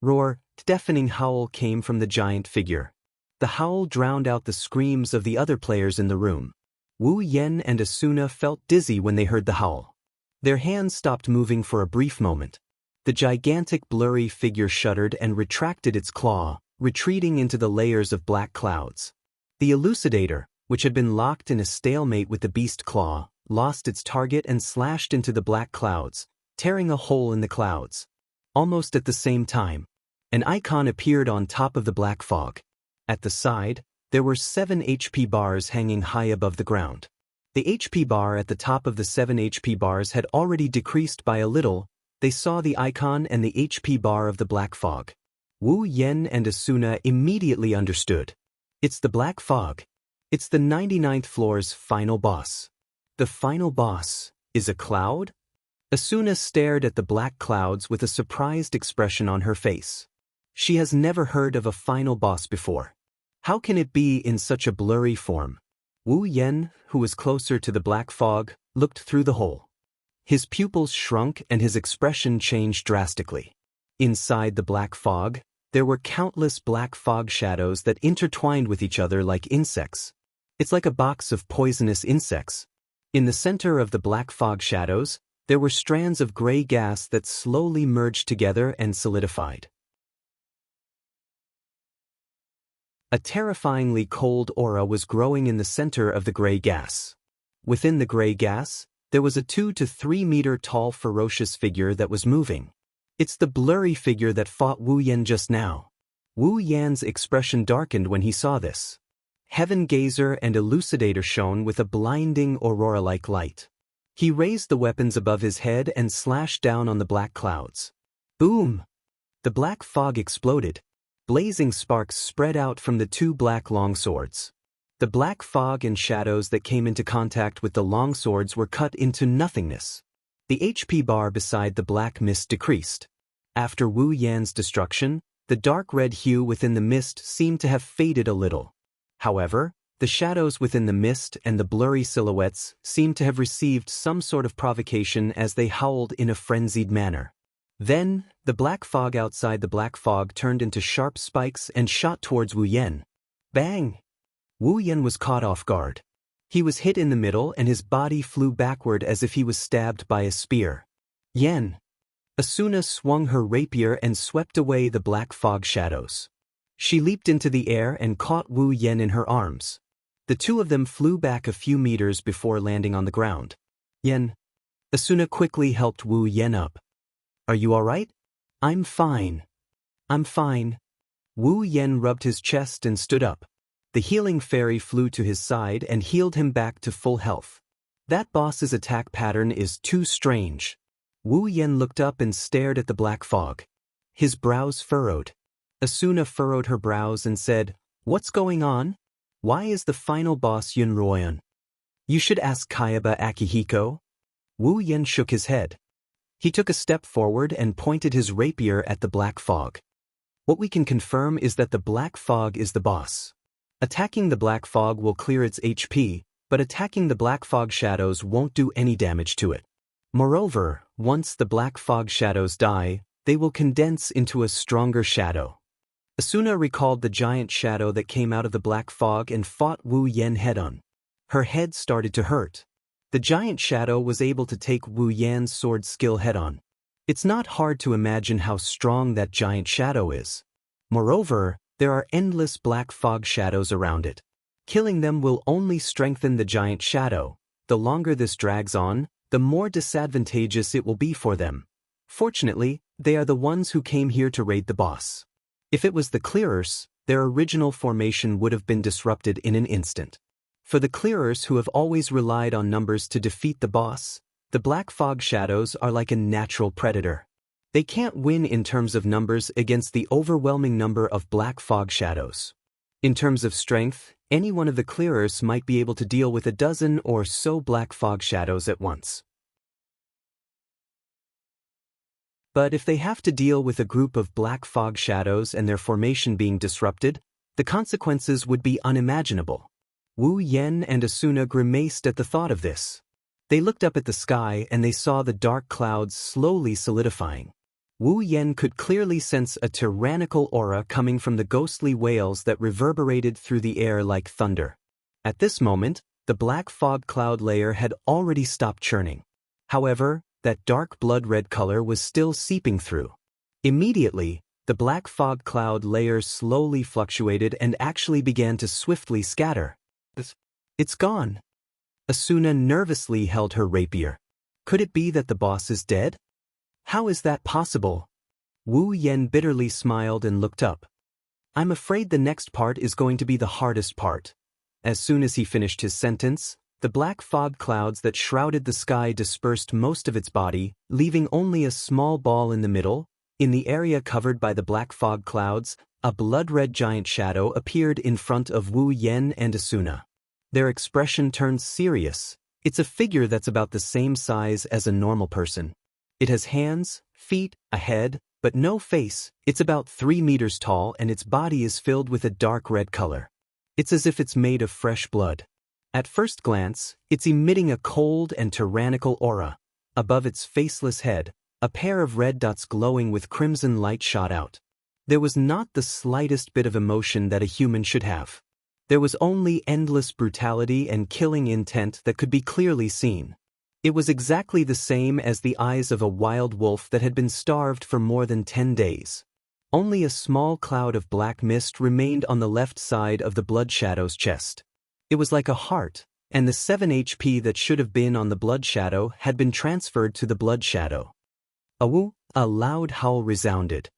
Roar! Deafening howl came from the giant figure. The howl drowned out the screams of the other players in the room. Wu Yen and Asuna felt dizzy when they heard the howl. Their hands stopped moving for a brief moment. The gigantic blurry figure shuddered and retracted its claw, retreating into the layers of black clouds. The elucidator, which had been locked in a stalemate with the beast claw, lost its target and slashed into the black clouds, tearing a hole in the clouds. Almost at the same time, an icon appeared on top of the black fog. At the side, there were 7 HP bars hanging high above the ground. The HP bar at the top of the 7 HP bars had already decreased by a little. They saw the icon and the HP bar of the black fog. Wu Yen and Asuna immediately understood. It's the black fog. It's the 99th floor's final boss. The final boss is a cloud? Asuna stared at the black clouds with a surprised expression on her face. She has never heard of a final boss before. How can it be in such a blurry form? Wu Yen, who was closer to the black fog, looked through the hole. His pupils shrunk and his expression changed drastically. Inside the black fog, there were countless black fog shadows that intertwined with each other like insects. It's like a box of poisonous insects. In the center of the black fog shadows, there were strands of gray gas that slowly merged together and solidified. A terrifyingly cold aura was growing in the center of the gray gas. Within the gray gas, there was a 2 to 3 meter tall ferocious figure that was moving. It's the blurry figure that fought Wu Yen just now. Wu Yan's expression darkened when he saw this. Heaven Gazer and Elucidator shone with a blinding aurora-like light. He raised the weapons above his head and slashed down on the black clouds. Boom! The black fog exploded. Blazing sparks spread out from the 2 black longswords. The black fog and shadows that came into contact with the longswords were cut into nothingness. The HP bar beside the black mist decreased. After Wu Yan's destruction, the dark red hue within the mist seemed to have faded a little. However, the shadows within the mist and the blurry silhouettes seemed to have received some sort of provocation as they howled in a frenzied manner. Then, the black fog outside the black fog turned into sharp spikes and shot towards Wu Yen. Bang! Wu Yen was caught off guard. He was hit in the middle and his body flew backward as if he was stabbed by a spear. Yen! Asuna swung her rapier and swept away the black fog shadows. She leaped into the air and caught Wu Yen in her arms. The two of them flew back a few meters before landing on the ground. Yen. Asuna quickly helped Wu Yen up. Are you all right? I'm fine. I'm fine. Wu Yen rubbed his chest and stood up. The healing fairy flew to his side and healed him back to full health. That boss's attack pattern is too strange. Wu Yen looked up and stared at the black fog. His brows furrowed. Asuna furrowed her brows and said, "What's going on? Why is the final boss Yunroyan? You should ask Kayaba Akihiko." Wu Yen shook his head. He took a step forward and pointed his rapier at the black fog. What we can confirm is that the black fog is the boss. Attacking the black fog will clear its HP, but attacking the black fog shadows won't do any damage to it. Moreover, once the black fog shadows die, they will condense into a stronger shadow. Asuna recalled the giant shadow that came out of the black fog and fought Wu Yen head-on. Her head started to hurt. The giant shadow was able to take Wu Yan's sword skill head-on. It's not hard to imagine how strong that giant shadow is. Moreover, there are endless black fog shadows around it. Killing them will only strengthen the giant shadow. The longer this drags on, the more disadvantageous it will be for them. Fortunately, they are the ones who came here to raid the boss. If it was the clearers, their original formation would have been disrupted in an instant. For the clearers who have always relied on numbers to defeat the boss, the black fog shadows are like a natural predator. They can't win in terms of numbers against the overwhelming number of black fog shadows. In terms of strength, any one of the clearers might be able to deal with a dozen or so black fog shadows at once. But if they have to deal with a group of black fog shadows and their formation being disrupted, the consequences would be unimaginable. Wu Yen and Asuna grimaced at the thought of this. They looked up at the sky and they saw the dark clouds slowly solidifying. Wu Yen could clearly sense a tyrannical aura coming from the ghostly wails that reverberated through the air like thunder. At this moment, the black fog cloud layer had already stopped churning. However, that dark blood-red color was still seeping through. Immediately, the black fog cloud layer slowly fluctuated and actually began to swiftly scatter. It's gone. Asuna nervously held her rapier. Could it be that the boss is dead? How is that possible? Wu Yen bitterly smiled and looked up. I'm afraid the next part is going to be the hardest part. As soon as he finished his sentence, The black fog clouds that shrouded the sky dispersed most of its body, leaving only a small ball in the middle. In the area covered by the black fog clouds, a blood-red giant shadow appeared in front of Wu Yen and Asuna. Their expression turned serious. It's a figure that's about the same size as a normal person. It has hands, feet, a head, but no face. It's about 3 meters tall and its body is filled with a dark red color. It's as if it's made of fresh blood. At first glance, it's emitting a cold and tyrannical aura. Above its faceless head, a pair of red dots glowing with crimson light shot out. There was not the slightest bit of emotion that a human should have. There was only endless brutality and killing intent that could be clearly seen. It was exactly the same as the eyes of a wild wolf that had been starved for more than 10 days. Only a small cloud of black mist remained on the left side of the blood shadow's chest. It was like a heart, and the 7 HP that should have been on the blood shadow had been transferred to the blood shadow. Awu! A loud howl resounded.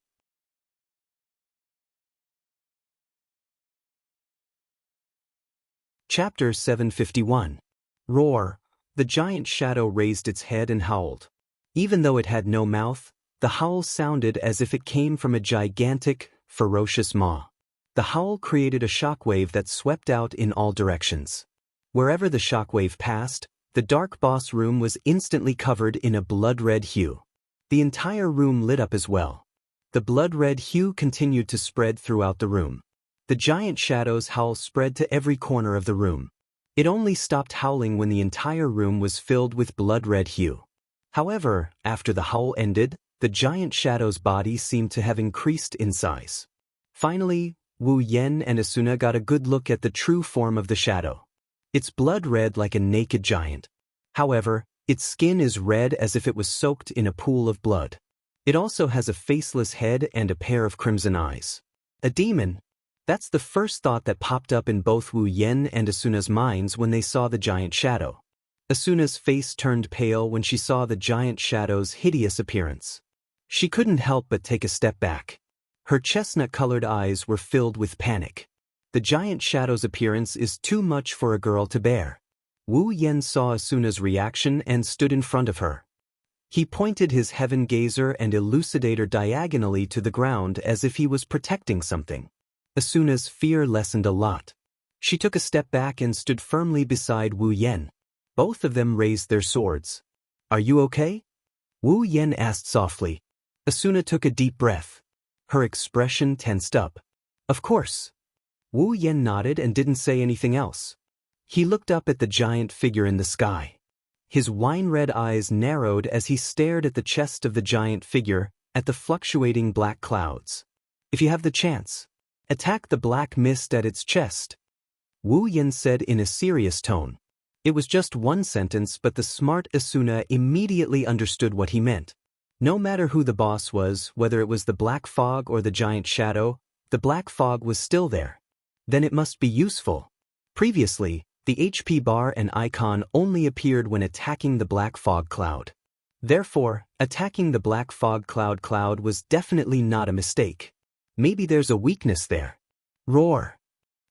Chapter 751. Roar. The giant shadow raised its head and howled. Even though it had no mouth, the howl sounded as if it came from a gigantic, ferocious maw. The howl created a shockwave that swept out in all directions. Wherever the shockwave passed, the dark boss room was instantly covered in a blood-red hue. The entire room lit up as well. The blood-red hue continued to spread throughout the room. The giant shadow's howl spread to every corner of the room. It only stopped howling when the entire room was filled with blood-red hue. However, after the howl ended, the giant shadow's body seemed to have increased in size. Finally, Wu Yen and Asuna got a good look at the true form of the shadow. It's blood-red like a naked giant. However, its skin is red as if it was soaked in a pool of blood. It also has a faceless head and a pair of crimson eyes. A demon? That's the first thought that popped up in both Wu Yen and Asuna's minds when they saw the giant shadow. Asuna's face turned pale when she saw the giant shadow's hideous appearance. She couldn't help but take a step back. Her chestnut-colored eyes were filled with panic. The giant shadow's appearance is too much for a girl to bear. Wu Yen saw Asuna's reaction and stood in front of her. He pointed his heaven gazer and elucidator diagonally to the ground as if he was protecting something. Asuna's fear lessened a lot. She took a step back and stood firmly beside Wu Yen. Both of them raised their swords. "Are you okay?" Wu Yen asked softly. Asuna took a deep breath. Her expression tensed up. "Of course." Wu Yen nodded and didn't say anything else. He looked up at the giant figure in the sky. His wine-red eyes narrowed as he stared at the chest of the giant figure, at the fluctuating black clouds. "If you have the chance, attack the black mist at its chest," Wu Yen said in a serious tone. It was just one sentence, but the smart Asuna immediately understood what he meant. No matter who the boss was, whether it was the black fog or the giant shadow, the black fog was still there. Then it must be useful. Previously, the HP bar and icon only appeared when attacking the black fog cloud. Therefore, attacking the black fog cloud was definitely not a mistake. Maybe there's a weakness there. Roar.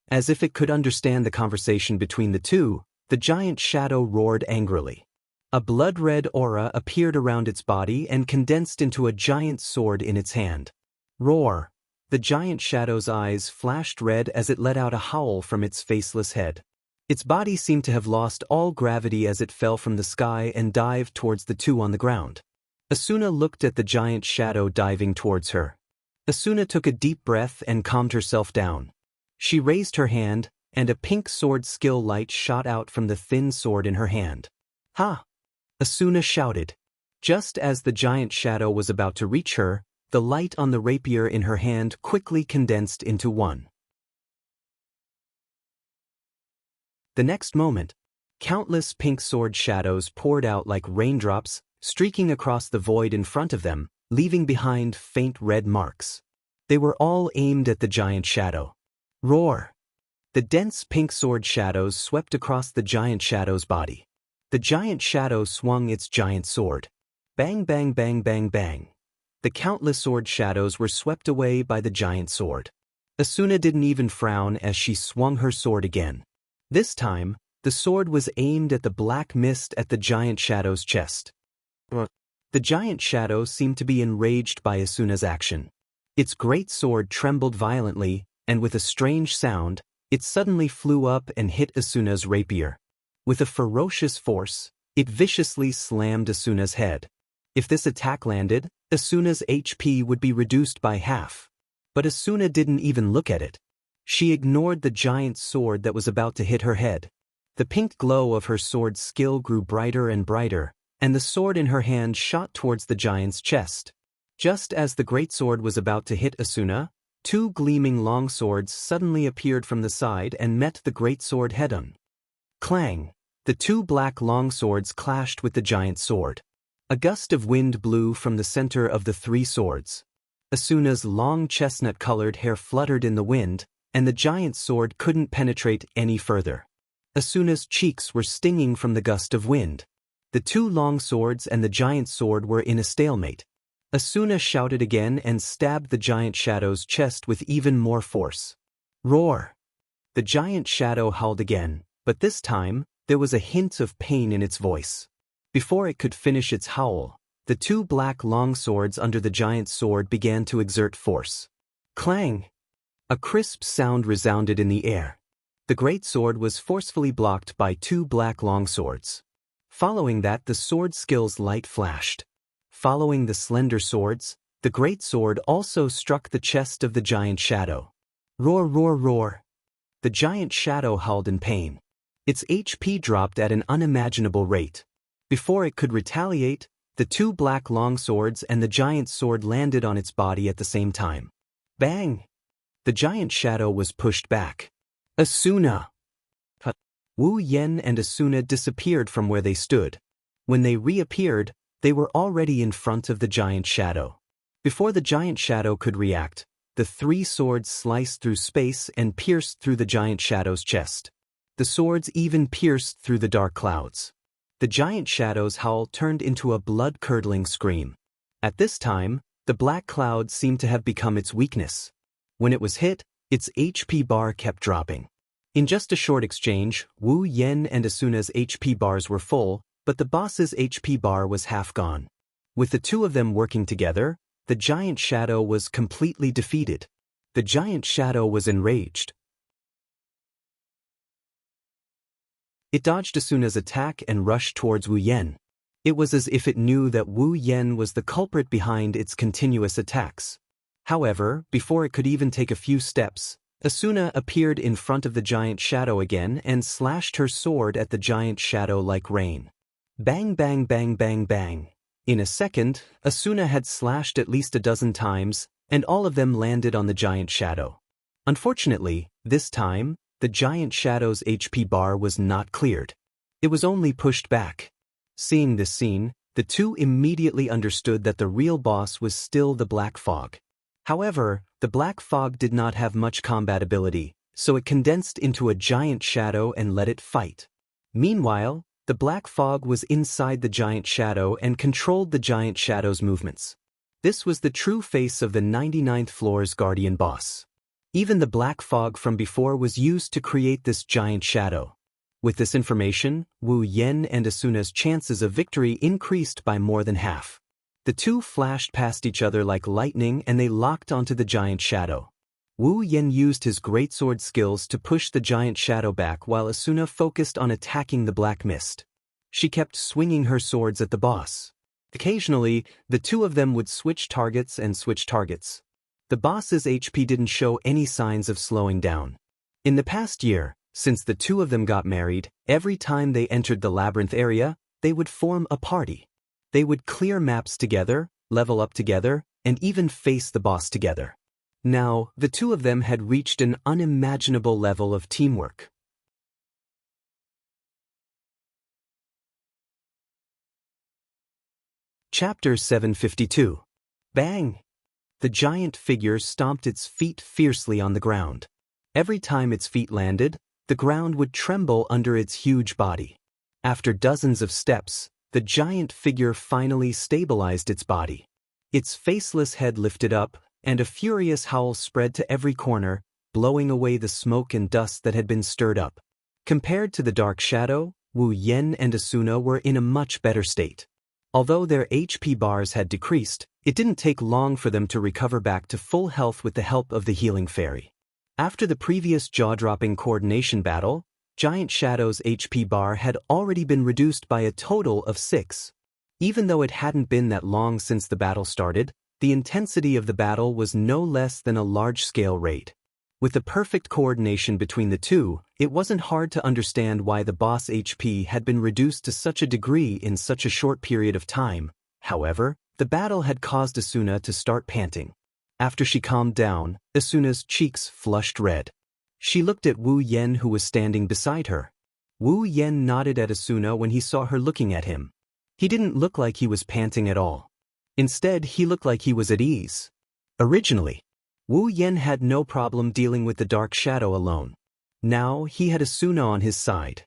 As if it could understand the conversation between the two, the giant shadow roared angrily. A blood-red aura appeared around its body and condensed into a giant sword in its hand. Roar. The giant shadow's eyes flashed red as it let out a howl from its faceless head. Its body seemed to have lost all gravity as it fell from the sky and dived towards the two on the ground. Asuna looked at the giant shadow diving towards her. Asuna took a deep breath and calmed herself down. She raised her hand, and a pink sword skill light shot out from the thin sword in her hand. "Ha!" Asuna shouted. Just as the giant shadow was about to reach her, the light on the rapier in her hand quickly condensed into one. The next moment, countless pink sword shadows poured out like raindrops, streaking across the void in front of them, leaving behind faint red marks. They were all aimed at the giant shadow. Roar! The dense pink sword shadows swept across the giant shadow's body. The giant shadow swung its giant sword. Bang, bang, bang, bang, bang. The countless sword shadows were swept away by the giant sword. Asuna didn't even frown as she swung her sword again. This time, The sword was aimed at the black mist at the giant shadow's chest. The giant shadow seemed to be enraged by Asuna's action. Its great sword trembled violently, and with a strange sound, it suddenly flew up and hit Asuna's rapier. With a ferocious force, it viciously slammed Asuna's head. If this attack landed, Asuna's HP would be reduced by half. But Asuna didn't even look at it. She ignored the giant sword that was about to hit her head. The pink glow of her sword's skill grew brighter and brighter, and the sword in her hand shot towards the giant's chest. Just as the greatsword was about to hit Asuna, two gleaming long swords suddenly appeared from the side and met the greatsword head-on. Clang! The two black long swords clashed with the giant sword. A gust of wind blew from the center of the three swords. Asuna's long chestnut-colored hair fluttered in the wind, and the giant sword couldn't penetrate any further. Asuna's cheeks were stinging from the gust of wind. The two long swords and the giant sword were in a stalemate. Asuna shouted again and stabbed the giant shadow's chest with even more force. Roar! The giant shadow howled again, but this time, there was a hint of pain in its voice. Before it could finish its howl, the two black long swords under the giant sword began to exert force. Clang! A crisp sound resounded in the air. The great sword was forcefully blocked by two black long swords. Following that, the sword skill's light flashed. Following the slender swords, the great sword also struck the chest of the giant shadow. Roar, roar, roar! The giant shadow howled in pain. Its HP dropped at an unimaginable rate. Before it could retaliate, the two black long swords and the giant sword landed on its body at the same time. Bang! The giant shadow was pushed back. Asuna! Wu Yen and Asuna disappeared from where they stood. When they reappeared, they were already in front of the giant shadow. Before the giant shadow could react, the three swords sliced through space and pierced through the giant shadow's chest. The swords even pierced through the dark clouds. The giant shadow's howl turned into a blood-curdling scream. At this time, the black cloud seemed to have become its weakness. When it was hit, its HP bar kept dropping. In just a short exchange, Wu Yen and Asuna's HP bars were full, but the boss's HP bar was half gone. With the two of them working together, the giant shadow was completely defeated. The giant shadow was enraged. It dodged Asuna's attack and rushed towards Wu Yen. It was as if it knew that Wu Yen was the culprit behind its continuous attacks. However, before it could even take a few steps, Asuna appeared in front of the giant shadow again and slashed her sword at the giant shadow like rain. Bang, bang, bang, bang, bang. In a second, Asuna had slashed at least a dozen times, and all of them landed on the giant shadow. Unfortunately, this time, the giant shadow's HP bar was not cleared. It was only pushed back. Seeing this scene, the two immediately understood that the real boss was still the Black Fog. However, the Black Fog did not have much combat ability, so it condensed into a giant shadow and let it fight. Meanwhile, the Black Fog was inside the giant shadow and controlled the giant shadow's movements. This was the true face of the 99th floor's guardian boss. Even the Black Fog from before was used to create this giant shadow. With this information, Wu Yen and Asuna's chances of victory increased by more than half. The two flashed past each other like lightning and they locked onto the giant shadow. Wu Yen used his greatsword skills to push the giant shadow back while Asuna focused on attacking the black mist. She kept swinging her swords at the boss. Occasionally, the two of them would switch targets and switch targets. The boss's HP didn't show any signs of slowing down. In the past year, since the two of them got married, every time they entered the labyrinth area, they would form a party. They would clear maps together, level up together, and even face the boss together. Now, the two of them had reached an unimaginable level of teamwork. Chapter 752. Bang! The giant figure stomped its feet fiercely on the ground. Every time its feet landed, the ground would tremble under its huge body. After dozens of steps, the giant figure finally stabilized its body. Its faceless head lifted up, and a furious howl spread to every corner, blowing away the smoke and dust that had been stirred up. Compared to the dark shadow, Wu Yen and Asuna were in a much better state. Although their HP bars had decreased, it didn't take long for them to recover back to full health with the help of the healing fairy. After the previous jaw-dropping coordination battle, Giant Shadow's HP bar had already been reduced by a total of 6. Even though it hadn't been that long since the battle started, the intensity of the battle was no less than a large-scale raid. With the perfect coordination between the two, it wasn't hard to understand why the boss HP had been reduced to such a degree in such a short period of time. However, the battle had caused Asuna to start panting. After she calmed down, Asuna's cheeks flushed red. She looked at Wu Yen, who was standing beside her. Wu Yen nodded at Asuna when he saw her looking at him. He didn't look like he was panting at all. Instead, he looked like he was at ease. Originally, Wu Yen had no problem dealing with the dark shadow alone. Now, he had Asuna on his side.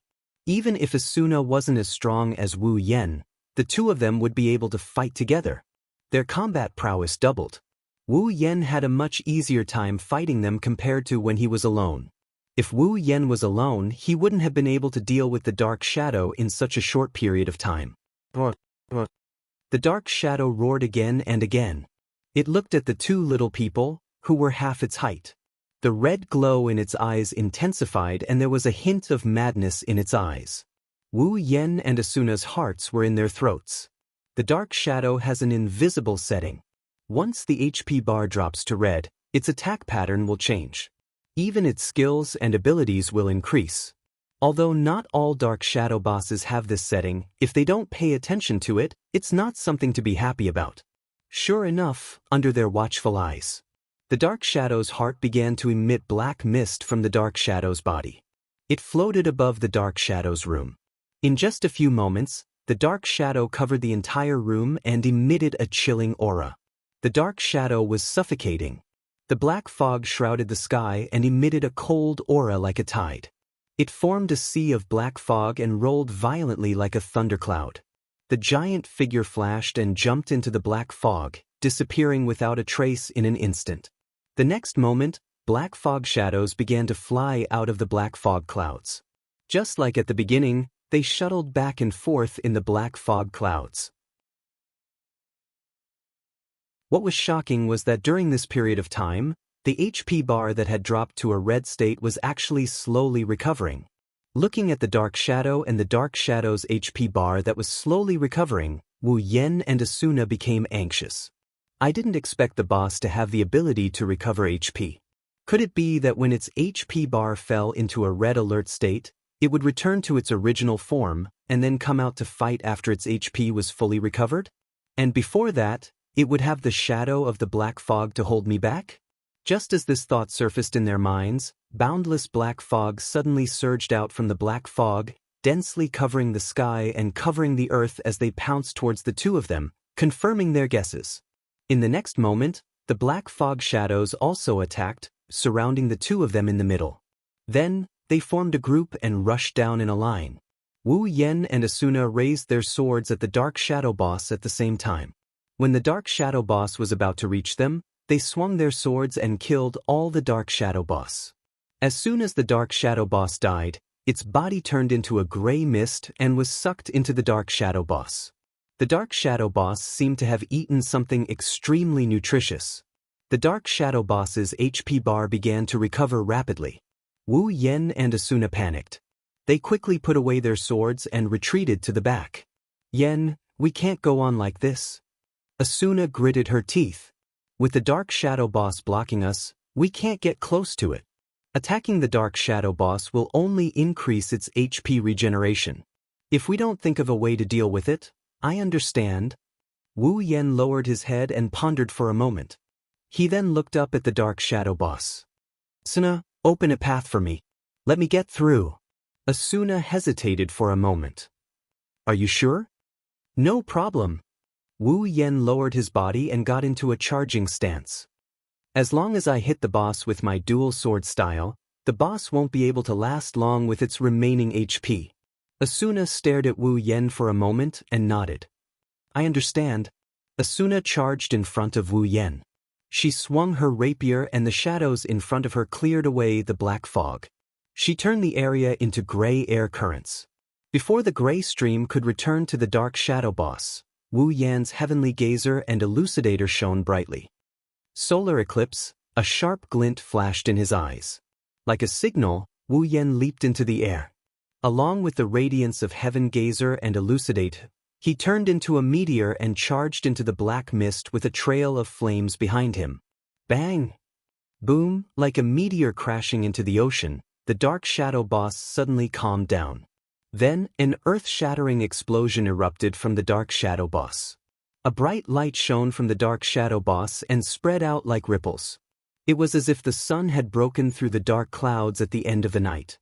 Even if Asuna wasn't as strong as Wu Yen, the two of them would be able to fight together. Their combat prowess doubled. Wu Yen had a much easier time fighting them compared to when he was alone. If Wu Yen was alone, he wouldn't have been able to deal with the dark shadow in such a short period of time. The dark shadow roared again and again. It looked at the two little people, who were half its height. The red glow in its eyes intensified and there was a hint of madness in its eyes. Wu Yen and Asuna's hearts were in their throats. The dark shadow has an invisible setting. Once the HP bar drops to red, its attack pattern will change. Even its skills and abilities will increase. Although not all dark shadow bosses have this setting, if they don't pay attention to it, it's not something to be happy about. Sure enough, under their watchful eyes, the dark shadow's heart began to emit black mist from the dark shadow's body. It floated above the dark shadow's room. In just a few moments, the dark shadow covered the entire room and emitted a chilling aura. The dark shadow was suffocating. The black fog shrouded the sky and emitted a cold aura like a tide. It formed a sea of black fog and rolled violently like a thundercloud. The giant figure flashed and jumped into the black fog, disappearing without a trace in an instant. The next moment, black fog shadows began to fly out of the black fog clouds. Just like at the beginning, they shuttled back and forth in the black fog clouds. What was shocking was that during this period of time, the HP bar that had dropped to a red state was actually slowly recovering. Looking at the dark shadow and the dark shadow's HP bar that was slowly recovering, Wu Yen and Asuna became anxious. I didn't expect the boss to have the ability to recover HP. Could it be that when its HP bar fell into a red alert state, it would return to its original form and then come out to fight after its HP was fully recovered? And before that, it would have the shadow of the black fog to hold me back? Just as this thought surfaced in their minds, boundless black fog suddenly surged out from the black fog, densely covering the sky and covering the earth as they pounced towards the two of them, confirming their guesses. In the next moment, the black fog shadows also attacked, surrounding the two of them in the middle. Then, they formed a group and rushed down in a line. Wu Yen and Asuna raised their swords at the dark shadow boss at the same time. When the dark shadow boss was about to reach them, they swung their swords and killed all the dark shadow boss. As soon as the dark shadow boss died, its body turned into a gray mist and was sucked into the dark shadow boss. The dark shadow boss seemed to have eaten something extremely nutritious. The dark shadow boss's HP bar began to recover rapidly. Wu Yen and Asuna panicked. They quickly put away their swords and retreated to the back. Yen, we can't go on like this. Asuna gritted her teeth. With the dark shadow boss blocking us, we can't get close to it. Attacking the dark shadow boss will only increase its HP regeneration. If we don't think of a way to deal with it, I understand. Wu Yen lowered his head and pondered for a moment. He then looked up at the dark shadow boss. Asuna, open a path for me. Let me get through. Asuna hesitated for a moment. Are you sure? No problem. Wu Yen lowered his body and got into a charging stance. As long as I hit the boss with my dual sword style, the boss won't be able to last long with its remaining HP. Asuna stared at Wu Yen for a moment and nodded. I understand. Asuna charged in front of Wu Yen. She swung her rapier and the shadows in front of her cleared away the black fog. She turned the area into gray air currents. Before the gray stream could return to the dark shadow boss, Wu Yan's heavenly gazer and elucidator shone brightly. Solar eclipse, a sharp glint flashed in his eyes. Like a signal, Wu Yan leaped into the air. Along with the radiance of heaven gazer and elucidate, he turned into a meteor and charged into the black mist with a trail of flames behind him. Bang! Boom! Like a meteor crashing into the ocean, the dark shadow boss suddenly calmed down. Then, an earth-shattering explosion erupted from the dark shadow boss. A bright light shone from the dark shadow boss and spread out like ripples. It was as if the sun had broken through the dark clouds at the end of the night.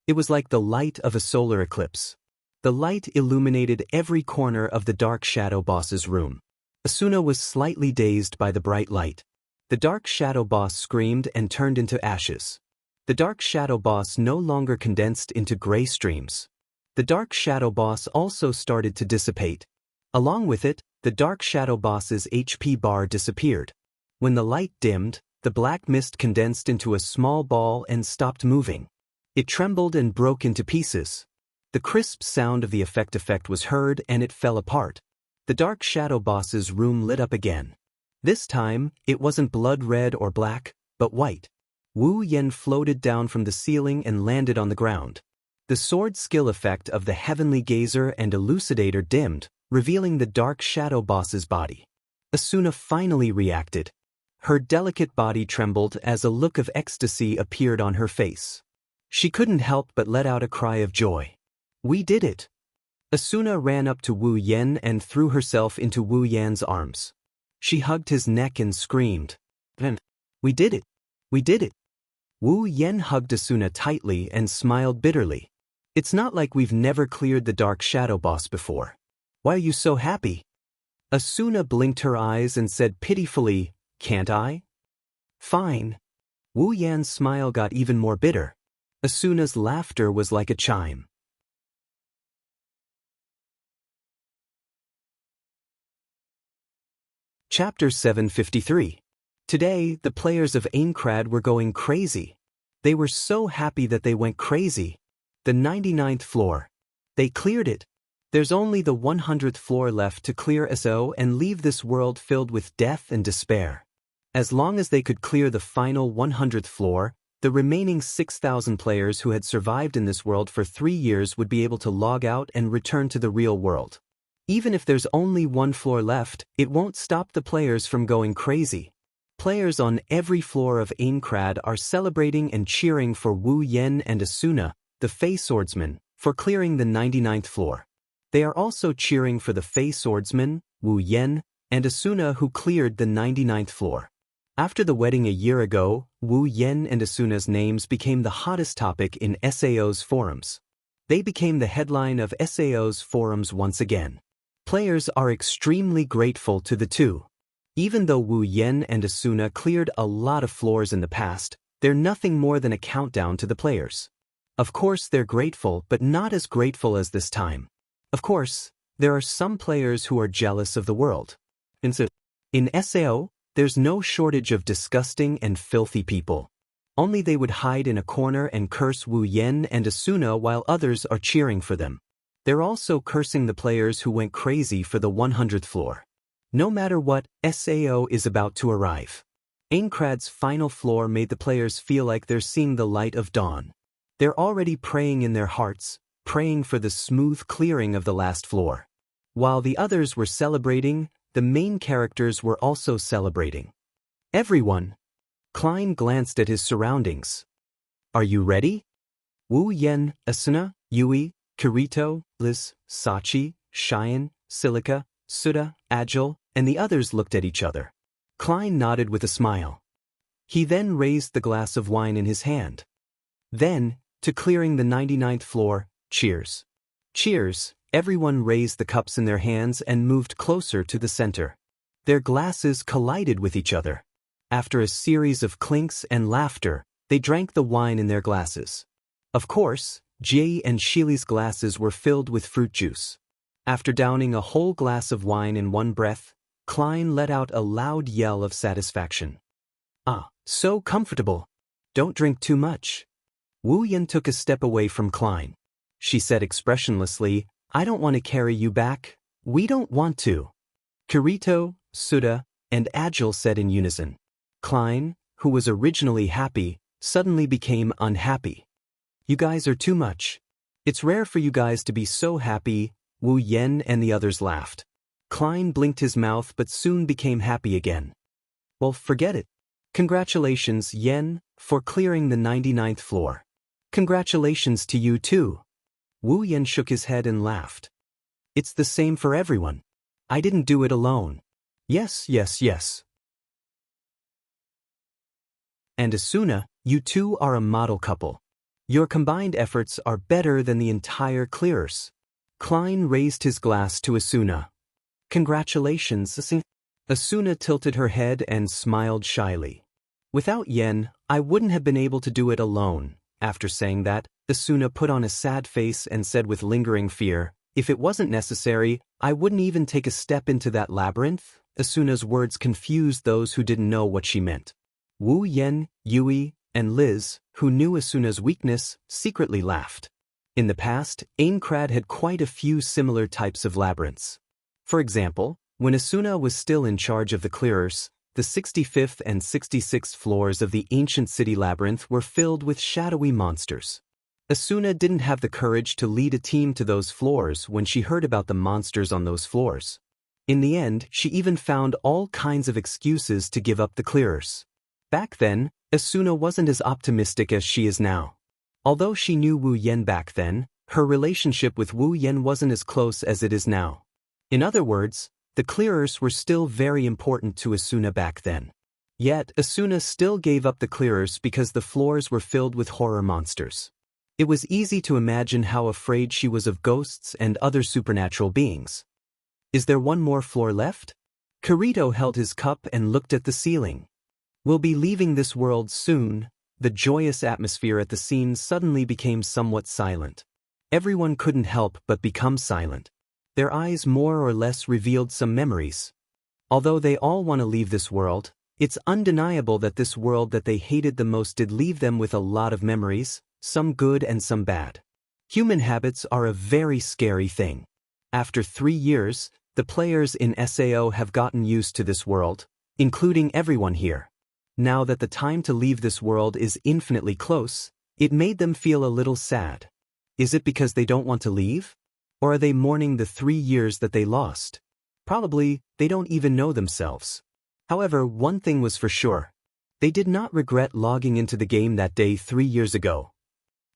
It was like the light of a solar eclipse. The light illuminated every corner of the dark shadow boss's room. Asuna was slightly dazed by the bright light. The dark shadow boss screamed and turned into ashes. The dark shadow boss no longer condensed into gray streams. The dark shadow boss also started to dissipate. Along with it, the dark shadow boss's HP bar disappeared. When the light dimmed, the black mist condensed into a small ball and stopped moving. It trembled and broke into pieces. The crisp sound of the effect was heard and it fell apart. The dark shadow boss's room lit up again. This time, it wasn't blood red or black, but white. Wu Yan floated down from the ceiling and landed on the ground. The sword skill effect of the heavenly gazer and elucidator dimmed, revealing the dark shadow boss's body. Asuna finally reacted. Her delicate body trembled as a look of ecstasy appeared on her face. She couldn't help but let out a cry of joy. We did it! Asuna ran up to Wu Yan and threw herself into Wu Yan's arms. She hugged his neck and screamed, "We did it! We did it!" Wu Yan hugged Asuna tightly and smiled bitterly. It's not like we've never cleared the dark shadow boss before. Why are you so happy? Asuna blinked her eyes and said pitifully, can't I? Fine. Wu Yan's smile got even more bitter. Asuna's laughter was like a chime. Chapter 753. Today, the players of Aincrad were going crazy. They were so happy that they went crazy. The 99th floor. They cleared it. There's only the 100th floor left to clear SO and leave this world filled with death and despair. As long as they could clear the final 100th floor, the remaining 6,000 players who had survived in this world for 3 years would be able to log out and return to the real world. Even if there's only one floor left, it won't stop the players from going crazy. Players on every floor of Aincrad are celebrating and cheering for Wu Yan and Asuna, the Fey Swordsman, for clearing the 99th floor. They are also cheering for the Fey Swordsman, Wu Yan, and Asuna who cleared the 99th floor. After the wedding a year ago, Wu Yan and Asuna's names became the hottest topic in SAO's forums. They became the headline of SAO's forums once again. Players are extremely grateful to the two. Even though Wu Yan and Asuna cleared a lot of floors in the past, they're nothing more than a countdown to the players. Of course they're grateful, but not as grateful as this time. Of course, there are some players who are jealous of the world. In SAO, there's no shortage of disgusting and filthy people. Only they would hide in a corner and curse Wu Yan and Asuna while others are cheering for them. They're also cursing the players who went crazy for the 100th floor. No matter what, SAO is about to arrive. Aincrad's final floor made the players feel like they're seeing the light of dawn. They're already praying in their hearts, praying for the smooth clearing of the last floor. While the others were celebrating, the main characters were also celebrating. Everyone. Klein glanced at his surroundings. Are you ready? Wu Yan, Asuna, Yui, Kirito, Liz, Sachi, Cheyenne, Silica, Suda, Agile, and the others looked at each other. Klein nodded with a smile. He then raised the glass of wine in his hand. Then, to clearing the 99th floor, cheers. Cheers, everyone raised the cups in their hands and moved closer to the center. Their glasses collided with each other. After a series of clinks and laughter, they drank the wine in their glasses. Of course, Jay and Sheely's glasses were filled with fruit juice. After downing a whole glass of wine in one breath, Klein let out a loud yell of satisfaction. Ah, so comfortable. Don't drink too much. Wu Yen took a step away from Klein. She said expressionlessly, I don't want to carry you back. We don't want to. Kirito, Suda, and Agile said in unison. Klein, who was originally happy, suddenly became unhappy. You guys are too much. It's rare for you guys to be so happy. Wu Yen and the others laughed. Klein blinked his mouth but soon became happy again. Well, forget it. Congratulations, Yen, for clearing the 99th floor. Congratulations to you too. Wu Yen shook his head and laughed. It's the same for everyone. I didn't do it alone. Yes, yes, yes. And Asuna, you two are a model couple. Your combined efforts are better than the entire clearers. Klein raised his glass to Asuna. Congratulations, Asuna tilted her head and smiled shyly. Without Yen, I wouldn't have been able to do it alone. After saying that, Asuna put on a sad face and said with lingering fear, if it wasn't necessary, I wouldn't even take a step into that labyrinth. Asuna's words confused those who didn't know what she meant. Wu Yen, Yui, and Liz, who knew Asuna's weakness, secretly laughed. In the past, Aincrad had quite a few similar types of labyrinths. For example, when Asuna was still in charge of the clearers, the 65th and 66th floors of the ancient city labyrinth were filled with shadowy monsters. Asuna didn't have the courage to lead a team to those floors when she heard about the monsters on those floors. In the end, she even found all kinds of excuses to give up the clearers. Back then, Asuna wasn't as optimistic as she is now. Although she knew Wu Yen back then, her relationship with Wu Yen wasn't as close as it is now. In other words, the clearers were still very important to Asuna back then. Yet, Asuna still gave up the clearers because the floors were filled with horror monsters. It was easy to imagine how afraid she was of ghosts and other supernatural beings. Is there one more floor left? Kirito held his cup and looked at the ceiling. We'll be leaving this world soon. The joyous atmosphere at the scene suddenly became somewhat silent. Everyone couldn't help but become silent. Their eyes more or less revealed some memories. Although they all want to leave this world, it's undeniable that this world that they hated the most did leave them with a lot of memories, some good and some bad. Human habits are a very scary thing. After 3 years, the players in SAO have gotten used to this world, including everyone here. Now that the time to leave this world is infinitely close, it made them feel a little sad. Is it because they don't want to leave? Or are they mourning the 3 years that they lost? Probably, they don't even know themselves. However, one thing was for sure. They did not regret logging into the game that day 3 years ago.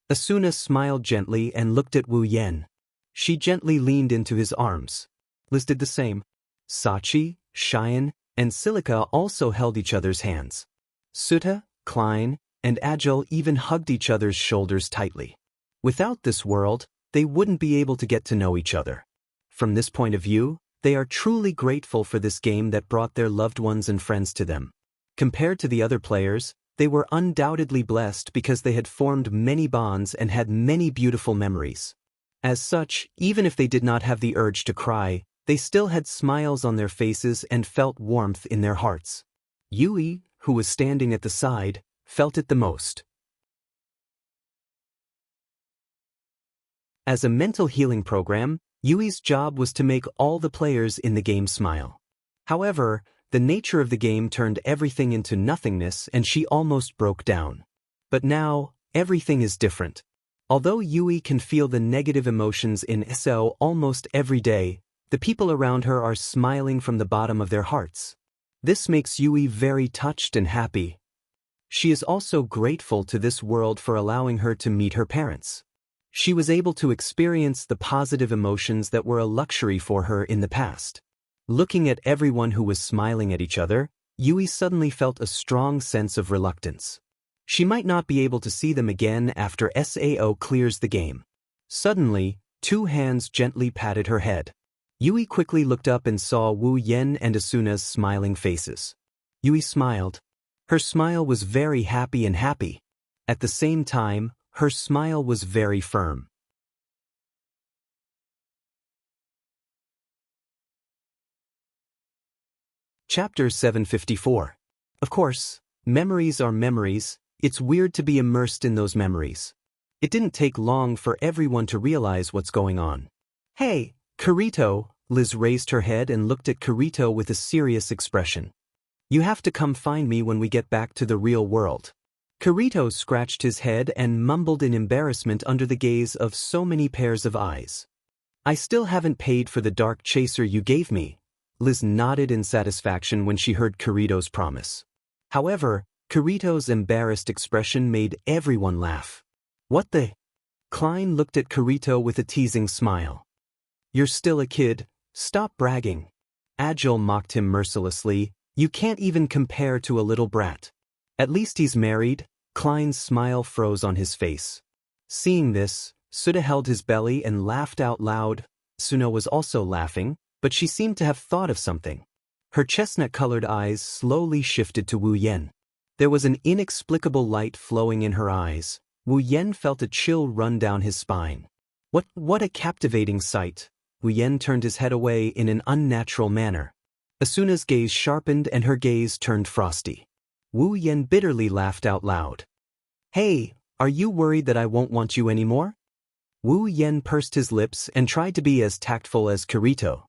Asuna smiled gently and looked at Wu Yen. She gently leaned into his arms. Liz did the same. Sachi, Cheyenne, and Silica also held each other's hands. Suta, Klein, and Agile even hugged each other's shoulders tightly. Without this world, they wouldn't be able to get to know each other. From this point of view, they are truly grateful for this game that brought their loved ones and friends to them. Compared to the other players, they were undoubtedly blessed because they had formed many bonds and had many beautiful memories. As such, even if they did not have the urge to cry, they still had smiles on their faces and felt warmth in their hearts. Yui, who was standing at the side, felt it the most. As a mental healing program, Yui's job was to make all the players in the game smile. However, the nature of the game turned everything into nothingness and she almost broke down. But now, everything is different. Although Yui can feel the negative emotions in SO almost every day, the people around her are smiling from the bottom of their hearts. This makes Yui very touched and happy. She is also grateful to this world for allowing her to meet her parents. She was able to experience the positive emotions that were a luxury for her in the past. Looking at everyone who was smiling at each other, Yui suddenly felt a strong sense of reluctance. She might not be able to see them again after SAO clears the game. Suddenly, 2 hands gently patted her head. Yui quickly looked up and saw Wu Yen and Asuna's smiling faces. Yui smiled. Her smile was very happy and happy. At the same time, her smile was very firm. Chapter 754. Of course, Memories are memories, it's weird to be immersed in those memories. It didn't take long for everyone to realize what's going on. Hey, Kirito, Liz raised her head and looked at Kirito with a serious expression. You have to come find me when we get back to the real world. Kirito scratched his head and mumbled in embarrassment under the gaze of so many pairs of eyes. I still haven't paid for the dark chaser you gave me. Liz nodded in satisfaction when she heard Kirito's promise. However, Kirito's embarrassed expression made everyone laugh. What the? Klein looked at Kirito with a teasing smile. You're still a kid, stop bragging. Agile mocked him mercilessly, you can't even compare to a little brat. At least he's married. Klein's smile froze on his face. Seeing this, Suda held his belly and laughed out loud. Suno was also laughing, but she seemed to have thought of something. Her chestnut-colored eyes slowly shifted to Wu Yen. There was an inexplicable light flowing in her eyes. Wu Yen felt a chill run down his spine. What a captivating sight. Wu Yen turned his head away in an unnatural manner. Asuna's gaze sharpened and her gaze turned frosty. Wu Yen bitterly laughed out loud. Hey, are you worried that I won't want you anymore? Wu Yen pursed his lips and tried to be as tactful as Kirito.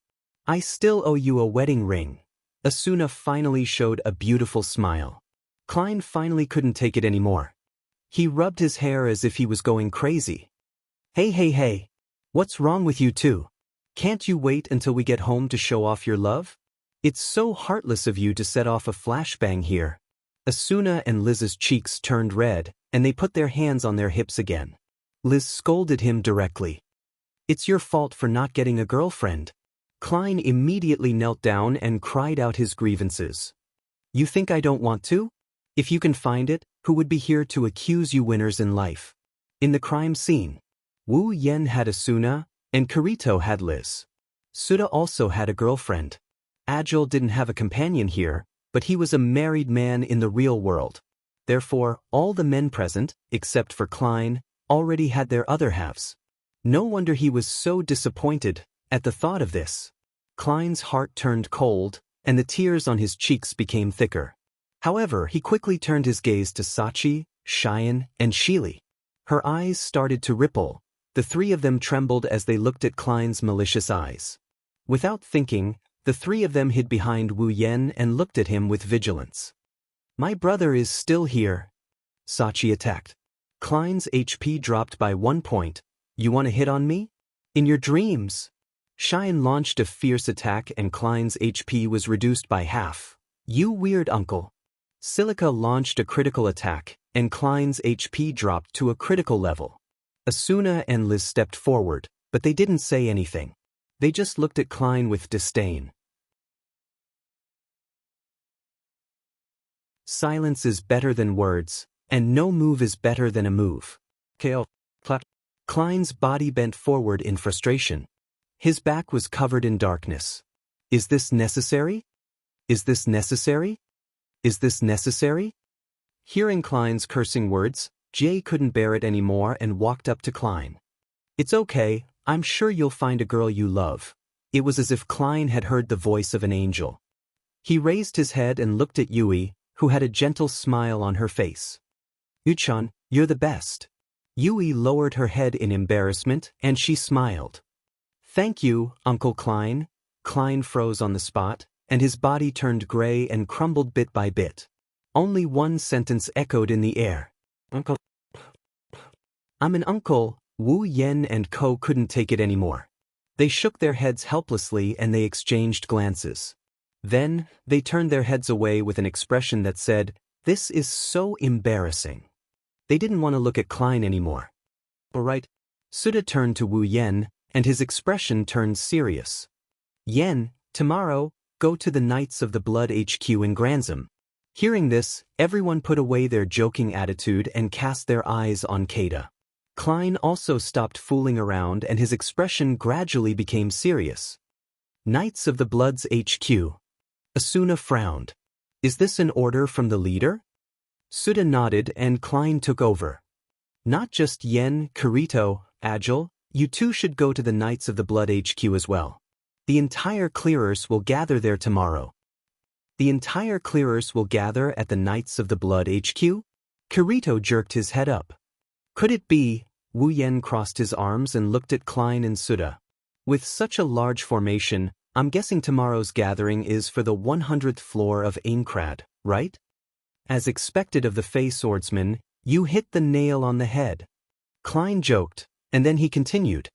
I still owe you a wedding ring. Asuna finally showed a beautiful smile. Klein finally couldn't take it anymore. He rubbed his hair as if he was going crazy. Hey. What's wrong with you two? Can't you wait until we get home to show off your love? It's so heartless of you to set off a flashbang here. Asuna and Liz's cheeks turned red, and they put their hands on their hips again. Liz scolded him directly. It's your fault for not getting a girlfriend. Klein immediately knelt down and cried out his grievances. You think I don't want to? If you can find it, who would be here to accuse you winners in life? In the crime scene, Wu Yen had Asuna, and Kirito had Liz. Suda also had a girlfriend. Agile didn't have a companion here, but he was a married man in the real world. Therefore, all the men present, except for Klein, already had their other halves. No wonder he was so disappointed at the thought of this. Klein's heart turned cold, and the tears on his cheeks became thicker. However, he quickly turned his gaze to Sachi, Cheyenne, and Sheely. Her eyes started to ripple. The three of them trembled as they looked at Klein's malicious eyes. Without thinking, the three of them hid behind Wu Yen and looked at him with vigilance. My brother is still here. Sachi attacked. Klein's HP dropped by 1 point. You want to hit on me? In your dreams. Cheyenne launched a fierce attack and Klein's HP was reduced by half. You weird uncle. Silica launched a critical attack, and Klein's HP dropped to a critical level. Asuna and Liz stepped forward, but they didn't say anything. They just looked at Klein with disdain. Silence is better than words, and no move is better than a move. KO. Clap. Klein's body bent forward in frustration. His back was covered in darkness. Is this necessary? Is this necessary? Is this necessary? Hearing Klein's cursing words, Jay couldn't bear it anymore and walked up to Klein. It's okay, I'm sure you'll find a girl you love. It was as if Klein had heard the voice of an angel. He raised his head and looked at Yui, who had a gentle smile on her face. Uchan, you're the best. Yui lowered her head in embarrassment and she smiled. Thank you, Uncle Klein. Klein froze on the spot, and his body turned gray and crumbled bit by bit. Only one sentence echoed in the air. Uncle. I'm an uncle. Wu Yen and Ko couldn't take it anymore. They shook their heads helplessly and they exchanged glances. Then, they turned their heads away with an expression that said, this is so embarrassing. They didn't want to look at Klein anymore. All right. Suda turned to Wu Yen, and his expression turned serious. Yen, tomorrow, go to the Knights of the Blood HQ in Granzam. Hearing this, everyone put away their joking attitude and cast their eyes on Keita. Klein also stopped fooling around and his expression gradually became serious. Knights of the Blood's HQ. Asuna frowned. Is this an order from the leader? Suda nodded and Klein took over. Not just Yen, Kirito, Agile, you two should go to the Knights of the Blood HQ as well. The entire clearers will gather there tomorrow. The entire clearers will gather at the Knights of the Blood HQ? Kirito jerked his head up. Could it be? Wu Yen crossed his arms and looked at Klein and Suda. With such a large formation, I'm guessing tomorrow's gathering is for the 100th floor of Aincrad, right? As expected of the Fey swordsman, you hit the nail on the head. Klein joked, and then he continued.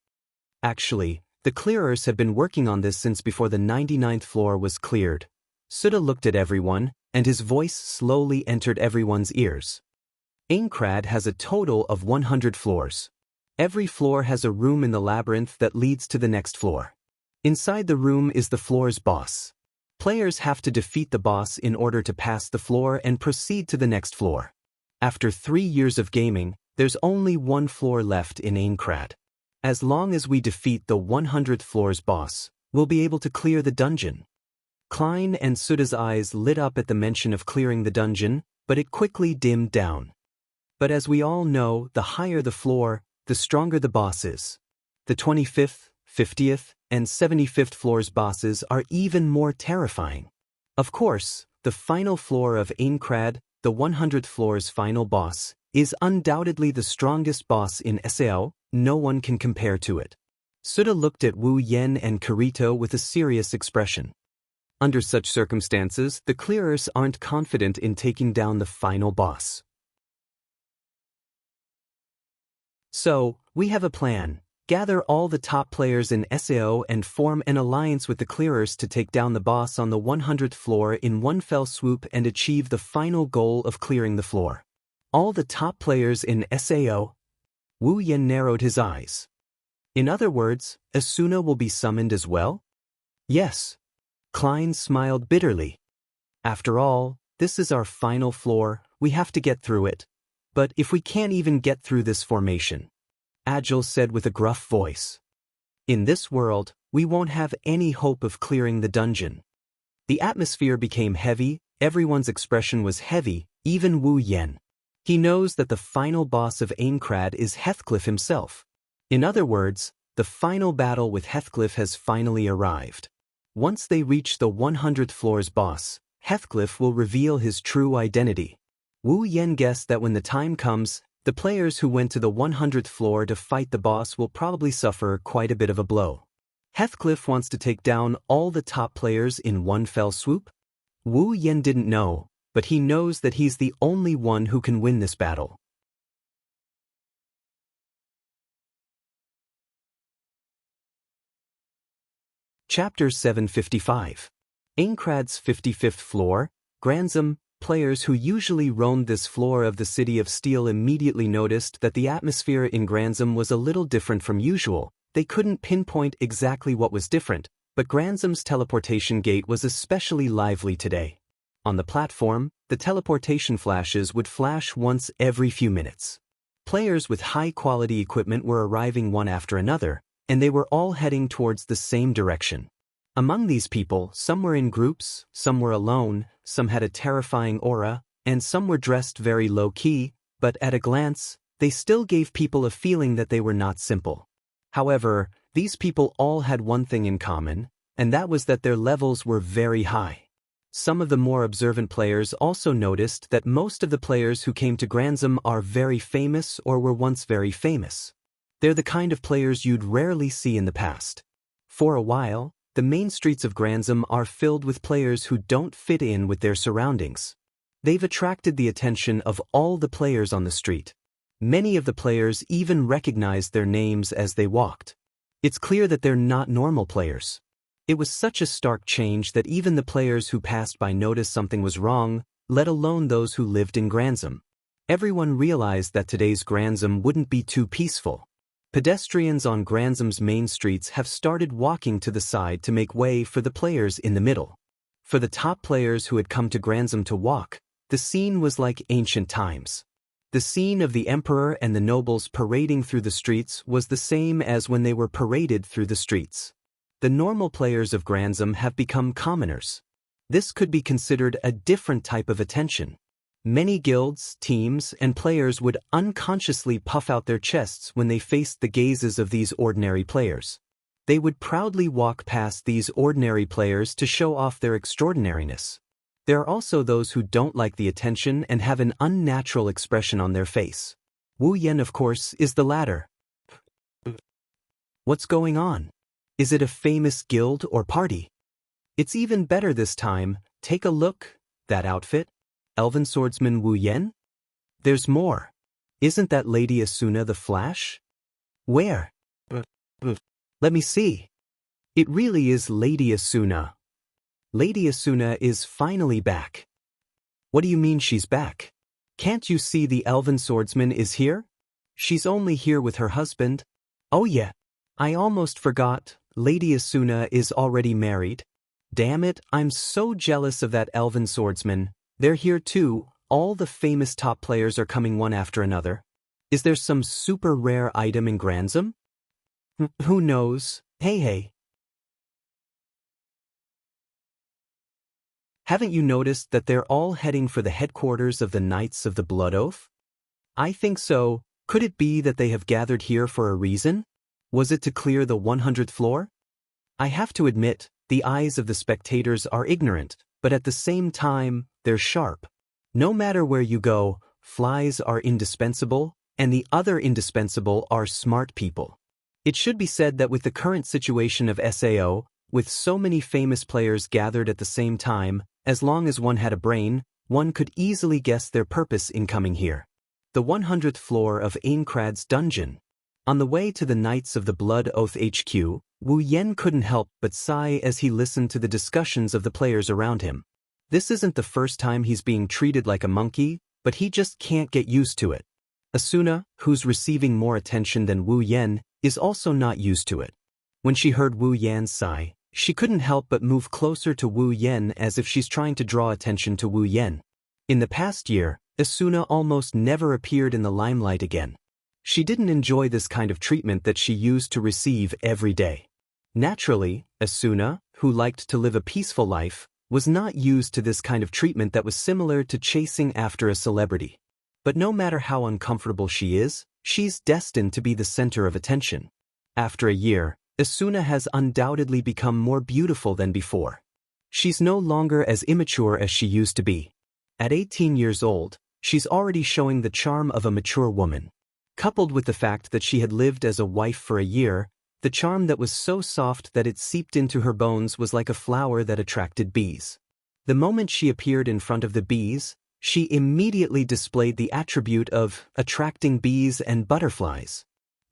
Actually, the clearers have been working on this since before the 99th floor was cleared. Suda looked at everyone, and his voice slowly entered everyone's ears. Aincrad has a total of 100 floors. Every floor has a room in the labyrinth that leads to the next floor. Inside the room is the floor's boss. Players have to defeat the boss in order to pass the floor and proceed to the next floor. After 3 years of gaming, there's only one floor left in Aincrad. As long as we defeat the 100th floor's boss, we'll be able to clear the dungeon. Klein and Suda's eyes lit up at the mention of clearing the dungeon, but it quickly dimmed down. But as we all know, the higher the floor, the stronger the boss is. The 25th, 50th, and 75th floor's bosses are even more terrifying. Of course, the final floor of Aincrad, the 100th floor's final boss, is undoubtedly the strongest boss in SAO. No one can compare to it. Suda looked at Wu Yen and Kirito with a serious expression. Under such circumstances, the clearers aren't confident in taking down the final boss. So, we have a plan. Gather all the top players in SAO and form an alliance with the clearers to take down the boss on the 100th floor in one fell swoop and achieve the final goal of clearing the floor. All the top players in SAO? Wu Yen narrowed his eyes. In other words, Asuna will be summoned as well? Yes. Klein smiled bitterly. After all, this is our final floor, we have to get through it. But if we can't even get through this formation, Agile said with a gruff voice, in this world, we won't have any hope of clearing the dungeon. The atmosphere became heavy, everyone's expression was heavy, even Wu Yen. He knows that the final boss of Aincrad is Heathcliff himself. In other words, the final battle with Heathcliff has finally arrived. Once they reach the 100th floor's boss, Heathcliff will reveal his true identity. Wu Yen guessed that when the time comes, the players who went to the 100th floor to fight the boss will probably suffer quite a bit of a blow. Heathcliff wants to take down all the top players in one fell swoop? Wu Yen didn't know, but he knows that he's the only one who can win this battle. Chapter 755. Aincrad's 55th floor, Granzam. Players who usually roamed this floor of the City of Steel immediately noticed that the atmosphere in Granzam was a little different from usual. They couldn't pinpoint exactly what was different, but Granzam's teleportation gate was especially lively today. On the platform, the teleportation flashes would flash once every few minutes. Players with high-quality equipment were arriving one after another, and they were all heading towards the same direction. Among these people, some were in groups, some were alone, some had a terrifying aura, and some were dressed very low-key, but at a glance, they still gave people a feeling that they were not simple. However, these people all had one thing in common, and that was that their levels were very high. Some of the more observant players also noticed that most of the players who came to Granzam are very famous or were once very famous. They're the kind of players you'd rarely see in the past. For a while, the main streets of Granzam are filled with players who don't fit in with their surroundings. They've attracted the attention of all the players on the street. Many of the players even recognized their names as they walked. It's clear that they're not normal players. It was such a stark change that even the players who passed by noticed something was wrong, let alone those who lived in Granzam. Everyone realized that today's Granzam wouldn't be too peaceful. Pedestrians on Granzam's main streets have started walking to the side to make way for the players in the middle. For the top players who had come to Granzam to walk, the scene was like ancient times. The scene of the emperor and the nobles parading through the streets was the same as when they were paraded through the streets. The normal players of Granzam have become commoners. This could be considered a different type of attention. Many guilds, teams, and players would unconsciously puff out their chests when they faced the gazes of these ordinary players. They would proudly walk past these ordinary players to show off their extraordinariness. There are also those who don't like the attention and have an unnatural expression on their face. Wu Yan, of course, is the latter. What's going on? Is it a famous guild or party? It's even better this time. Take a look. That outfit? Elven swordsman Wu Yan? There's more. Isn't that Lady Asuna the Flash? Where? Let me see. It really is Lady Asuna. Lady Asuna is finally back. What do you mean she's back? Can't you see the elven swordsman is here? She's only here with her husband. Oh yeah. I almost forgot. Lady Asuna is already married. Damn it, I'm so jealous of that elven swordsman. They're here too. All the famous top players are coming one after another. Is there some super rare item in Granzum? Who knows? Hey. Haven't you noticed that they're all heading for the headquarters of the Knights of the Blood Oath? I think so. Could it be that they have gathered here for a reason? Was it to clear the 100th floor? I have to admit, the eyes of the spectators are ignorant, but at the same time, they're sharp. No matter where you go, flies are indispensable, and the other indispensable are smart people. It should be said that with the current situation of SAO, with so many famous players gathered at the same time, as long as one had a brain, one could easily guess their purpose in coming here. The 100th floor of Aincrad's dungeon. On the way to the Knights of the Blood Oath HQ, Wu Yan couldn't help but sigh as he listened to the discussions of the players around him. This isn't the first time he's being treated like a monkey, but he just can't get used to it. Asuna, who's receiving more attention than Wu Yan, is also not used to it. When she heard Wu Yan's sigh, she couldn't help but move closer to Wu Yan as if she's trying to draw attention to Wu Yan. In the past year, Asuna almost never appeared in the limelight again. She didn't enjoy this kind of treatment that she used to receive every day. Naturally, Asuna, who liked to live a peaceful life, was not used to this kind of treatment that was similar to chasing after a celebrity. But no matter how uncomfortable she is, she's destined to be the center of attention. After a year, Asuna has undoubtedly become more beautiful than before. She's no longer as immature as she used to be. At 18 years old, she's already showing the charm of a mature woman. Coupled with the fact that she had lived as a wife for a year, the charm that was so soft that it seeped into her bones was like a flower that attracted bees. The moment she appeared in front of the bees, she immediately displayed the attribute of attracting bees and butterflies.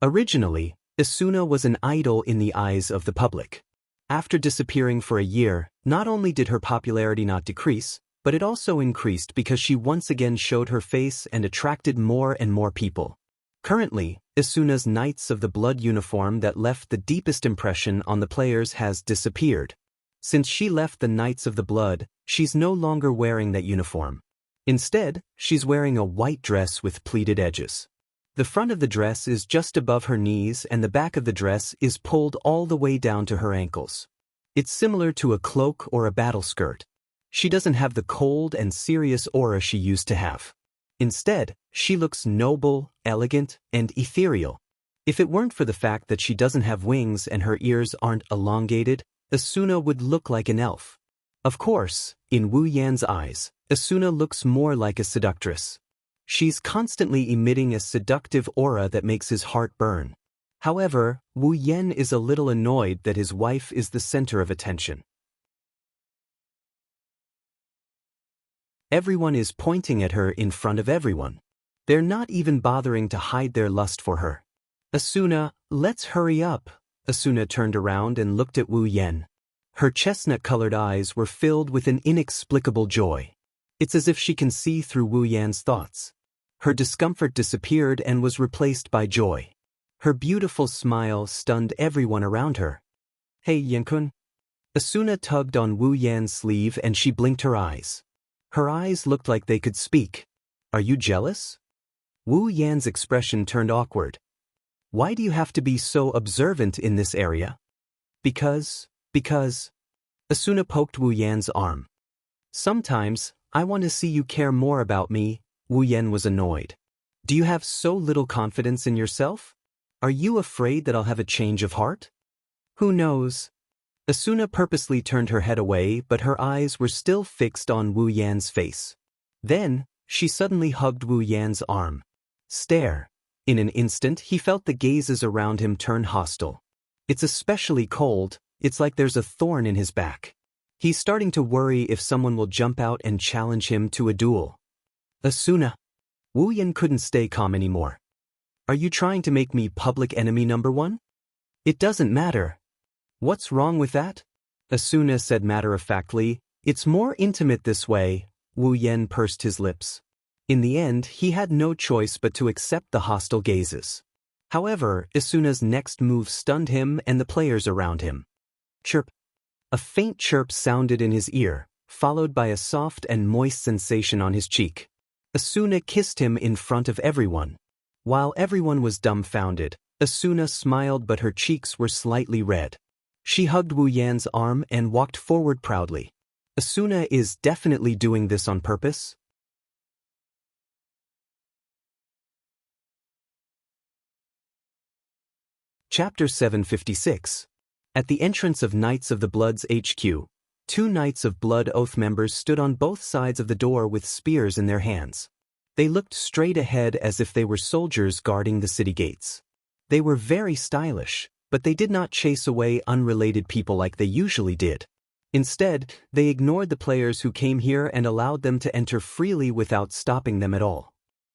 Originally, Asuna was an idol in the eyes of the public. After disappearing for a year, not only did her popularity not decrease, but it also increased because she once again showed her face and attracted more and more people. Currently, Asuna's Knights of the Blood uniform that left the deepest impression on the players has disappeared. Since she left the Knights of the Blood, she's no longer wearing that uniform. Instead, she's wearing a white dress with pleated edges. The front of the dress is just above her knees and the back of the dress is pulled all the way down to her ankles. It's similar to a cloak or a battle skirt. She doesn't have the cold and serious aura she used to have. Instead, she looks noble, elegant, and ethereal. If it weren't for the fact that she doesn't have wings and her ears aren't elongated, Asuna would look like an elf. Of course, in Wu Yan's eyes, Asuna looks more like a seductress. She's constantly emitting a seductive aura that makes his heart burn. However, Wu Yan is a little annoyed that his wife is the center of attention. Everyone is pointing at her in front of everyone. They're not even bothering to hide their lust for her. Asuna, let's hurry up. Asuna turned around and looked at Wu Yan. Her chestnut-colored eyes were filled with an inexplicable joy. It's as if she can see through Wu Yan's thoughts. Her discomfort disappeared and was replaced by joy. Her beautiful smile stunned everyone around her. Hey Yan-kun. Asuna tugged on Wu Yan's sleeve and she blinked her eyes. Her eyes looked like they could speak. Are you jealous? Wu Yan's expression turned awkward. Why do you have to be so observant in this area? Because. Asuna poked Wu Yan's arm. Sometimes, I want to see you care more about me. Wu Yan was annoyed. Do you have so little confidence in yourself? Are you afraid that I'll have a change of heart? Who knows? Asuna purposely turned her head away, but her eyes were still fixed on Wu Yan's face. Then, she suddenly hugged Wu Yan's arm. Stare. In an instant, he felt the gazes around him turn hostile. It's especially cold, it's like there's a thorn in his back. He's starting to worry if someone will jump out and challenge him to a duel. Asuna. Wu Yan couldn't stay calm anymore. Are you trying to make me public enemy number one? It doesn't matter. What's wrong with that? Asuna said matter-of-factly. It's more intimate this way. Wu Yan pursed his lips. In the end, he had no choice but to accept the hostile gazes. However, Asuna's next move stunned him and the players around him. Chirp. A faint chirp sounded in his ear, followed by a soft and moist sensation on his cheek. Asuna kissed him in front of everyone. While everyone was dumbfounded, Asuna smiled, but her cheeks were slightly red. She hugged Wu Yan's arm and walked forward proudly. Asuna is definitely doing this on purpose. Chapter 756. At the entrance of Knights of the Blood's HQ, 2 Knights of Blood Oath members stood on both sides of the door with spears in their hands. They looked straight ahead as if they were soldiers guarding the city gates. They were very stylish, but they did not chase away unrelated people like they usually did. Instead, they ignored the players who came here and allowed them to enter freely without stopping them at all.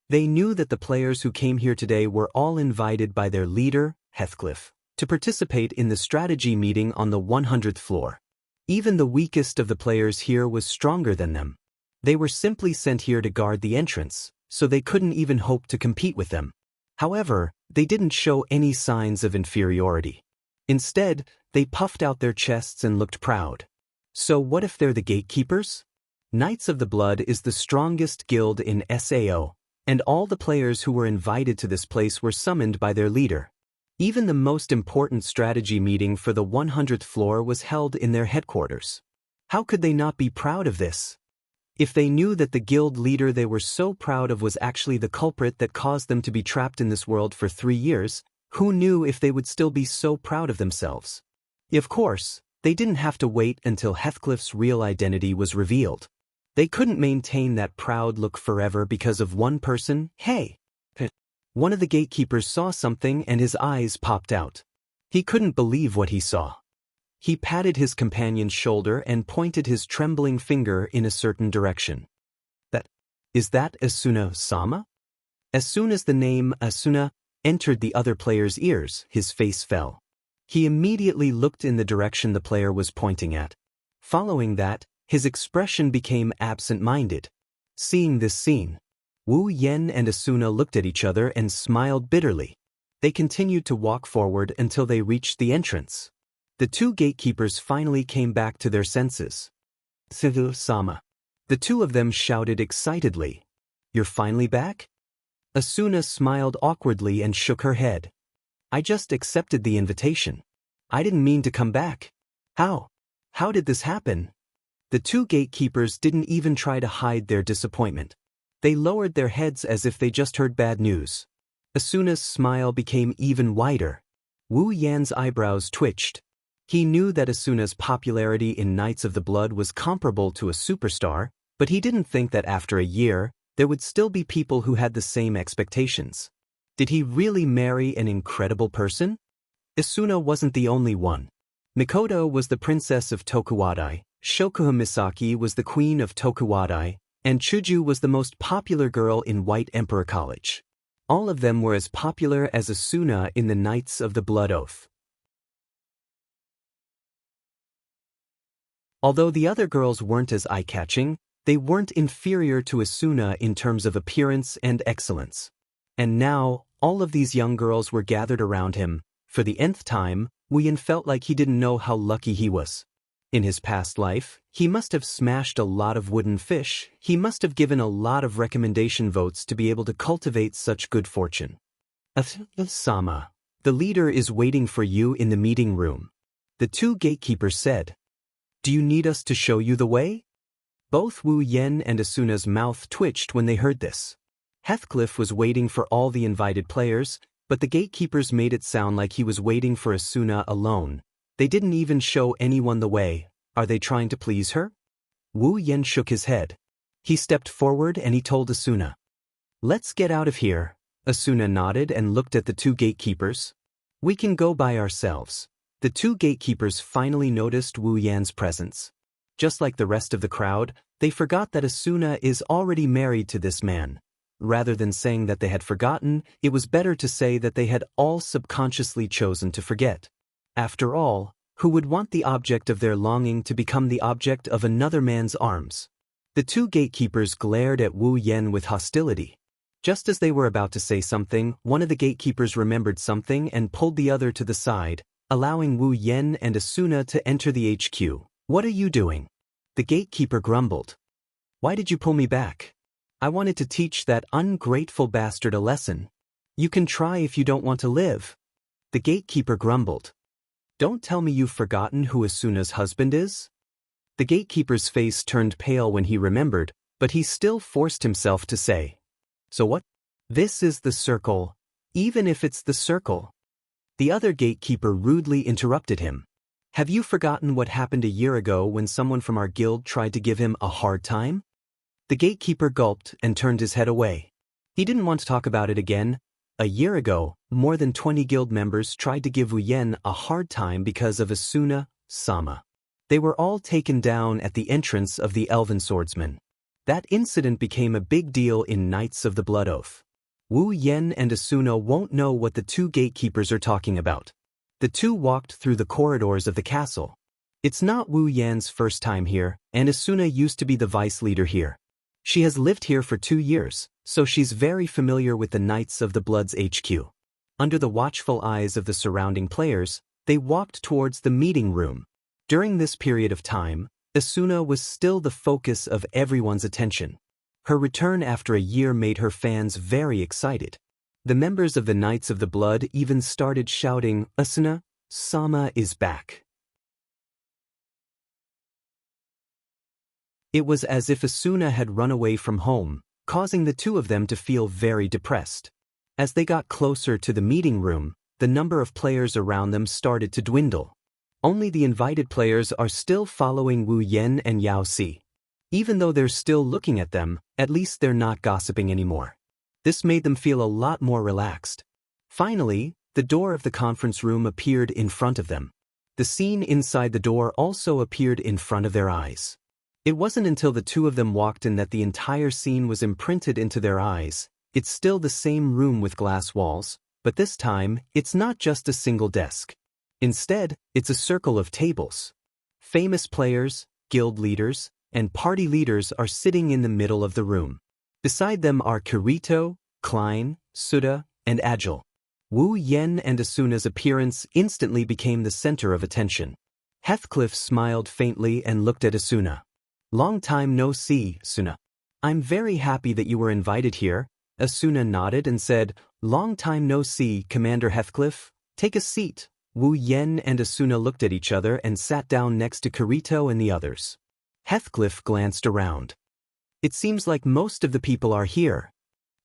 They knew that the players who came here today were all invited by their leader, Heathcliff, to participate in the strategy meeting on the 100th floor. Even the weakest of the players here was stronger than them. They were simply sent here to guard the entrance, so they couldn't even hope to compete with them. However, they didn't show any signs of inferiority. Instead, they puffed out their chests and looked proud. So what if they're the gatekeepers? Knights of the Blood is the strongest guild in SAO, and all the players who were invited to this place were summoned by their leader. Even the most important strategy meeting for the 100th floor was held in their headquarters. How could they not be proud of this? If they knew that the guild leader they were so proud of was actually the culprit that caused them to be trapped in this world for 3 years, who knew if they would still be so proud of themselves? Of course, they didn't have to wait until Heathcliff's real identity was revealed. They couldn't maintain that proud look forever because of one person. Hey! One of the gatekeepers saw something and his eyes popped out. He couldn't believe what he saw. He patted his companion's shoulder and pointed his trembling finger in a certain direction. Is that Asuna-sama? As soon as the name Asuna entered the other player's ears, his face fell. He immediately looked in the direction the player was pointing at. Following that, his expression became absent-minded. Seeing this scene, Wu Yan and Asuna looked at each other and smiled bitterly. They continued to walk forward until they reached the entrance. The 2 gatekeepers finally came back to their senses. Sama. The 2 of them shouted excitedly. You're finally back? Asuna smiled awkwardly and shook her head. I just accepted the invitation. I didn't mean to come back. How? How did this happen? The 2 gatekeepers didn't even try to hide their disappointment. They lowered their heads as if they just heard bad news. Asuna's smile became even wider. Wu Yan's eyebrows twitched. He knew that Asuna's popularity in Knights of the Blood was comparable to a superstar, but he didn't think that after a year, there would still be people who had the same expectations. Did he really marry an incredible person? Asuna wasn't the only one. Mikoto was the princess of Tokuwadai, Shokuha Misaki was the queen of Tokuwadai, and Chuju was the most popular girl in White Emperor College. All of them were as popular as Asuna in the Knights of the Blood Oath. Although the other girls weren't as eye-catching, they weren't inferior to Asuna in terms of appearance and excellence. And now, all of these young girls were gathered around him. For the nth time, Wu Yan felt like he didn't know how lucky he was. In his past life, he must have smashed a lot of wooden fish, he must have given a lot of recommendation votes to be able to cultivate such good fortune. Sama, the leader is waiting for you in the meeting room. The 2 gatekeepers said. Do you need us to show you the way? Both Wu Yan and Asuna's mouth twitched when they heard this. Heathcliff was waiting for all the invited players, but the gatekeepers made it sound like he was waiting for Asuna alone. They didn't even show anyone the way. Are they trying to please her? Wu Yen shook his head. He stepped forward and he told Asuna. Let's get out of here. Asuna nodded and looked at the two gatekeepers. We can go by ourselves. The two gatekeepers finally noticed Wu Yan's presence. Just like the rest of the crowd, they forgot that Asuna is already married to this man. Rather than saying that they had forgotten, it was better to say that they had all subconsciously chosen to forget. After all, who would want the object of their longing to become the object of another man's arms? The two gatekeepers glared at Wu Yen with hostility. Just as they were about to say something, one of the gatekeepers remembered something and pulled the other to the side, allowing Wu Yen and Asuna to enter the HQ. What are you doing? The gatekeeper grumbled. Why did you pull me back? I wanted to teach that ungrateful bastard a lesson. You can try if you don't want to live. The gatekeeper grumbled. Don't tell me you've forgotten who Asuna's husband is? The gatekeeper's face turned pale when he remembered, but he still forced himself to say. So what? This is the circle, even if it's the circle. The other gatekeeper rudely interrupted him. Have you forgotten what happened a year ago when someone from our guild tried to give him a hard time? The gatekeeper gulped and turned his head away. He didn't want to talk about it again. A year ago, more than 20 guild members tried to give Wu Yen a hard time because of Asuna-sama. They were all taken down at the entrance of the Elven Swordsman. That incident became a big deal in Knights of the Blood Oath. Wu Yen and Asuna won't know what the two gatekeepers are talking about. The two walked through the corridors of the castle. It's not Wu Yan's first time here, and Asuna used to be the vice leader here. She has lived here for 2 years, so she's very familiar with the Knights of the Blood's HQ. Under the watchful eyes of the surrounding players, they walked towards the meeting room. During this period of time, Asuna was still the focus of everyone's attention. Her return after a year made her fans very excited. The members of the Knights of the Blood even started shouting, Asuna-sama is back. It was as if Asuna had run away from home, causing the two of them to feel very depressed. As they got closer to the meeting room, the number of players around them started to dwindle. Only the invited players are still following Wu Yen and Yao Si. Even though they're still looking at them, at least they're not gossiping anymore. This made them feel a lot more relaxed. Finally, the door of the conference room appeared in front of them. The scene inside the door also appeared in front of their eyes. It wasn't until the two of them walked in that the entire scene was imprinted into their eyes. It's still the same room with glass walls, but this time, it's not just a single desk. Instead, it's a circle of tables. Famous players, guild leaders, and party leaders are sitting in the middle of the room. Beside them are Kirito, Klein, Suda, and Agile. Wu Yen and Asuna's appearance instantly became the center of attention. Heathcliff smiled faintly and looked at Asuna. Long time no see, Asuna. I'm very happy that you were invited here. Asuna nodded and said, Long time no see, Commander Heathcliff. Take a seat. Wu Yen and Asuna looked at each other and sat down next to Kirito and the others. Heathcliff glanced around. It seems like most of the people are here.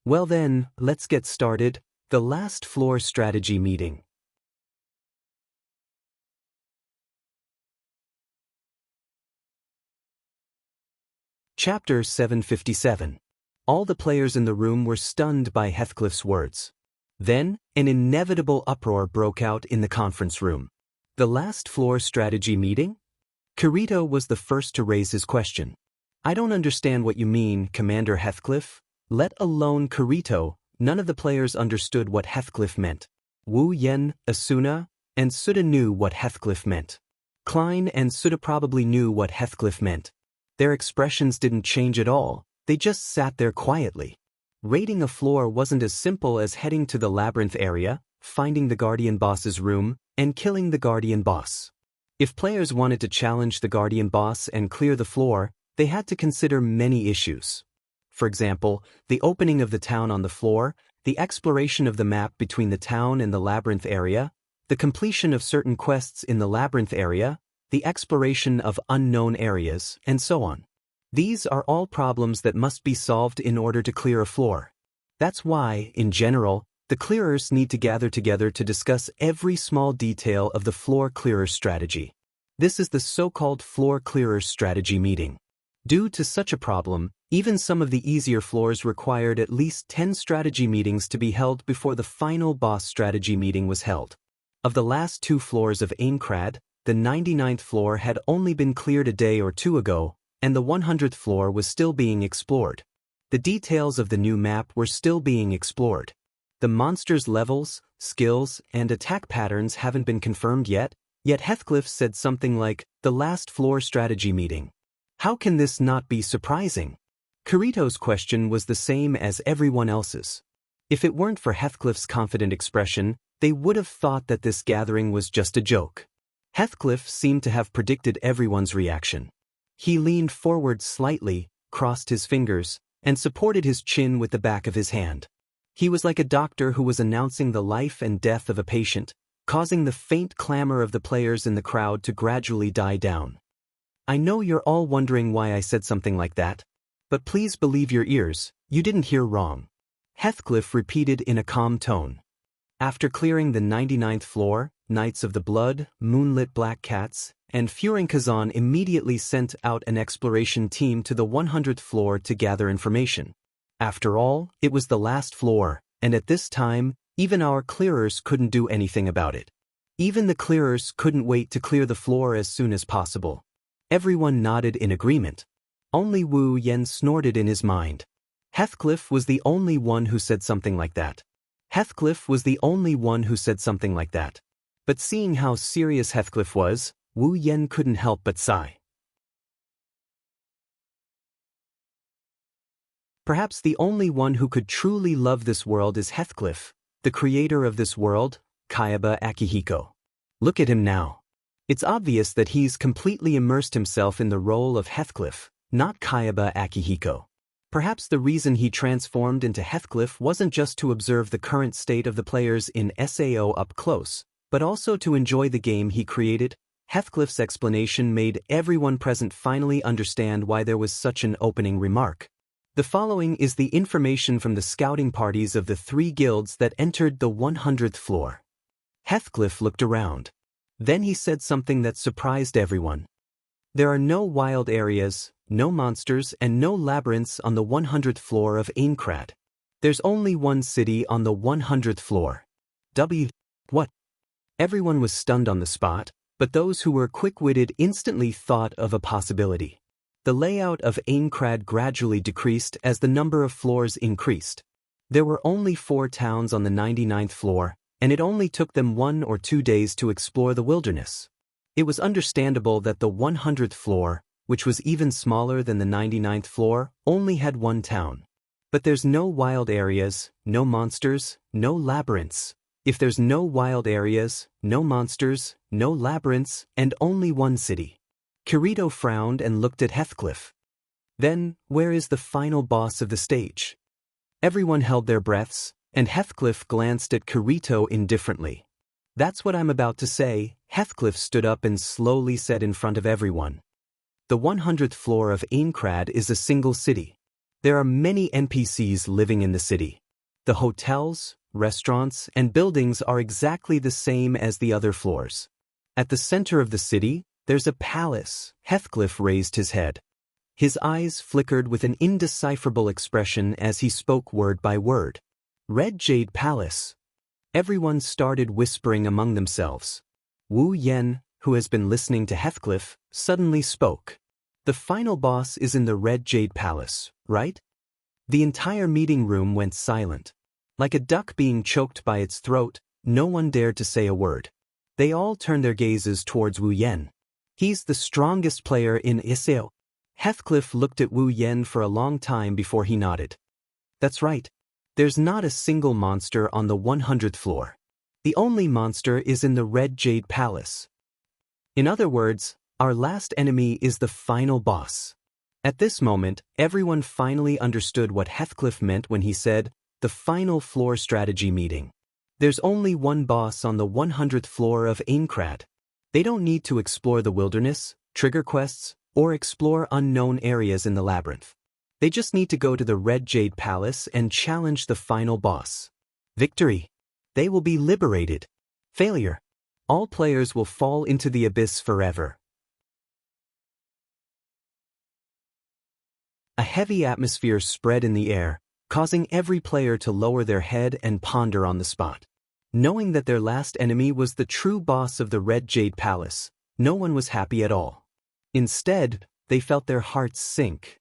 Well then, let's get started. The last floor strategy meeting. Chapter 757. All the players in the room were stunned by Heathcliff's words. Then, an inevitable uproar broke out in the conference room. The last floor strategy meeting? Kirito was the first to raise his question. I don't understand what you mean, Commander Heathcliff. Let alone Kirito, none of the players understood what Heathcliff meant. Wu Yen, Asuna, and Suda knew what Heathcliff meant. Klein and Suda probably knew what Heathcliff meant. Their expressions didn't change at all, they just sat there quietly. Raiding a floor wasn't as simple as heading to the labyrinth area, finding the Guardian Boss's room, and killing the Guardian Boss. If players wanted to challenge the Guardian Boss and clear the floor, they had to consider many issues. For example, the opening of the town on the floor, the exploration of the map between the town and the labyrinth area, the completion of certain quests in the labyrinth area, the exploration of unknown areas, and so on. These are all problems that must be solved in order to clear a floor. That's why, in general, The clearers need to gather together to discuss every small detail of the floor clearer strategy. This is the so-called floor clearers strategy meeting. Due to such a problem, even some of the easier floors required at least 10 strategy meetings to be held before the final boss strategy meeting was held. Of the last 2 floors of Aincrad, the 99th floor had only been cleared a day or 2 ago, and the 100th floor was still being explored. The details of the new map were still being explored. The monsters' levels, skills, and attack patterns haven't been confirmed yet Heathcliff said something like, "The last floor strategy meeting." How can this not be surprising? Kirito's question was the same as everyone else's. If it weren't for Heathcliff's confident expression, they would have thought that this gathering was just a joke. Heathcliff seemed to have predicted everyone's reaction. He leaned forward slightly, crossed his fingers, and supported his chin with the back of his hand. He was like a doctor who was announcing the life and death of a patient, causing the faint clamor of the players in the crowd to gradually die down. I know you're all wondering why I said something like that, but please believe your ears, you didn't hear wrong. Heathcliff repeated in a calm tone. After clearing the 99th floor, Knights of the Blood, Moonlit Black Cats, and Furin-Kazan immediately sent out an exploration team to the 100th floor to gather information. After all, it was the last floor, and at this time, even our clearers couldn't do anything about it. Even the clearers couldn't wait to clear the floor as soon as possible. Everyone nodded in agreement. Only Wu Yen snorted in his mind. Heathcliff was the only one who said something like that. Heathcliff was the only one who said something like that. But seeing how serious Heathcliff was, Wu Yen couldn't help but sigh. Perhaps the only one who could truly love this world is Heathcliff, the creator of this world, Kayaba Akihiko. Look at him now. It's obvious that he's completely immersed himself in the role of Heathcliff, not Kayaba Akihiko. Perhaps the reason he transformed into Heathcliff wasn't just to observe the current state of the players in SAO up close, but also to enjoy the game he created. Heathcliff's explanation made everyone present finally understand why there was such an opening remark. The following is the information from the scouting parties of the 3 guilds that entered the 100th floor. Heathcliff looked around. Then he said something that surprised everyone. There are no wild areas, no monsters, and no labyrinths on the 100th floor of Aincrad. There's only one city on the 100th floor. What? Everyone was stunned on the spot, but those who were quick-witted instantly thought of a possibility. The layout of Aincrad gradually decreased as the number of floors increased. There were only 4 towns on the 99th floor, and it only took them 1 or 2 days to explore the wilderness. It was understandable that the 100th floor, which was even smaller than the 99th floor, only had 1 town. But there's no wild areas, no monsters, no labyrinths. If there's no wild areas, no monsters, no labyrinths, and only 1 city. Kirito frowned and looked at Heathcliff. Then, where is the final boss of the stage? Everyone held their breaths, and Heathcliff glanced at Kirito indifferently. That's what I'm about to say, Heathcliff stood up and slowly said in front of everyone. The 100th floor of Aincrad is a single city. There are many NPCs living in the city. The hotels, restaurants, and buildings are exactly the same as the other floors. At the center of the city, there's a palace. Heathcliff raised his head. His eyes flickered with an indecipherable expression as he spoke word by word. Red Jade Palace. Everyone started whispering among themselves. Wu Yen, who has been listening to Heathcliff, suddenly spoke. The final boss is in the Red Jade Palace, right? The entire meeting room went silent. Like a duck being choked by its throat, no one dared to say a word. They all turned their gazes towards Wu Yen. He's the strongest player in SAO. Heathcliff looked at Wu Yen for a long time before he nodded. That's right. There's not a single monster on the 100th floor. The only monster is in the Red Jade Palace. In other words, our last enemy is the final boss. At this moment, everyone finally understood what Heathcliff meant when he said, the final floor strategy meeting. There's only 1 boss on the 100th floor of Aincrad. They don't need to explore the wilderness, trigger quests, or explore unknown areas in the labyrinth. They just need to go to the Red Jade Palace and challenge the final boss. Victory. They will be liberated. Failure. All players will fall into the abyss forever. A heavy atmosphere spread in the air, causing every player to lower their head and ponder on the spot. Knowing that their last enemy was the true boss of the Red Jade Palace, no one was happy at all. Instead, they felt their hearts sink.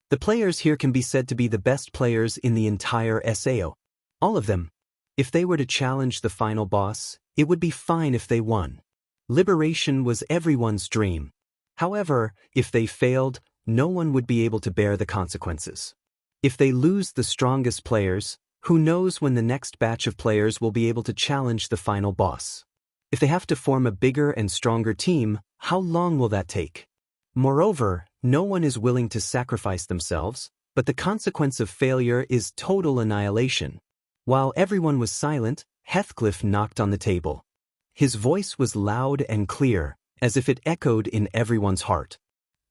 The players here can be said to be the best players in the entire SAO. All of them. If they were to challenge the final boss, it would be fine if they won. Liberation was everyone's dream. However, if they failed, no one would be able to bear the consequences. If they lose the strongest players, who knows when the next batch of players will be able to challenge the final boss? If they have to form a bigger and stronger team, how long will that take? Moreover, no one is willing to sacrifice themselves, but the consequence of failure is total annihilation. While everyone was silent, Heathcliff knocked on the table. His voice was loud and clear, as if it echoed in everyone's heart.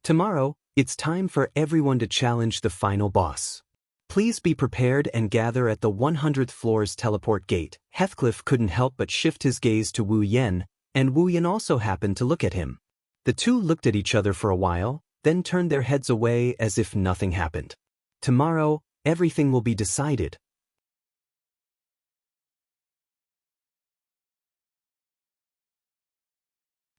Tomorrow, it's time for everyone to challenge the final boss. Please be prepared and gather at the 100th floor's teleport gate. Heathcliff couldn't help but shift his gaze to Wu Yen, and Wu Yen also happened to look at him. The two looked at each other for a while, then turned their heads away as if nothing happened. Tomorrow, everything will be decided.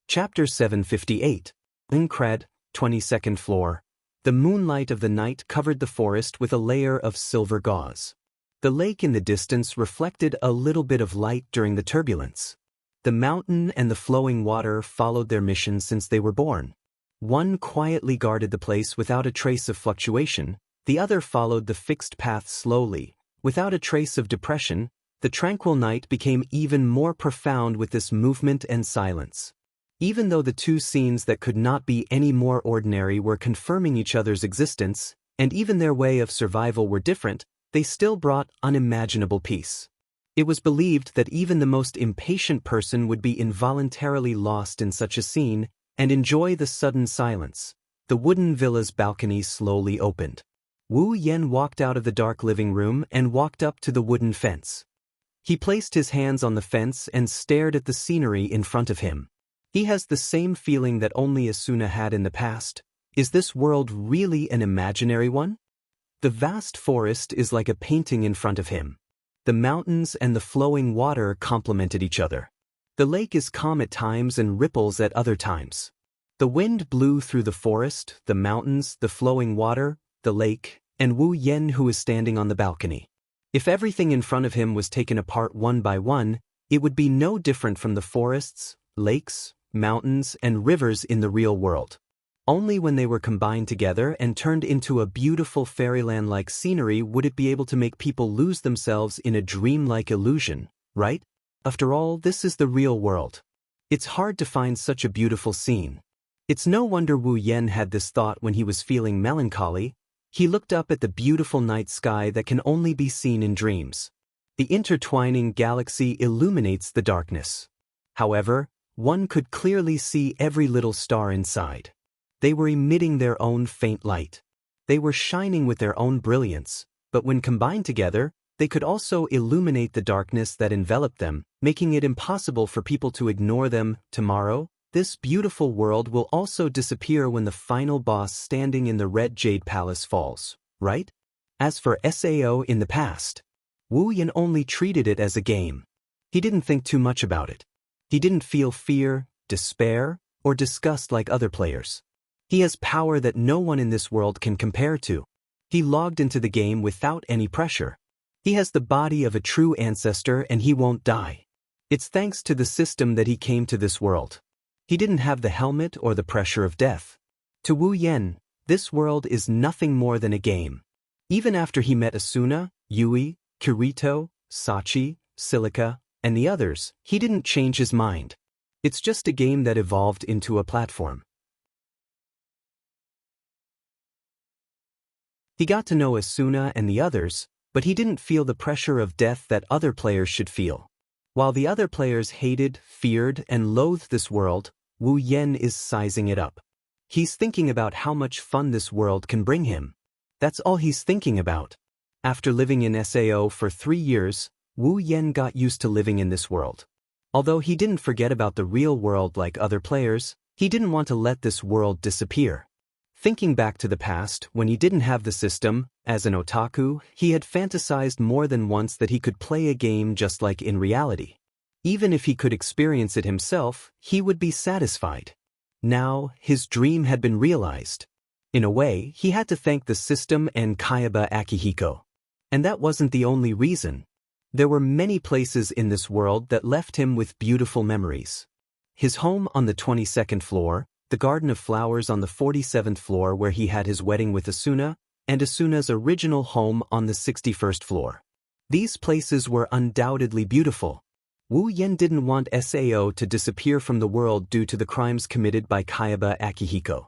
Chapter 758. Incred, 22nd floor. The moonlight of the night covered the forest with a layer of silver gauze. The lake in the distance reflected a little bit of light during the turbulence. The mountain and the flowing water followed their mission since they were born. One quietly guarded the place without a trace of fluctuation, the other followed the fixed path slowly. Without a trace of depression, the tranquil night became even more profound with this movement and silence. Even though the two scenes that could not be any more ordinary were confirming each other's existence, and even their way of survival were different, they still brought unimaginable peace. It was believed that even the most impatient person would be involuntarily lost in such a scene and enjoy the sudden silence. The wooden villa's balcony slowly opened. Wu Yen walked out of the dark living room and walked up to the wooden fence. He placed his hands on the fence and stared at the scenery in front of him. He has the same feeling that only Asuna had in the past. Is this world really an imaginary one? The vast forest is like a painting in front of him. The mountains and the flowing water complemented each other. The lake is calm at times and ripples at other times. The wind blew through the forest, the mountains, the flowing water, the lake, and Wu Yen who is standing on the balcony. If everything in front of him was taken apart one by one, it would be no different from the forests, lakes, mountains, and rivers in the real world. Only when they were combined together and turned into a beautiful fairyland-like scenery would it be able to make people lose themselves in a dreamlike illusion, right? After all, this is the real world. It's hard to find such a beautiful scene. It's no wonder Wu Yen had this thought when he was feeling melancholy. He looked up at the beautiful night sky that can only be seen in dreams. The intertwining galaxy illuminates the darkness. However, one could clearly see every little star inside. They were emitting their own faint light. They were shining with their own brilliance, but when combined together, they could also illuminate the darkness that enveloped them, making it impossible for people to ignore them. Tomorrow, this beautiful world will also disappear when the final boss standing in the Red Jade Palace falls, right? As for SAO in the past, Wu Yen only treated it as a game. He didn't think too much about it. He didn't feel fear, despair, or disgust like other players. He has power that no one in this world can compare to. He logged into the game without any pressure. He has the body of a true ancestor and he won't die. It's thanks to the system that he came to this world. He didn't have the helmet or the pressure of death. To Wu Yen, this world is nothing more than a game. Even after he met Asuna, Yui, Kirito, Sachi, Silica, and the others, he didn't change his mind. It's just a game that evolved into a platform. He got to know Asuna and the others, but he didn't feel the pressure of death that other players should feel. While the other players hated, feared, and loathed this world, Wu Yen is sizing it up. He's thinking about how much fun this world can bring him. That's all he's thinking about. After living in SAO for 3 years, Wu Yen got used to living in this world. Although he didn't forget about the real world like other players, he didn't want to let this world disappear. Thinking back to the past, when he didn't have the system, as an otaku, he had fantasized more than once that he could play a game just like in reality. Even if he could experience it himself, he would be satisfied. Now, his dream had been realized. In a way, he had to thank the system and Kayaba Akihiko. And that wasn't the only reason. There were many places in this world that left him with beautiful memories. His home on the 22nd floor, the Garden of Flowers on the 47th floor where he had his wedding with Asuna, and Asuna's original home on the 61st floor. These places were undoubtedly beautiful. Wu Yen didn't want Sao to disappear from the world due to the crimes committed by Kayaba Akihiko.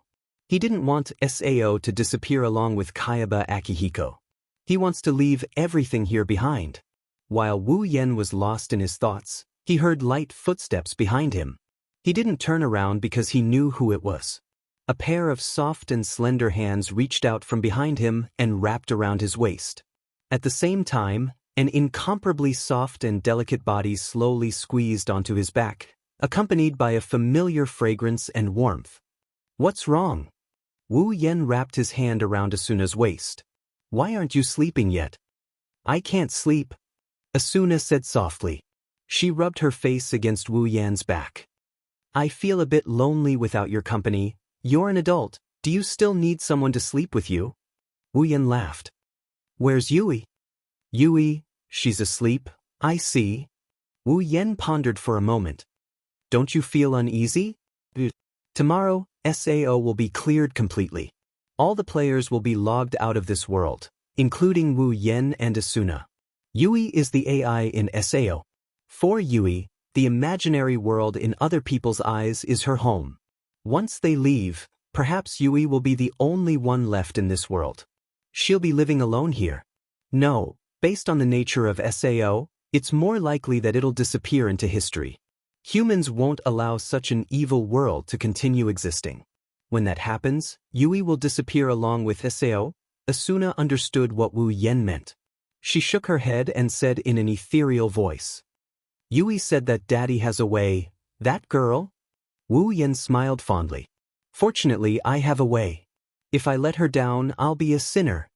He didn't want Sao to disappear along with Kayaba Akihiko. He wants to leave everything here behind. While Wu Yen was lost in his thoughts, he heard light footsteps behind him. He didn't turn around because he knew who it was. A pair of soft and slender hands reached out from behind him and wrapped around his waist. At the same time, an incomparably soft and delicate body slowly squeezed onto his back, accompanied by a familiar fragrance and warmth. "What's wrong?" Wu Yen wrapped his hand around Asuna's waist. "Why aren't you sleeping yet?" "I can't sleep," Asuna said softly. She rubbed her face against Wu Yan's back. "I feel a bit lonely without your company. You're an adult. Do you still need someone to sleep with you?" Wu Yan laughed. "Where's Yui?" "Yui, she's asleep, I see." Wu Yan pondered for a moment. "Don't you feel uneasy?" "Tomorrow, Sao will be cleared completely. All the players will be logged out of this world, including Wu Yen and Asuna. Yui is the AI in Sao. For Yui, the imaginary world in other people's eyes is her home. Once they leave, perhaps Yui will be the only one left in this world. She'll be living alone here. No, based on the nature of Sao, it's more likely that it'll disappear into history. Humans won't allow such an evil world to continue existing. When that happens, Yui will disappear along with Sao." Asuna understood what Wu Yen meant. She shook her head and said in an ethereal voice, "Yui said that Daddy has a way." "That girl?" Wu Yen smiled fondly. "Fortunately, I have a way. If I let her down, I'll be a sinner."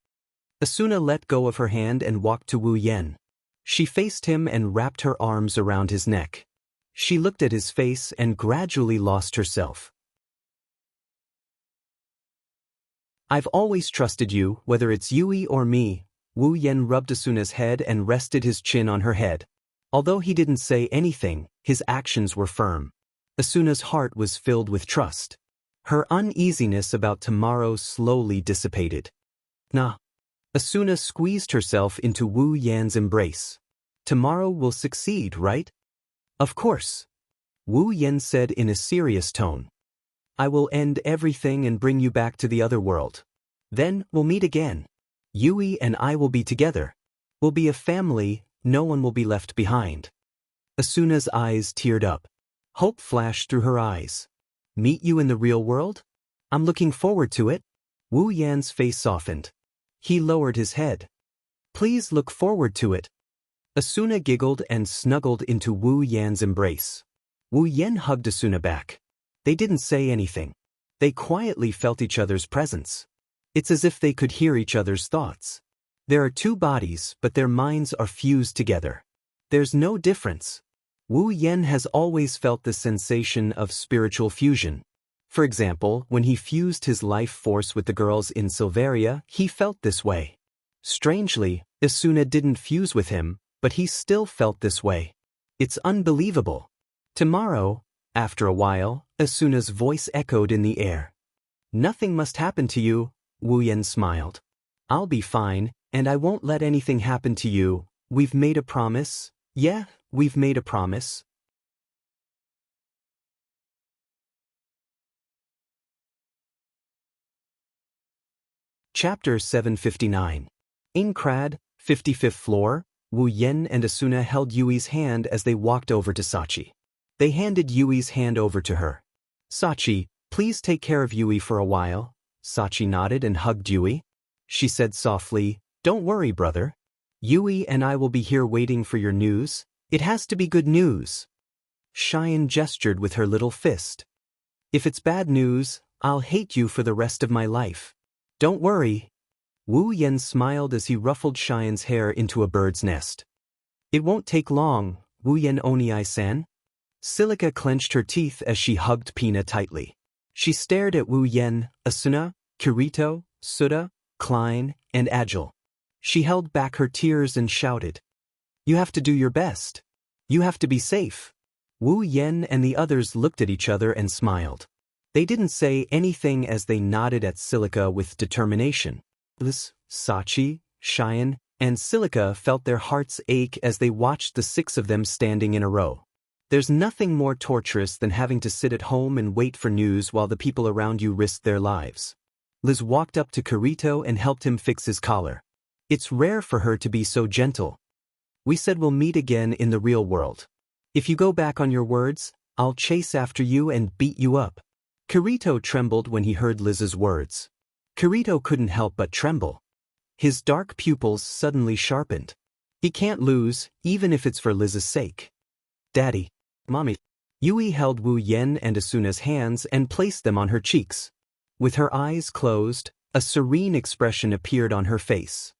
Asuna let go of her hand and walked to Wu Yen. She faced him and wrapped her arms around his neck. She looked at his face and gradually lost herself. "I've always trusted you, whether it's Yui or me." Wu Yen rubbed Asuna's head and rested his chin on her head. Although he didn't say anything, his actions were firm. Asuna's heart was filled with trust. Her uneasiness about tomorrow slowly dissipated. "Nah." Asuna squeezed herself into Wu Yan's embrace. "Tomorrow will succeed, right?" "Of course," Wu Yen said in a serious tone. "I will end everything and bring you back to the other world. Then we'll meet again. Yui and I will be together. We'll be a family, no one will be left behind." Asuna's eyes teared up. Hope flashed through her eyes. "Meet you in the real world? I'm looking forward to it." Wu Yan's face softened. He lowered his head. "Please look forward to it." Asuna giggled and snuggled into Wu Yan's embrace. Wu Yen hugged Asuna back. They didn't say anything. They quietly felt each other's presence. It's as if they could hear each other's thoughts. There are two bodies, but their minds are fused together. There's no difference. Wu Yen has always felt the sensation of spiritual fusion. For example, when he fused his life force with the girls in Silveria, he felt this way. Strangely, Asuna didn't fuse with him, but he still felt this way. It's unbelievable. "Tomorrow," after a while, Asuna's voice echoed in the air. "Nothing must happen to you," Wu Yen smiled. "I'll be fine, and I won't let anything happen to you. We've made a promise." "Yeah, we've made a promise." Chapter 759. Aincrad, 55th floor. Wu Yen and Asuna held Yui's hand as they walked over to Sachi. They handed Yui's hand over to her. "Sachi, please take care of Yui for a while." Sachi nodded and hugged Yui. She said softly, "Don't worry, brother. Yui and I will be here waiting for your news. It has to be good news. Cheyenne gestured with her little fist. If it's bad news, I'll hate you for the rest of my life. Don't worry. Wu Yen smiled as he ruffled Cheyenne's hair into a bird's nest. It won't take long, Wu Yen Onii-san. Silica clenched her teeth as she hugged Pina tightly. She stared at Wu Yen, Asuna, Kirito, Suda, Klein, and Agile. She held back her tears and shouted. You have to do your best. You have to be safe. Wu Yen and the others looked at each other and smiled. They didn't say anything as they nodded at Silica with determination. Liz, Sachi, Cheyenne, and Silica felt their hearts ache as they watched the 6 of them standing in a row. There's nothing more torturous than having to sit at home and wait for news while the people around you risk their lives. Liz walked up to Kirito and helped him fix his collar. It's rare for her to be so gentle. We said we'll meet again in the real world. If you go back on your words, I'll chase after you and beat you up. Kirito trembled when he heard Liz's words. Kirito couldn't help but tremble. His dark pupils suddenly sharpened. He can't lose, even if it's for Liz's sake. Daddy. Mommy. Yui held Wu Yen and Asuna's hands and placed them on her cheeks. With her eyes closed, a serene expression appeared on her face.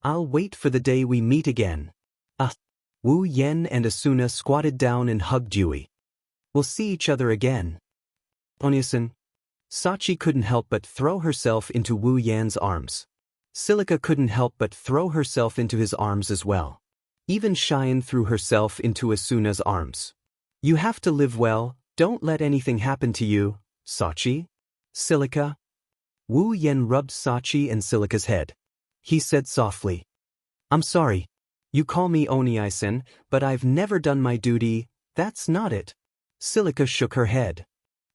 I'll wait for the day we meet again. Wu Yen and Asuna squatted down and hugged Yui. We'll see each other again. Onii-san. Sachi couldn't help but throw herself into Wu Yan's arms. Silica couldn't help but throw herself into his arms as well. Even Cheyenne threw herself into Asuna's arms. You have to live well, don't let anything happen to you, Sachi. Silica. Wu Yen rubbed Sachi and Silica's head. He said softly. I'm sorry. You call me Onii-san, but I've never done my duty, that's not it. Silica shook her head.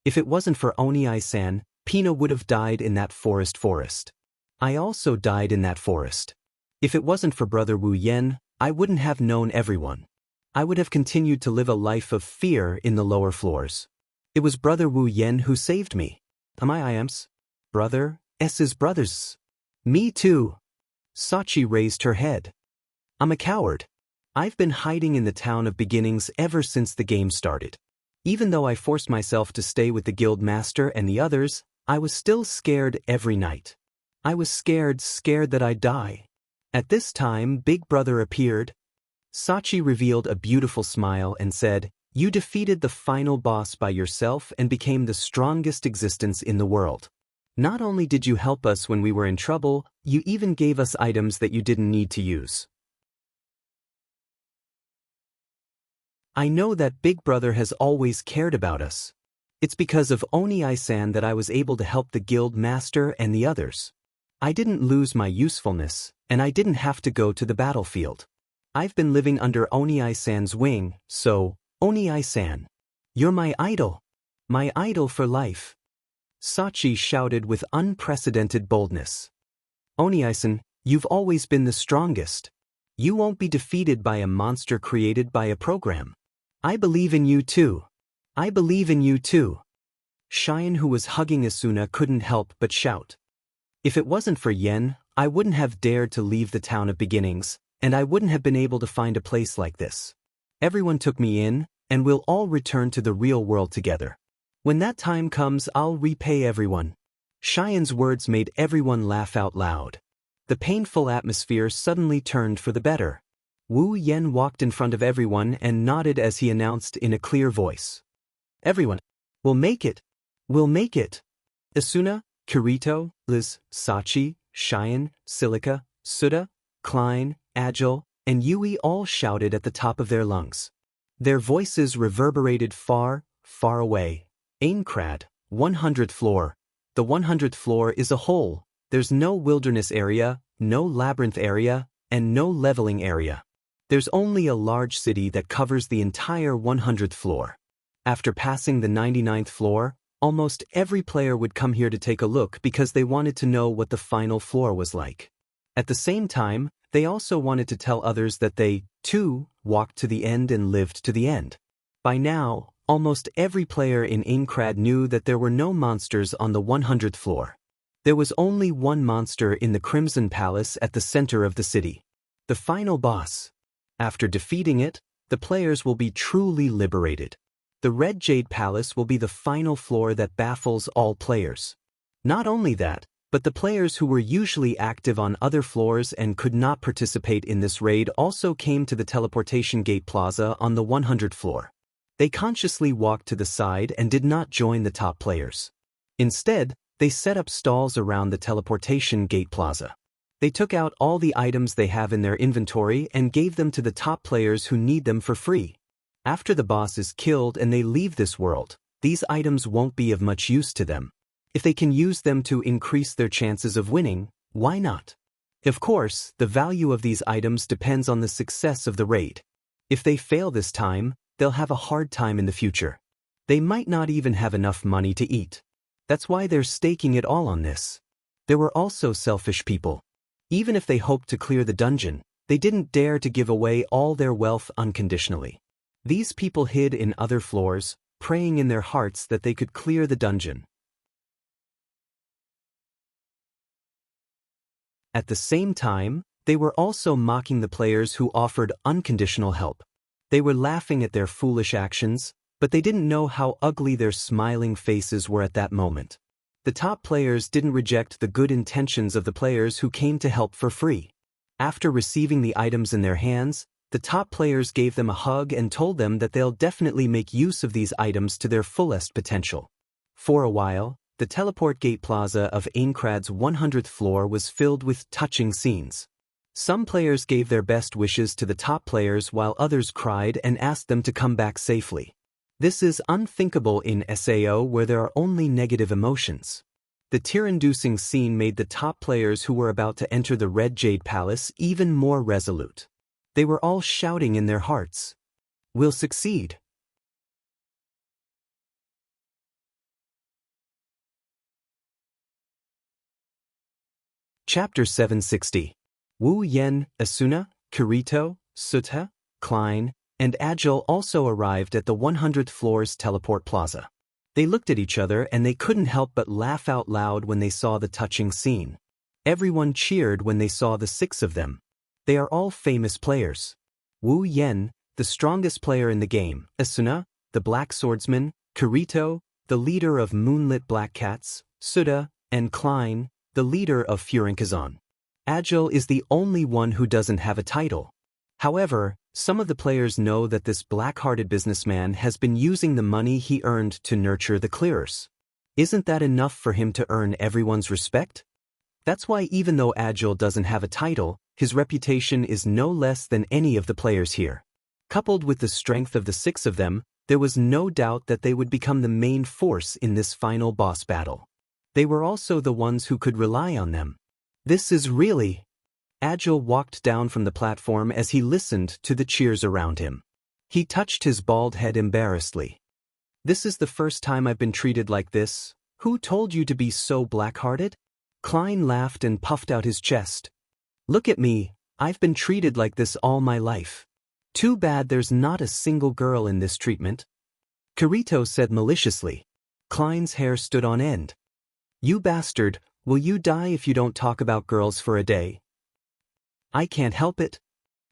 If it wasn't for Onii-san, Pina would have died in that forest. I also died in that forest. If it wasn't for Brother Wu Yen, I wouldn't have known everyone. I would have continued to live a life of fear in the lower floors. It was Brother Wu Yen who saved me. Am I?'s brother, S's brothers. Me too. Sachi raised her head. I'm a coward. I've been hiding in the town of beginnings ever since the game started. Even though I forced myself to stay with the guild master and the others, I was still scared every night. I was scared that I'd die. At this time, Big Brother appeared. Sachi revealed a beautiful smile and said, You defeated the final boss by yourself and became the strongest existence in the world. Not only did you help us when we were in trouble, you even gave us items that you didn't need to use. I know that Big Brother has always cared about us. It's because of Onii-san that I was able to help the guild master and the others. I didn't lose my usefulness, and I didn't have to go to the battlefield. I've been living under Onii-san's wing, so, Onii-san, you're my idol for life. Sachi shouted with unprecedented boldness. Onii-san, you've always been the strongest. You won't be defeated by a monster created by a program. I believe in you too. I believe in you too. Cheyenne, who was hugging Asuna, couldn't help but shout. If it wasn't for Yen, I wouldn't have dared to leave the town of beginnings, and I wouldn't have been able to find a place like this. Everyone took me in, and we'll all return to the real world together. When that time comes, I'll repay everyone. Cheyenne's words made everyone laugh out loud. The painful atmosphere suddenly turned for the better. Wu Yen walked in front of everyone and nodded as he announced in a clear voice. Everyone, we'll make it. We'll make it. Asuna, Kirito, Liz, Sachi, Cheyenne, Silica, Suda, Klein, Agile, and Yui all shouted at the top of their lungs. Their voices reverberated far, far away. Aincrad, 100th floor. The 100th floor is a hole. There's no wilderness area, no labyrinth area, and no leveling area. There's only a large city that covers the entire 100th floor. After passing the 99th floor, almost every player would come here to take a look because they wanted to know what the final floor was like. At the same time, they also wanted to tell others that they, too, walked to the end and lived to the end. By now, almost every player in Aincrad knew that there were no monsters on the 100th floor. There was only one monster in the Crimson Palace at the center of the city. The final boss. After defeating it, the players will be truly liberated. The Red Jade Palace will be the final floor that baffles all players. Not only that, but the players who were usually active on other floors and could not participate in this raid also came to the teleportation gate plaza on the 100th floor. They consciously walked to the side and did not join the top players. Instead, they set up stalls around the teleportation gate plaza. They took out all the items they have in their inventory and gave them to the top players who need them for free. After the boss is killed and they leave this world, these items won't be of much use to them. If they can use them to increase their chances of winning, why not? Of course, the value of these items depends on the success of the raid. If they fail this time, they'll have a hard time in the future. They might not even have enough money to eat. That's why they're staking it all on this. There were also selfish people. Even if they hoped to clear the dungeon, they didn't dare to give away all their wealth unconditionally. These people hid in other floors, praying in their hearts that they could clear the dungeon. At the same time, they were also mocking the players who offered unconditional help. They were laughing at their foolish actions, but they didn't know how ugly their smiling faces were at that moment. The top players didn't reject the good intentions of the players who came to help for free. After receiving the items in their hands, the top players gave them a hug and told them that they'll definitely make use of these items to their fullest potential. For a while, the teleport gate plaza of Aincrad's 100th floor was filled with touching scenes. Some players gave their best wishes to the top players while others cried and asked them to come back safely. This is unthinkable in SAO where there are only negative emotions. The tear-inducing scene made the top players who were about to enter the Red Jade Palace even more resolute. They were all shouting in their hearts, "We'll succeed." Chapter 760. Wu Yen, Asuna, Kirito, Sutta, Klein, and Agile also arrived at the 100th floor's teleport plaza. They looked at each other and they couldn't help but laugh out loud when they saw the touching scene. Everyone cheered when they saw the six of them. They are all famous players. Wu Yen, the strongest player in the game, Asuna, the Black Swordsman, Kirito, the leader of Moonlit Black Cats, Sutta, and Klein, the leader of Furinkazan. Agile is the only one who doesn't have a title. However, some of the players know that this black-hearted businessman has been using the money he earned to nurture the clearers. Isn't that enough for him to earn everyone's respect? That's why even though Agile doesn't have a title, his reputation is no less than any of the players here. Coupled with the strength of the six of them, there was no doubt that they would become the main force in this final boss battle. They were also the ones who could rely on them. This is really... Agile walked down from the platform as he listened to the cheers around him. He touched his bald head embarrassedly. "This is the first time I've been treated like this. Who told you to be so black-hearted?" Klein laughed and puffed out his chest. "Look at me, I've been treated like this all my life. Too bad there's not a single girl in this treatment." Kirito said maliciously. Klein's hair stood on end. "You bastard, will you die if you don't talk about girls for a day?" "I can't help it."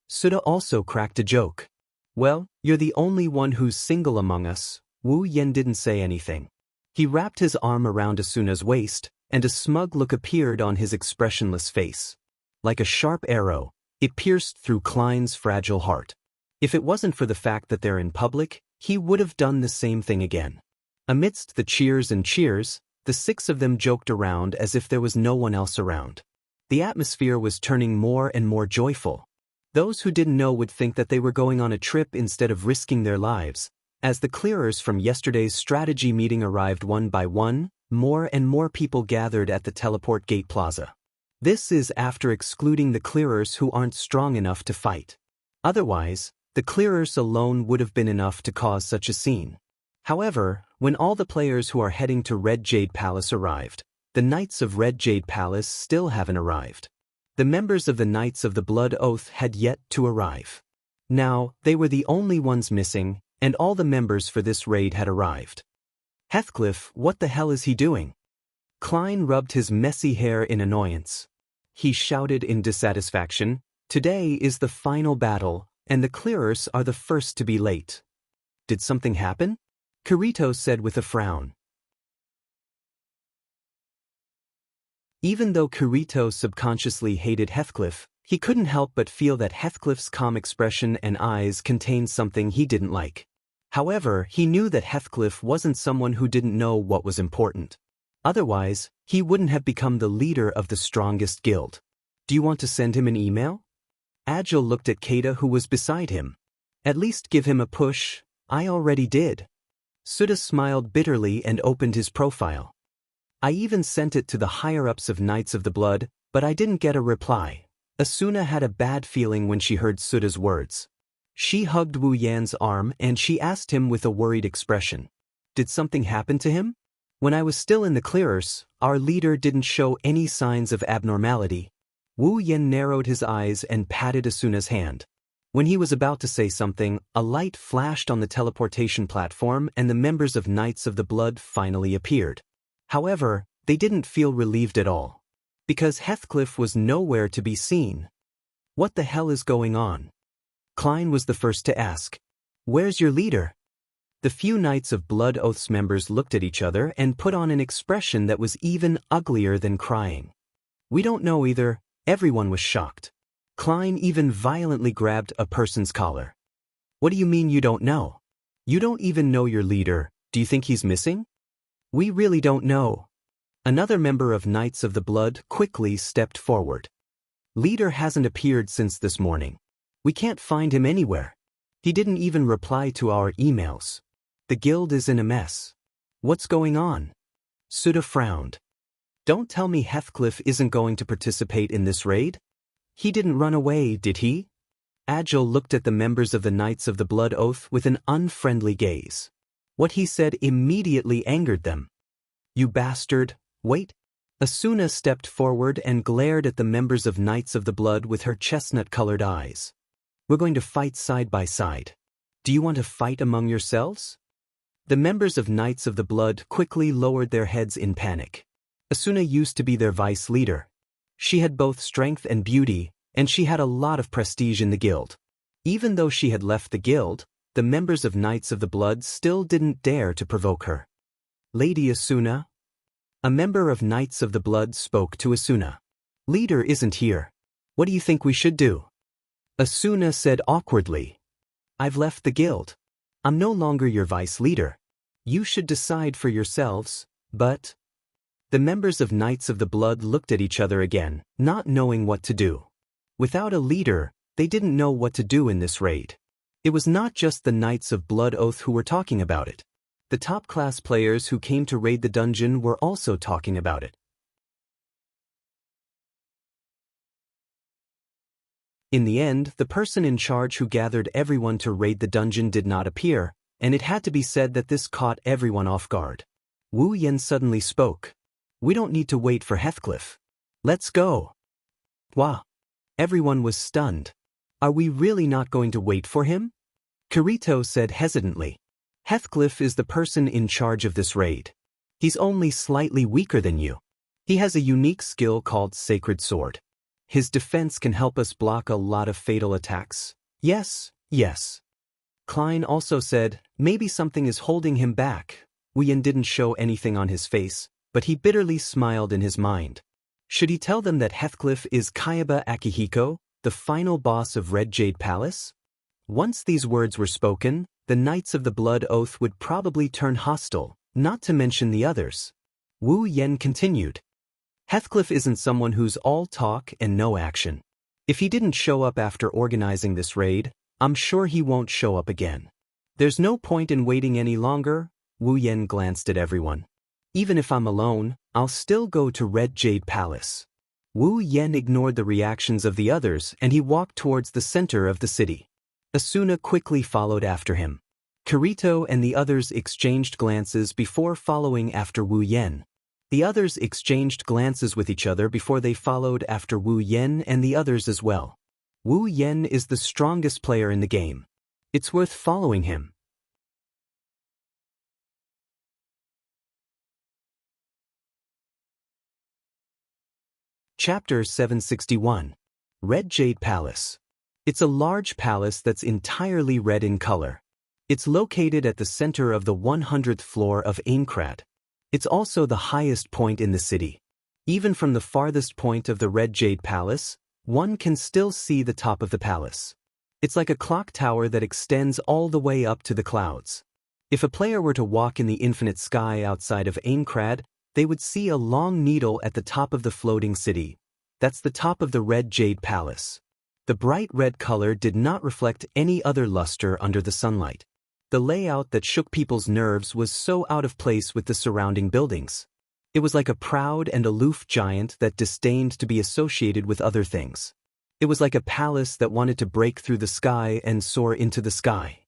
Sutta also cracked a joke. "Well, you're the only one who's single among us." Wu Yen didn't say anything. He wrapped his arm around Asuna's waist, and a smug look appeared on his expressionless face. Like a sharp arrow, it pierced through Klein's fragile heart. If it wasn't for the fact that they're in public, he would have done the same thing again. Amidst the cheers and cheers, the six of them joked around as if there was no one else around. The atmosphere was turning more and more joyful. Those who didn't know would think that they were going on a trip instead of risking their lives. As the clearers from yesterday's strategy meeting arrived one by one, more and more people gathered at the teleport gate plaza. This is after excluding the clearers who aren't strong enough to fight. Otherwise, the clearers alone would have been enough to cause such a scene. However, when all the players who are heading to Red Jade Palace arrived, the Knights of Red Jade Palace still haven't arrived. The members of the Knights of the Blood Oath had yet to arrive. Now, they were the only ones missing, and all the members for this raid had arrived. "Heathcliff, what the hell is he doing?" Klein rubbed his messy hair in annoyance. He shouted in dissatisfaction, Today is the final battle, and the clearers are the first to be late. Did something happen? Kirito said with a frown. Even though Kirito subconsciously hated Heathcliff, he couldn't help but feel that Heathcliff's calm expression and eyes contained something he didn't like. However, he knew that Heathcliff wasn't someone who didn't know what was important. Otherwise, he wouldn't have become the leader of the strongest guild. Do you want to send him an email? Agile looked at Keita, who was beside him. At least give him a push. I already did. Suda smiled bitterly and opened his profile. I even sent it to the higher-ups of Knights of the Blood, but I didn't get a reply. Asuna had a bad feeling when she heard Suda's words. She hugged Wu Yan's arm and she asked him with a worried expression. Did something happen to him? When I was still in the clearers, our leader didn't show any signs of abnormality. Wu Yan narrowed his eyes and patted Asuna's hand. When he was about to say something, a light flashed on the teleportation platform and the members of Knights of the Blood finally appeared. However, they didn't feel relieved at all. Because Heathcliff was nowhere to be seen. What the hell is going on? Klein was the first to ask. Where's your leader? The few Knights of Blood Oath's members looked at each other and put on an expression that was even uglier than crying. We don't know either. Everyone was shocked. Klein even violently grabbed a person's collar. What do you mean you don't know? You don't even know your leader. Do you think he's missing? We really don't know. Another member of Knights of the Blood quickly stepped forward. Leader hasn't appeared since this morning. We can't find him anywhere. He didn't even reply to our emails. The guild is in a mess. What's going on? Suda frowned. Don't tell me Heathcliff isn't going to participate in this raid? He didn't run away, did he? Agile looked at the members of the Knights of the Blood Oath with an unfriendly gaze. What he said immediately angered them. You bastard, wait. Asuna stepped forward and glared at the members of Knights of the Blood with her chestnut-colored eyes. We're going to fight side by side. Do you want to fight among yourselves? The members of Knights of the Blood quickly lowered their heads in panic. Asuna used to be their vice leader. She had both strength and beauty, and she had a lot of prestige in the guild. Even though she had left the guild, the members of Knights of the Blood still didn't dare to provoke her. Lady Asuna? A member of Knights of the Blood spoke to Asuna. Leader isn't here. What do you think we should do? Asuna said awkwardly. I've left the guild. I'm no longer your vice leader. You should decide for yourselves, but... The members of Knights of the Blood looked at each other again, not knowing what to do. Without a leader, they didn't know what to do in this raid. It was not just the Knights of Blood Oath who were talking about it. The top-class players who came to raid the dungeon were also talking about it. In the end, the person in charge who gathered everyone to raid the dungeon did not appear, and it had to be said that this caught everyone off guard. Wu Yan suddenly spoke. We don't need to wait for Heathcliff. Let's go. Wah. Everyone was stunned. Are we really not going to wait for him? Kirito said hesitantly. Heathcliff is the person in charge of this raid. He's only slightly weaker than you. He has a unique skill called Sacred Sword. His defense can help us block a lot of fatal attacks. Yes, yes. Klein also said, maybe something is holding him back. Wu Yan didn't show anything on his face, but he bitterly smiled in his mind. Should he tell them that Heathcliff is Kayaba Akihiko, the final boss of Red Jade Palace? Once these words were spoken, the Knights of the Blood Oath would probably turn hostile, not to mention the others. Wu Yan continued. Heathcliff isn't someone who's all talk and no action. If he didn't show up after organizing this raid, I'm sure he won't show up again. There's no point in waiting any longer. Wu Yan glanced at everyone. Even if I'm alone, I'll still go to Red Jade Palace. Wu Yan ignored the reactions of the others and he walked towards the center of the city. Asuna quickly followed after him. Kirito and the others exchanged glances before following after Wu Yan. The others exchanged glances with each other before they followed after Wu Yan and the others as well. Wu Yan is the strongest player in the game. It's worth following him. Chapter 761. Red Jade Palace. It's a large palace that's entirely red in color. It's located at the center of the 100th floor of Aincrad. It's also the highest point in the city. Even from the farthest point of the Red Jade Palace, one can still see the top of the palace. It's like a clock tower that extends all the way up to the clouds. If a player were to walk in the infinite sky outside of Aincrad, they would see a long needle at the top of the floating city. That's the top of the Red Jade Palace. The bright red color did not reflect any other luster under the sunlight. The layout that shook people's nerves was so out of place with the surrounding buildings. It was like a proud and aloof giant that disdained to be associated with other things. It was like a palace that wanted to break through the sky and soar into the sky.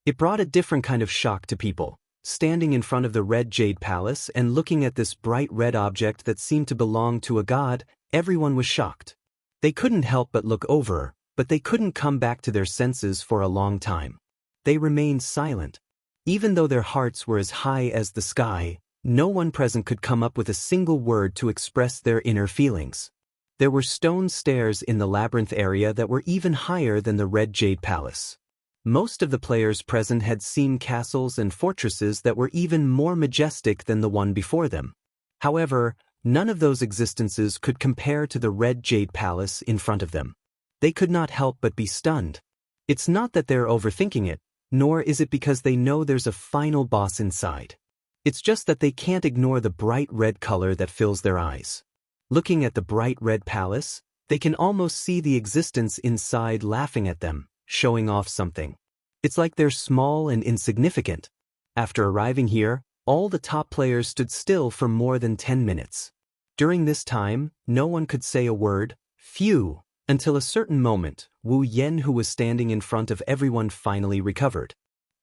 It brought a different kind of shock to people. Standing in front of the Red Jade Palace and looking at this bright red object that seemed to belong to a god, everyone was shocked. They couldn't help but look over, but they couldn't come back to their senses for a long time. They remained silent. Even though their hearts were as high as the sky, no one present could come up with a single word to express their inner feelings. There were stone stairs in the labyrinth area that were even higher than the Red Jade Palace. Most of the players present had seen castles and fortresses that were even more majestic than the one before them. However, none of those existences could compare to the Red Jade Palace in front of them. They could not help but be stunned. It's not that they're overthinking it, nor is it because they know there's a final boss inside. It's just that they can't ignore the bright red color that fills their eyes. Looking at the bright red palace, they can almost see the existence inside laughing at them, showing off something. It's like they're small and insignificant. After arriving here, all the top players stood still for more than 10 minutes. During this time, no one could say a word, phew, until a certain moment, Wu Yen, who was standing in front of everyone, finally recovered.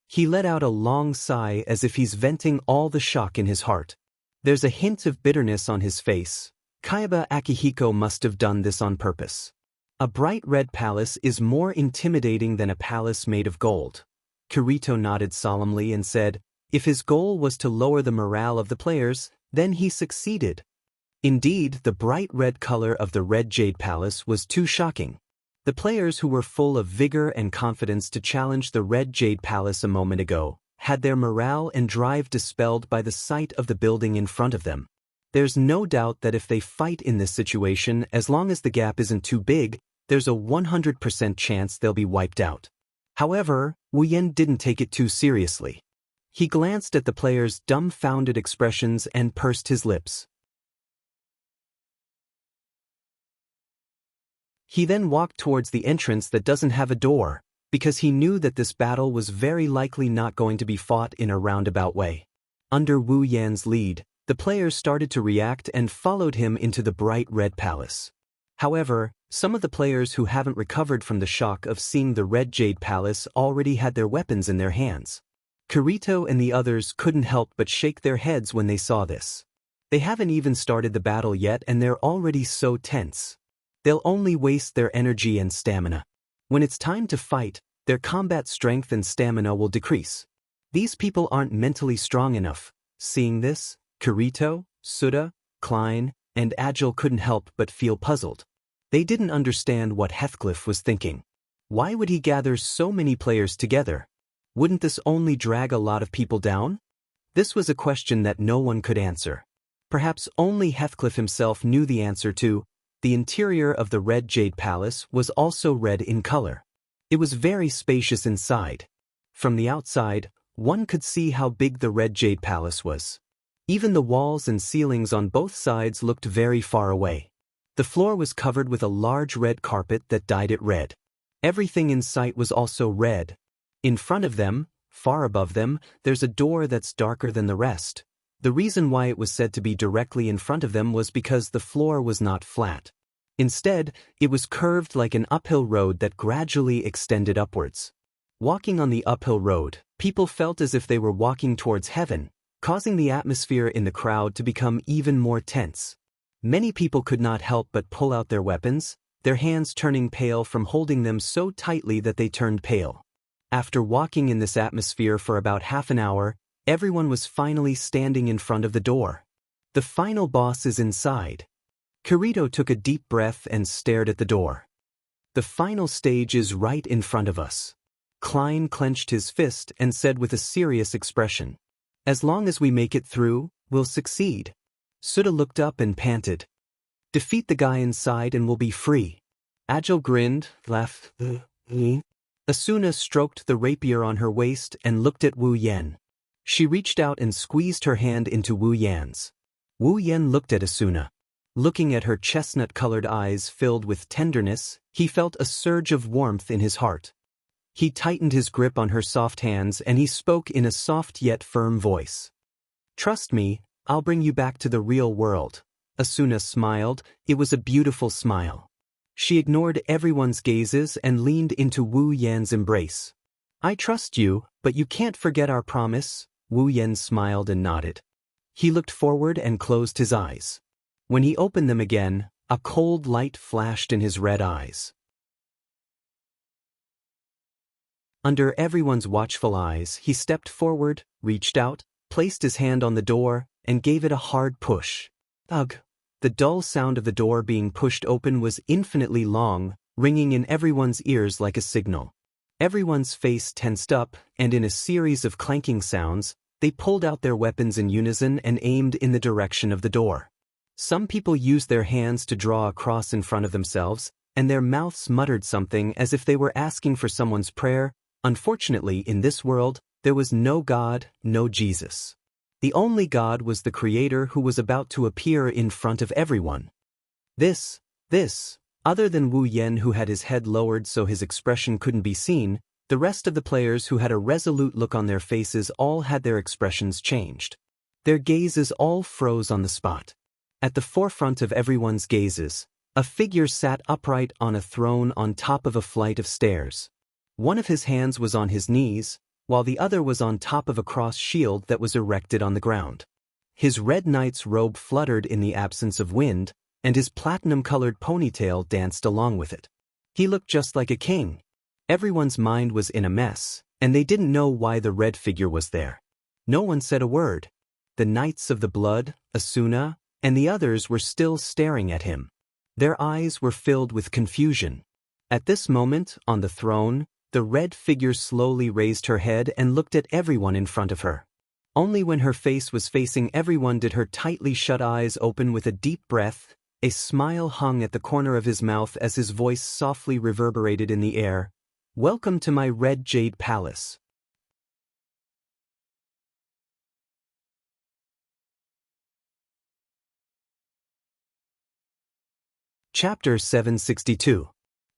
He let out a long sigh as if he's venting all the shock in his heart. There's a hint of bitterness on his face. Kaiba Akihiko must have done this on purpose. A bright red palace is more intimidating than a palace made of gold. Kirito nodded solemnly and said, if his goal was to lower the morale of the players, then he succeeded. Indeed, the bright red color of the Red Jade Palace was too shocking. The players who were full of vigor and confidence to challenge the Red Jade Palace a moment ago had their morale and drive dispelled by the sight of the building in front of them. There's no doubt that if they fight in this situation, as long as the gap isn't too big, there's a 100% chance they'll be wiped out. However, Wu Yen didn't take it too seriously. He glanced at the players' dumbfounded expressions and pursed his lips. He then walked towards the entrance that doesn't have a door, because he knew that this battle was very likely not going to be fought in a roundabout way. Under Wu Yan's lead, the players started to react and followed him into the bright red palace. However, some of the players who haven't recovered from the shock of seeing the Red Jade Palace already had their weapons in their hands. Kirito and the others couldn't help but shake their heads when they saw this. They haven't even started the battle yet and they're already so tense. They'll only waste their energy and stamina. When it's time to fight, their combat strength and stamina will decrease. These people aren't mentally strong enough. Seeing this, Kirito, Suda, Klein, and Agile couldn't help but feel puzzled. They didn't understand what Heathcliff was thinking. Why would he gather so many players together? Wouldn't this only drag a lot of people down? This was a question that no one could answer. Perhaps only Heathcliff himself knew the answer to. The interior of the Red Jade Palace was also red in color. It was very spacious inside. From the outside, one could see how big the Red Jade Palace was. Even the walls and ceilings on both sides looked very far away. The floor was covered with a large red carpet that dyed it red. Everything in sight was also red. In front of them, far above them, there's a door that's darker than the rest. The reason why it was said to be directly in front of them was because the floor was not flat. Instead, it was curved like an uphill road that gradually extended upwards. Walking on the uphill road, people felt as if they were walking towards heaven, causing the atmosphere in the crowd to become even more tense. Many people could not help but pull out their weapons, their hands turning pale from holding them so tightly that they turned pale. After walking in this atmosphere for about half an hour, everyone was finally standing in front of the door. The final boss is inside. Kirito took a deep breath and stared at the door. The final stage is right in front of us. Klein clenched his fist and said with a serious expression, "As long as we make it through, we'll succeed." Suda looked up and panted. "Defeat the guy inside and we'll be free." Agile grinned, laughed. Asuna stroked the rapier on her waist and looked at Wu Yen. She reached out and squeezed her hand into Wu Yan's. Wu Yen looked at Asuna. Looking at her chestnut-colored eyes filled with tenderness, he felt a surge of warmth in his heart. He tightened his grip on her soft hands and he spoke in a soft yet firm voice. "Trust me, I'll bring you back to the real world." Asuna smiled. It was a beautiful smile. She ignored everyone's gazes and leaned into Wu Yan's embrace. "I trust you, but you can't forget our promise." Wu Yan smiled and nodded. He looked forward and closed his eyes. When he opened them again, a cold light flashed in his red eyes. Under everyone's watchful eyes, he stepped forward, reached out, placed his hand on the door, and gave it a hard push. Ugh! The dull sound of the door being pushed open was infinitely long, ringing in everyone's ears like a signal. Everyone's face tensed up, and in a series of clanking sounds, they pulled out their weapons in unison and aimed in the direction of the door. Some people used their hands to draw a cross in front of themselves, and their mouths muttered something as if they were asking for someone's prayer. Unfortunately, in this world, there was no God, no Jesus. The only God was the Creator who was about to appear in front of everyone. This, other than Wu Yen who had his head lowered so his expression couldn't be seen, the rest of the players who had a resolute look on their faces all had their expressions changed. Their gazes all froze on the spot. At the forefront of everyone's gazes, a figure sat upright on a throne on top of a flight of stairs. One of his hands was on his knees, while the other was on top of a cross shield that was erected on the ground. His red knight's robe fluttered in the absence of wind, and his platinum-colored ponytail danced along with it. He looked just like a king. Everyone's mind was in a mess, and they didn't know why the red figure was there. No one said a word. The Knights of the Blood, Asuna, and the others were still staring at him. Their eyes were filled with confusion. At this moment, on the throne, the red figure slowly raised her head and looked at everyone in front of her. Only when her face was facing everyone did her tightly shut eyes open with a deep breath. A smile hung at the corner of his mouth as his voice softly reverberated in the air. "Welcome to my red jade palace." Chapter 762.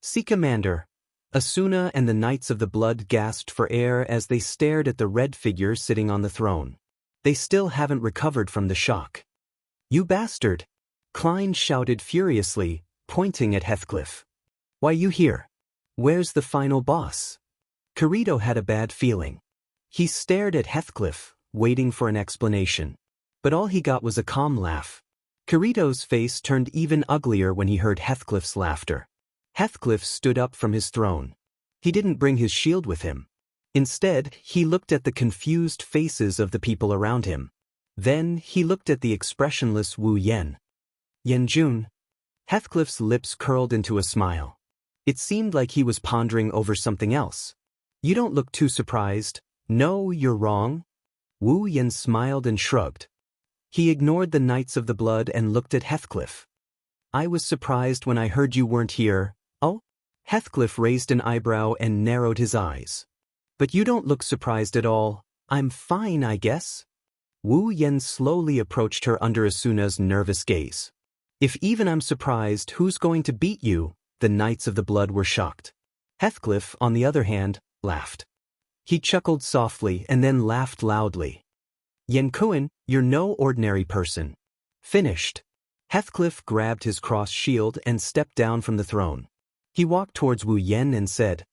Sea Commander. Asuna and the Knights of the Blood gasped for air as they stared at the red figure sitting on the throne. They still haven't recovered from the shock. "You bastard!" Klein shouted furiously, pointing at Heathcliff. "Why you here? Where's the final boss?" Kirito had a bad feeling. He stared at Heathcliff, waiting for an explanation. But all he got was a calm laugh. Kirito's face turned even uglier when he heard Heathcliff's laughter. Heathcliff stood up from his throne. He didn't bring his shield with him. Instead, he looked at the confused faces of the people around him. Then, he looked at the expressionless Wu Yen. "Yenjun." Heathcliff's lips curled into a smile. It seemed like he was pondering over something else. "You don't look too surprised." "No, you're wrong." Wu Yen smiled and shrugged. He ignored the Knights of the Blood and looked at Heathcliff. "I was surprised when I heard you weren't here." "Oh?" Heathcliff raised an eyebrow and narrowed his eyes. "But you don't look surprised at all." "I'm fine, I guess." Wu Yen slowly approached her under Asuna's nervous gaze. "If even I'm surprised, who's going to beat you?" The Knights of the Blood were shocked. Heathcliff, on the other hand, laughed. He chuckled softly and then laughed loudly. "Yenkuin, you're no ordinary person." Finished. Heathcliff grabbed his cross shield and stepped down from the throne. He walked towards Wu Yen and said,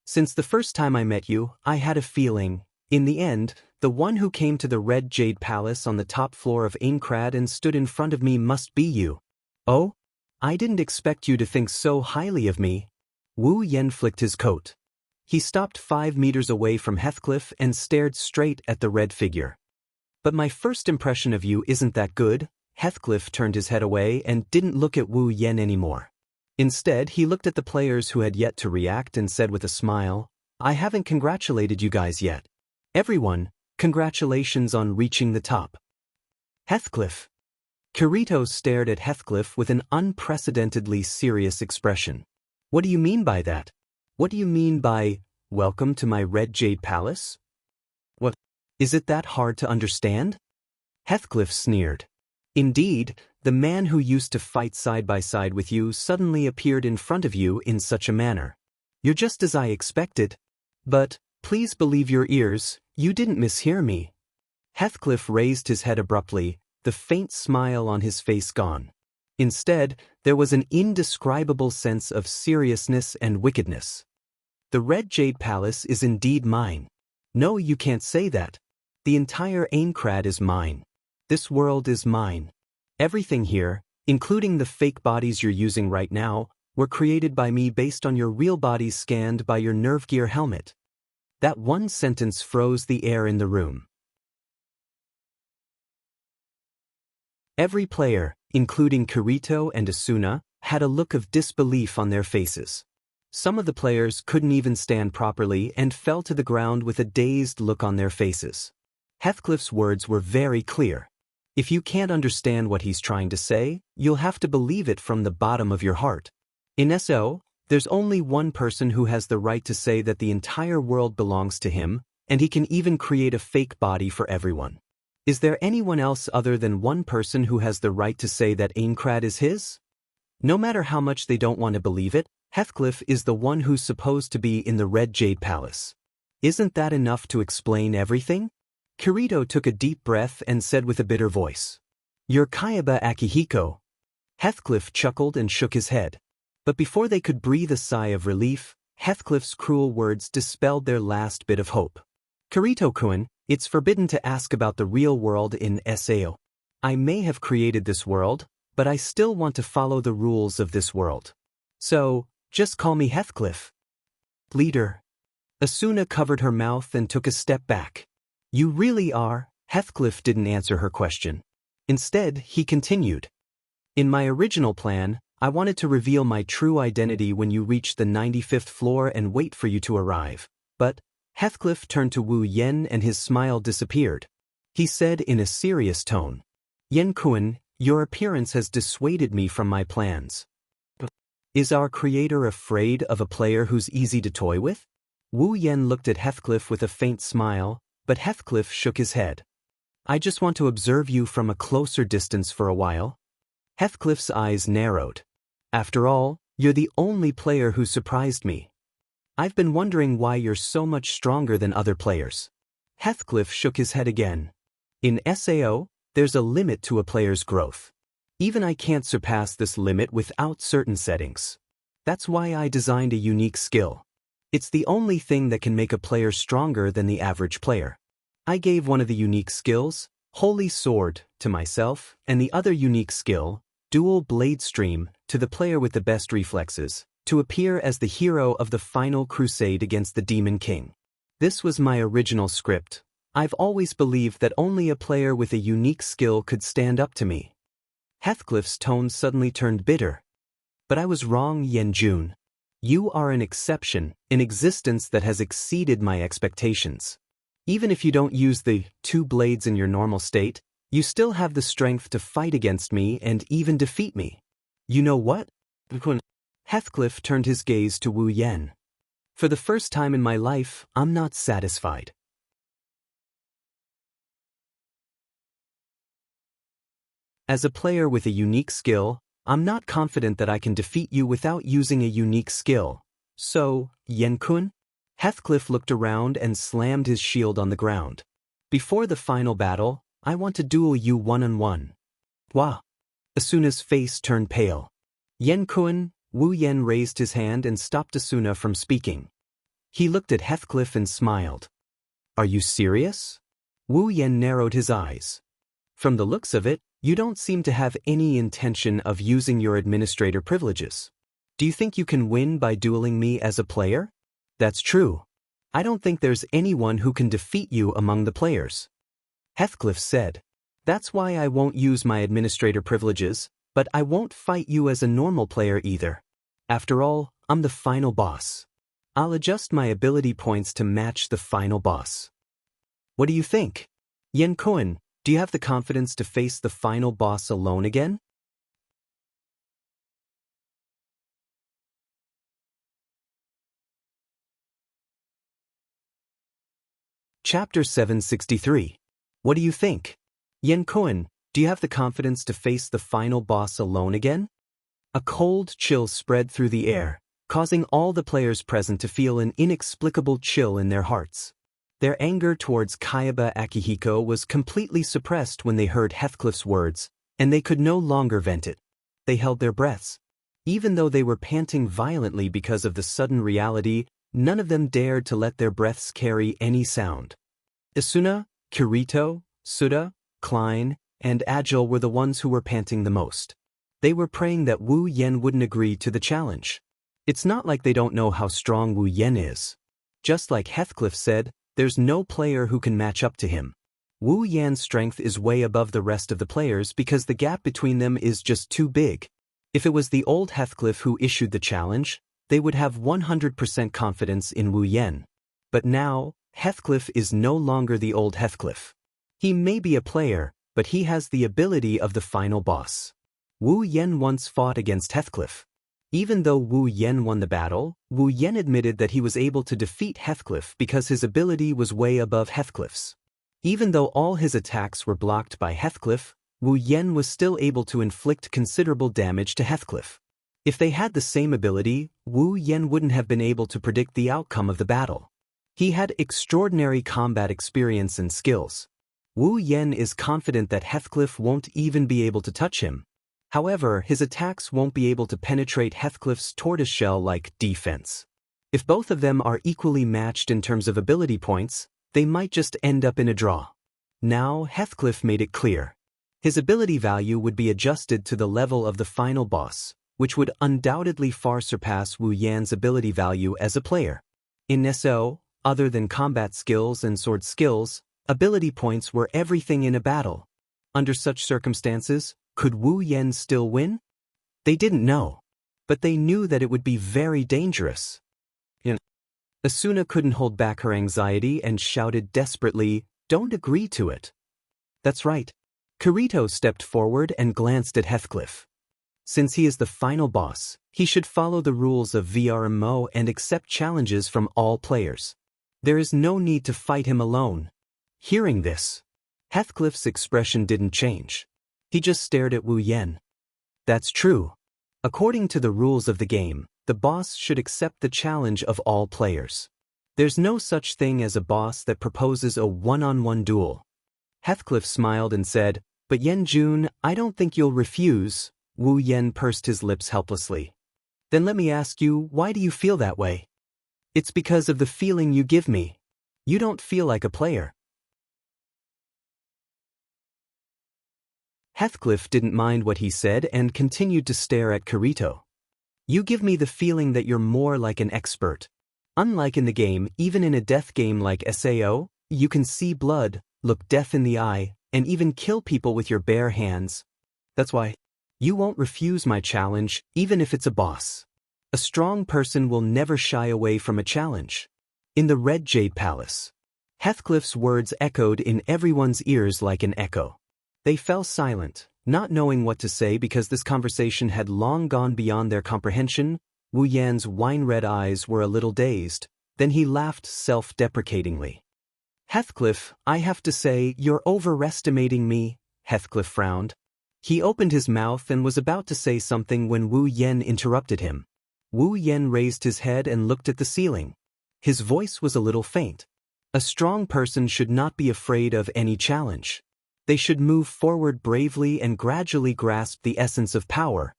"Since the first time I met you, I had a feeling. In the end, the one who came to the Red Jade Palace on the top floor of Aincrad and stood in front of me must be you." "Oh? I didn't expect you to think so highly of me." Wu Yen flicked his coat. He stopped 5 meters away from Heathcliff and stared straight at the red figure. "But my first impression of you isn't that good." Heathcliff turned his head away and didn't look at Wu Yen anymore. Instead, he looked at the players who had yet to react and said with a smile, "I haven't congratulated you guys yet. Everyone, congratulations on reaching the top." Heathcliff. Kirito stared at Heathcliff with an unprecedentedly serious expression. "What do you mean by that? What do you mean by, welcome to my Red Jade Palace? What? Is it that hard to understand?" Heathcliff sneered. "Indeed, the man who used to fight side by side with you suddenly appeared in front of you in such a manner. You're just as I expected. But, please believe your ears, you didn't mishear me." Heathcliff raised his head abruptly, the faint smile on his face gone. Instead, there was an indescribable sense of seriousness and wickedness. "The Red Jade Palace is indeed mine. No, you can't say that. The entire Aincrad is mine. This world is mine. Everything here, including the fake bodies you're using right now, were created by me based on your real bodies scanned by your nerve gear helmet." That one sentence froze the air in the room. Every player, including Kirito and Asuna, had a look of disbelief on their faces. Some of the players couldn't even stand properly and fell to the ground with a dazed look on their faces. Heathcliff's words were very clear. If you can't understand what he's trying to say, you'll have to believe it from the bottom of your heart. In SO, there's only one person who has the right to say that the entire world belongs to him, and he can even create a fake body for everyone. Is there anyone else other than one person who has the right to say that Aincrad is his? No matter how much they don't want to believe it, Heathcliff is the one who's supposed to be in the Red Jade Palace. Isn't that enough to explain everything? Kirito took a deep breath and said with a bitter voice, "You're Kayaba Akihiko." Heathcliff chuckled and shook his head. But before they could breathe a sigh of relief, Heathcliff's cruel words dispelled their last bit of hope. "Kirito-kun, it's forbidden to ask about the real world in SAO. I may have created this world, but I still want to follow the rules of this world. So, just call me Heathcliff." "Leader." Asuna covered her mouth and took a step back. "You really are?" Heathcliff didn't answer her question. Instead, he continued. "In my original plan, I wanted to reveal my true identity when you reach the 95th floor and wait for you to arrive. But," Heathcliff turned to Wu Yen and his smile disappeared. He said in a serious tone, "Yen-kun, your appearance has dissuaded me from my plans." Is our creator afraid of a player who's easy to toy with? Wu Yen looked at Heathcliff with a faint smile, but Heathcliff shook his head. "I just want to observe you from a closer distance for a while." Heathcliff's eyes narrowed. "After all, you're the only player who surprised me. I've been wondering why you're so much stronger than other players." Heathcliff shook his head again. "In SAO, there's a limit to a player's growth. Even I can't surpass this limit without certain settings. That's why I designed a unique skill. It's the only thing that can make a player stronger than the average player. I gave one of the unique skills, Holy Sword, to myself, and the other unique skill, Dual Blade Stream, to the player with the best reflexes, to appear as the hero of the final crusade against the Demon King. This was my original script. I've always believed that only a player with a unique skill could stand up to me." Heathcliff's tone suddenly turned bitter. "But I was wrong, Yen-jun. You are an exception, an existence that has exceeded my expectations. Even if you don't use the 2 blades in your normal state, you still have the strength to fight against me and even defeat me. You know what?" Heathcliff turned his gaze to Wu Yen. "For the first time in my life, I'm not satisfied. As a player with a unique skill, I'm not confident that I can defeat you without using a unique skill. So, Yen-kun?" Heathcliff looked around and slammed his shield on the ground. "Before the final battle, I want to duel you one-on-one." "Wah!" Asuna's face turned pale. "Yen-kun," Wu Yen raised his hand and stopped Asuna from speaking. He looked at Heathcliff and smiled. "Are you serious?" Wu Yen narrowed his eyes. "From the looks of it, you don't seem to have any intention of using your administrator privileges. Do you think you can win by dueling me as a player?" "That's true. I don't think there's anyone who can defeat you among the players." Heathcliff said, "That's why I won't use my administrator privileges, but I won't fight you as a normal player either. After all, I'm the final boss. I'll adjust my ability points to match the final boss. What do you think? Yen Koen, do you have the confidence to face the final boss alone again? Chapter 763. What do you think? Yen Koen, do you have the confidence to face the final boss alone again? A cold chill spread through the air, causing all the players present to feel an inexplicable chill in their hearts. Their anger towards Kayaba Akihiko was completely suppressed when they heard Heathcliff's words, and they could no longer vent it. They held their breaths. Even though they were panting violently because of the sudden reality, none of them dared to let their breaths carry any sound. Asuna, Kirito, Suda, Klein, and Agile were the ones who were panting the most. They were praying that Wu Yen wouldn't agree to the challenge. It's not like they don't know how strong Wu Yen is. Just like Heathcliff said, there's no player who can match up to him. Wu Yan's strength is way above the rest of the players because the gap between them is just too big. If it was the old Heathcliff who issued the challenge, they would have 100% confidence in Wu Yen. But now, Heathcliff is no longer the old Heathcliff. He may be a player, but he has the ability of the final boss. Wu Yen once fought against Heathcliff. Even though Wu Yen won the battle, Wu Yen admitted that he was able to defeat Heathcliff because his ability was way above Heathcliff's. Even though all his attacks were blocked by Heathcliff, Wu Yen was still able to inflict considerable damage to Heathcliff. If they had the same ability, Wu Yen wouldn't have been able to predict the outcome of the battle. He had extraordinary combat experience and skills. Wu Yen is confident that Heathcliff won't even be able to touch him. However, his attacks won't be able to penetrate Heathcliff's tortoiseshell-like defense. If both of them are equally matched in terms of ability points, they might just end up in a draw. Now, Heathcliff made it clear. His ability value would be adjusted to the level of the final boss, which would undoubtedly far surpass Wu Yan's ability value as a player. In SO, other than combat skills and sword skills, ability points were everything in a battle. Under such circumstances, could Wu Yen still win? They didn't know. But they knew that it would be very dangerous. Asuna couldn't hold back her anxiety and shouted desperately, "Don't agree to it." That's right. Kirito stepped forward and glanced at Heathcliff. Since he is the final boss, he should follow the rules of VRMO and accept challenges from all players. There is no need to fight him alone. Hearing this, Heathcliff's expression didn't change. He just stared at Wu Yen. That's true. According to the rules of the game, the boss should accept the challenge of all players. There's no such thing as a boss that proposes a one-on-one duel. Heathcliff smiled and said, "But Yen Jun, I don't think you'll refuse." Wu Yen pursed his lips helplessly. "Then let me ask you, why do you feel that way?" "It's because of the feeling you give me. You don't feel like a player." Heathcliff didn't mind what he said and continued to stare at Kirito. "You give me the feeling that you're more like an expert. Unlike in the game, even in a death game like SAO, you can see blood, look death in the eye, and even kill people with your bare hands. That's why you won't refuse my challenge, even if it's a boss. A strong person will never shy away from a challenge." In the Red Jade Palace, Heathcliff's words echoed in everyone's ears like an echo. They fell silent, not knowing what to say because this conversation had long gone beyond their comprehension. Wu Yan's wine-red eyes were a little dazed, then he laughed self-deprecatingly. "Heathcliff, I have to say, you're overestimating me." Heathcliff frowned. He opened his mouth and was about to say something when Wu Yen interrupted him. Wu Yen raised his head and looked at the ceiling. His voice was a little faint. A strong person should not be afraid of any challenge. They should move forward bravely and gradually grasp the essence of power.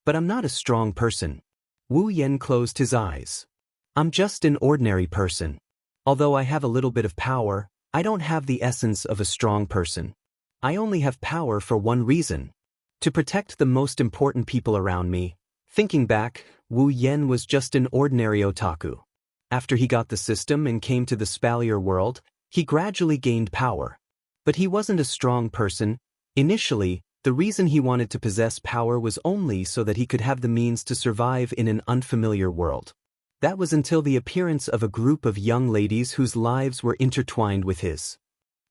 "But I'm not a strong person." Wu Yen closed his eyes. "I'm just an ordinary person. Although I have a little bit of power, I don't have the essence of a strong person. I only have power for one reason: to protect the most important people around me." Thinking back, Wu Yen was just an ordinary otaku. After he got the system and came to the Spalier world, he gradually gained power. But he wasn't a strong person. Initially, The reason he wanted to possess power was only so that he could have the means to survive in an unfamiliar world. That was until the appearance of a group of young ladies whose lives were intertwined with his.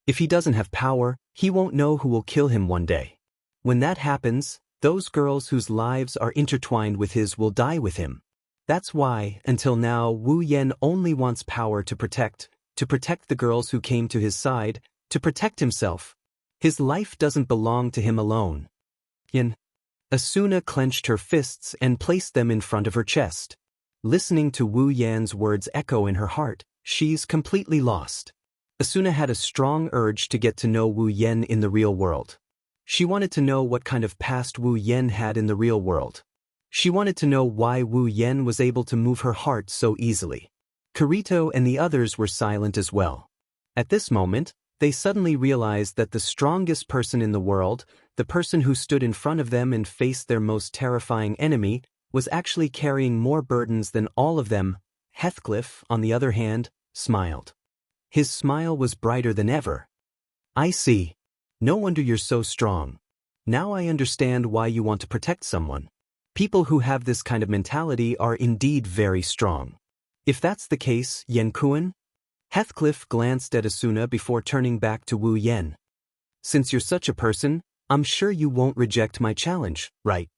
If he doesn't have power, he won't know who will kill him one day. When that happens, those girls whose lives are intertwined with his will die with him. That's why, until now, Wu Yan only wants power to protect the girls who came to his side, to protect himself. His life doesn't belong to him alone. Yan. Asuna clenched her fists and placed them in front of her chest. Listening to Wu Yan's words echo in her heart, she's completely lost. Asuna had a strong urge to get to know Wu Yan in the real world. She wanted to know what kind of past Wu Yan had in the real world. She wanted to know why Wu Yan was able to move her heart so easily. Kirito and the others were silent as well. At this moment, they suddenly realized that the strongest person in the world, the person who stood in front of them and faced their most terrifying enemy, was actually carrying more burdens than all of them. Heathcliff, on the other hand, smiled. His smile was brighter than ever. I see. No wonder you're so strong. Now I understand why you want to protect someone. People who have this kind of mentality are indeed very strong. If that's the case, Yen-kun? Heathcliff glanced at Asuna before turning back to Wu Yan. Since you're such a person, I'm sure you won't reject my challenge, right?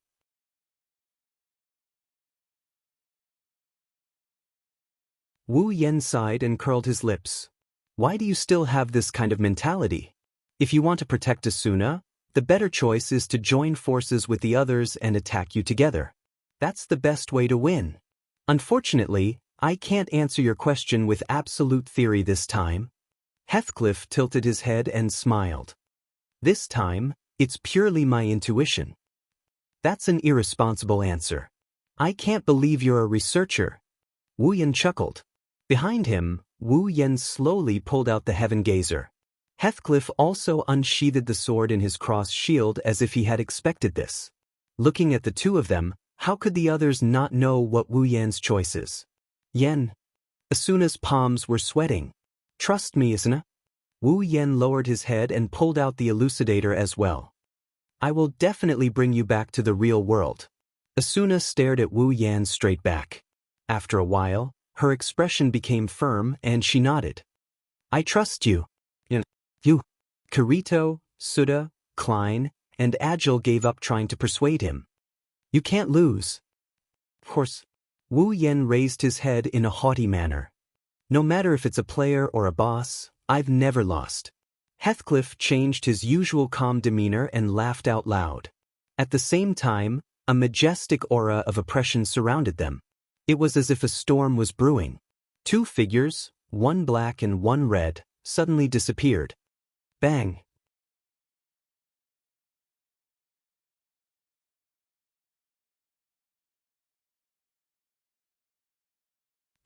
Wu Yan sighed and curled his lips. Why do you still have this kind of mentality? If you want to protect Asuna, the better choice is to join forces with the others and attack you together. That's the best way to win. Unfortunately, I can't answer your question with absolute theory this time. Heathcliff tilted his head and smiled. This time, it's purely my intuition. That's an irresponsible answer. I can't believe you're a researcher. Wu Yan chuckled. Behind him, Wu Yan slowly pulled out the Heaven Gazer. Heathcliff also unsheathed the sword in his cross shield as if he had expected this. Looking at the two of them, how could the others not know what Wu Yan's choice is? Yan. Asuna's palms were sweating. Trust me, Asuna. Wu Yan lowered his head and pulled out the elucidator as well. I will definitely bring you back to the real world. Asuna stared at Wu Yan straight back. After a while, her expression became firm and she nodded. I trust you. You. Kirito, Suda, Klein, and Agile gave up trying to persuade him. You can't lose. Of course. Wu Yan raised his head in a haughty manner. No matter if it's a player or a boss, I've never lost. Heathcliff changed his usual calm demeanor and laughed out loud. At the same time, a majestic aura of oppression surrounded them. It was as if a storm was brewing. Two figures, one black and one red, suddenly disappeared. Bang!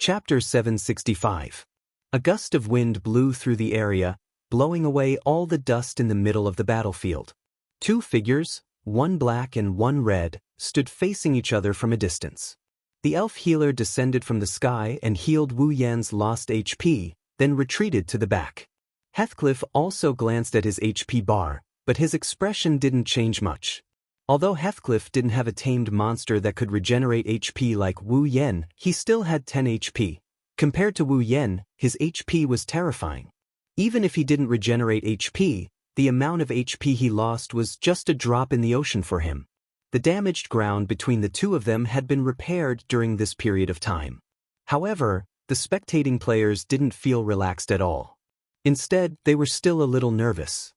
Chapter 765. A gust of wind blew through the area, blowing away all the dust in the middle of the battlefield. Two figures, one black and one red, stood facing each other from a distance. The elf healer descended from the sky and healed Wu Yan's lost HP, then retreated to the back. Heathcliff also glanced at his HP bar, but his expression didn't change much. Although Heathcliff didn't have a tamed monster that could regenerate HP like Wu Yan, he still had 10 HP. Compared to Wu Yan, his HP was terrifying. Even if he didn't regenerate HP, the amount of HP he lost was just a drop in the ocean for him. The damaged ground between the two of them had been repaired during this period of time. However, the spectating players didn't feel relaxed at all. Instead, they were still a little nervous.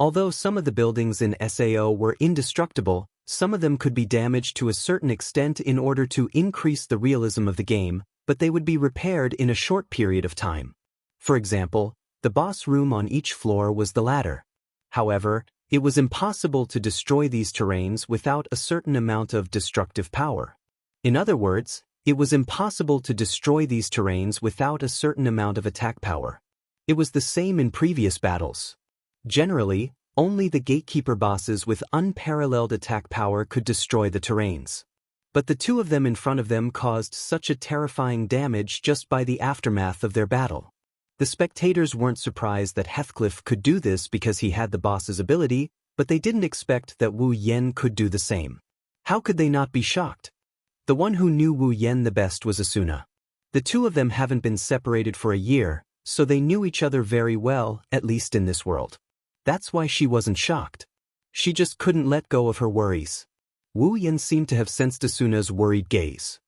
Although some of the buildings in SAO were indestructible, some of them could be damaged to a certain extent in order to increase the realism of the game, but they would be repaired in a short period of time. For example, the boss room on each floor was the ladder. However, it was impossible to destroy these terrains without a certain amount of destructive power. In other words, it was impossible to destroy these terrains without a certain amount of attack power. It was the same in previous battles. Generally, only the gatekeeper bosses with unparalleled attack power could destroy the terrains. But the two of them in front of them caused such a terrifying damage just by the aftermath of their battle. The spectators weren't surprised that Heathcliff could do this because he had the boss's ability, but they didn't expect that Wu Yan could do the same. How could they not be shocked? The one who knew Wu Yan the best was Asuna. The two of them haven't been separated for a year, so they knew each other very well, at least in this world. That's why she wasn't shocked. She just couldn't let go of her worries. Wu Yan seemed to have sensed Asuna's worried gaze.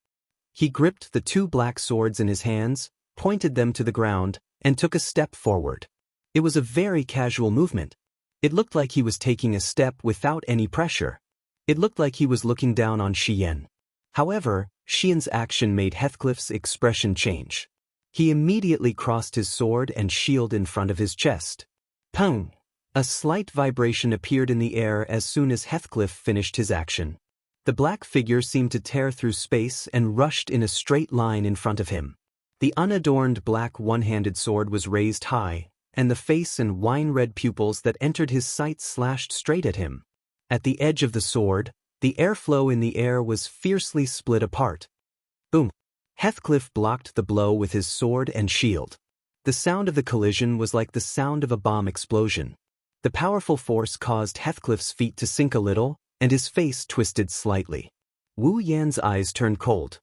He gripped the two black swords in his hands, pointed them to the ground, and took a step forward. It was a very casual movement. It looked like he was taking a step without any pressure. It looked like he was looking down on Xian. However, Xian's action made Heathcliff's expression change. He immediately crossed his sword and shield in front of his chest. Pung! A slight vibration appeared in the air as soon as Heathcliff finished his action. The black figure seemed to tear through space and rushed in a straight line in front of him. The unadorned black one-handed sword was raised high, and the face and wine-red pupils that entered his sight slashed straight at him. At the edge of the sword, the airflow in the air was fiercely split apart. Boom! Heathcliff blocked the blow with his sword and shield. The sound of the collision was like the sound of a bomb explosion. The powerful force caused Heathcliff's feet to sink a little, and his face twisted slightly. Wu Yan's eyes turned cold.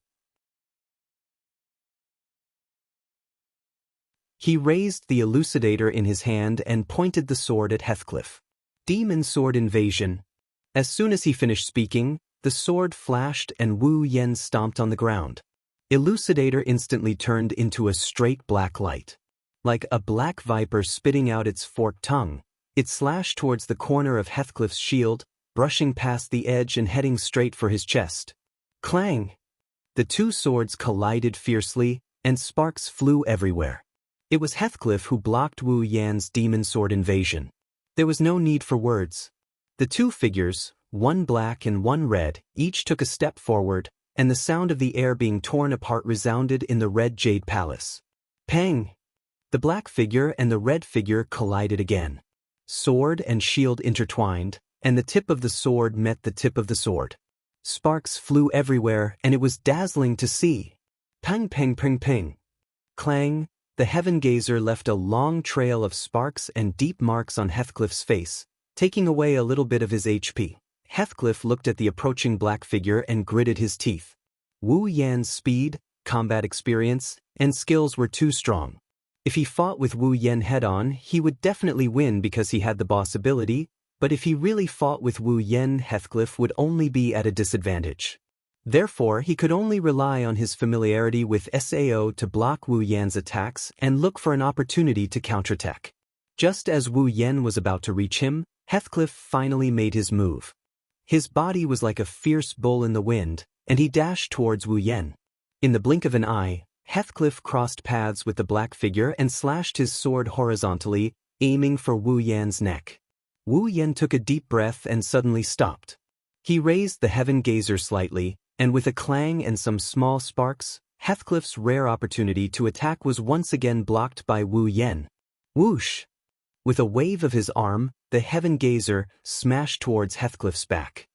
He raised the elucidator in his hand and pointed the sword at Heathcliff. Demon sword invasion. As soon as he finished speaking, the sword flashed and Wu Yan stomped on the ground. Elucidator instantly turned into a straight black light. Like a black viper spitting out its forked tongue, it slashed towards the corner of Heathcliff's shield, brushing past the edge and heading straight for his chest. Clang! The two swords collided fiercely, and sparks flew everywhere. It was Heathcliff who blocked Wu Yan's demon sword invasion. There was no need for words. The two figures, one black and one red, each took a step forward, and the sound of the air being torn apart resounded in the red jade palace. Pang! The black figure and the red figure collided again. Sword and shield intertwined, and the tip of the sword met the tip of the sword. Sparks flew everywhere, and it was dazzling to see. Pang pang pang pang. Clang! The heaven gazer left a long trail of sparks and deep marks on Heathcliff's face, taking away a little bit of his HP. Heathcliff looked at the approaching black figure and gritted his teeth. Wu Yan's speed, combat experience, and skills were too strong. If he fought with Wu Yan head-on, he would definitely win because he had the boss ability, but if he really fought with Wu Yan, Heathcliff would only be at a disadvantage. Therefore, he could only rely on his familiarity with SAO to block Wu Yan's attacks and look for an opportunity to counterattack. Just as Wu Yan was about to reach him, Heathcliff finally made his move. His body was like a fierce bull in the wind, and he dashed towards Wu Yan. In the blink of an eye, Heathcliff crossed paths with the black figure and slashed his sword horizontally, aiming for Wu Yan's neck. Wu Yan took a deep breath and suddenly stopped. He raised the heaven gazer slightly, and with a clang and some small sparks, Heathcliff's rare opportunity to attack was once again blocked by Wu Yan. Whoosh! With a wave of his arm, the heaven gazer smashed towards Heathcliff's back.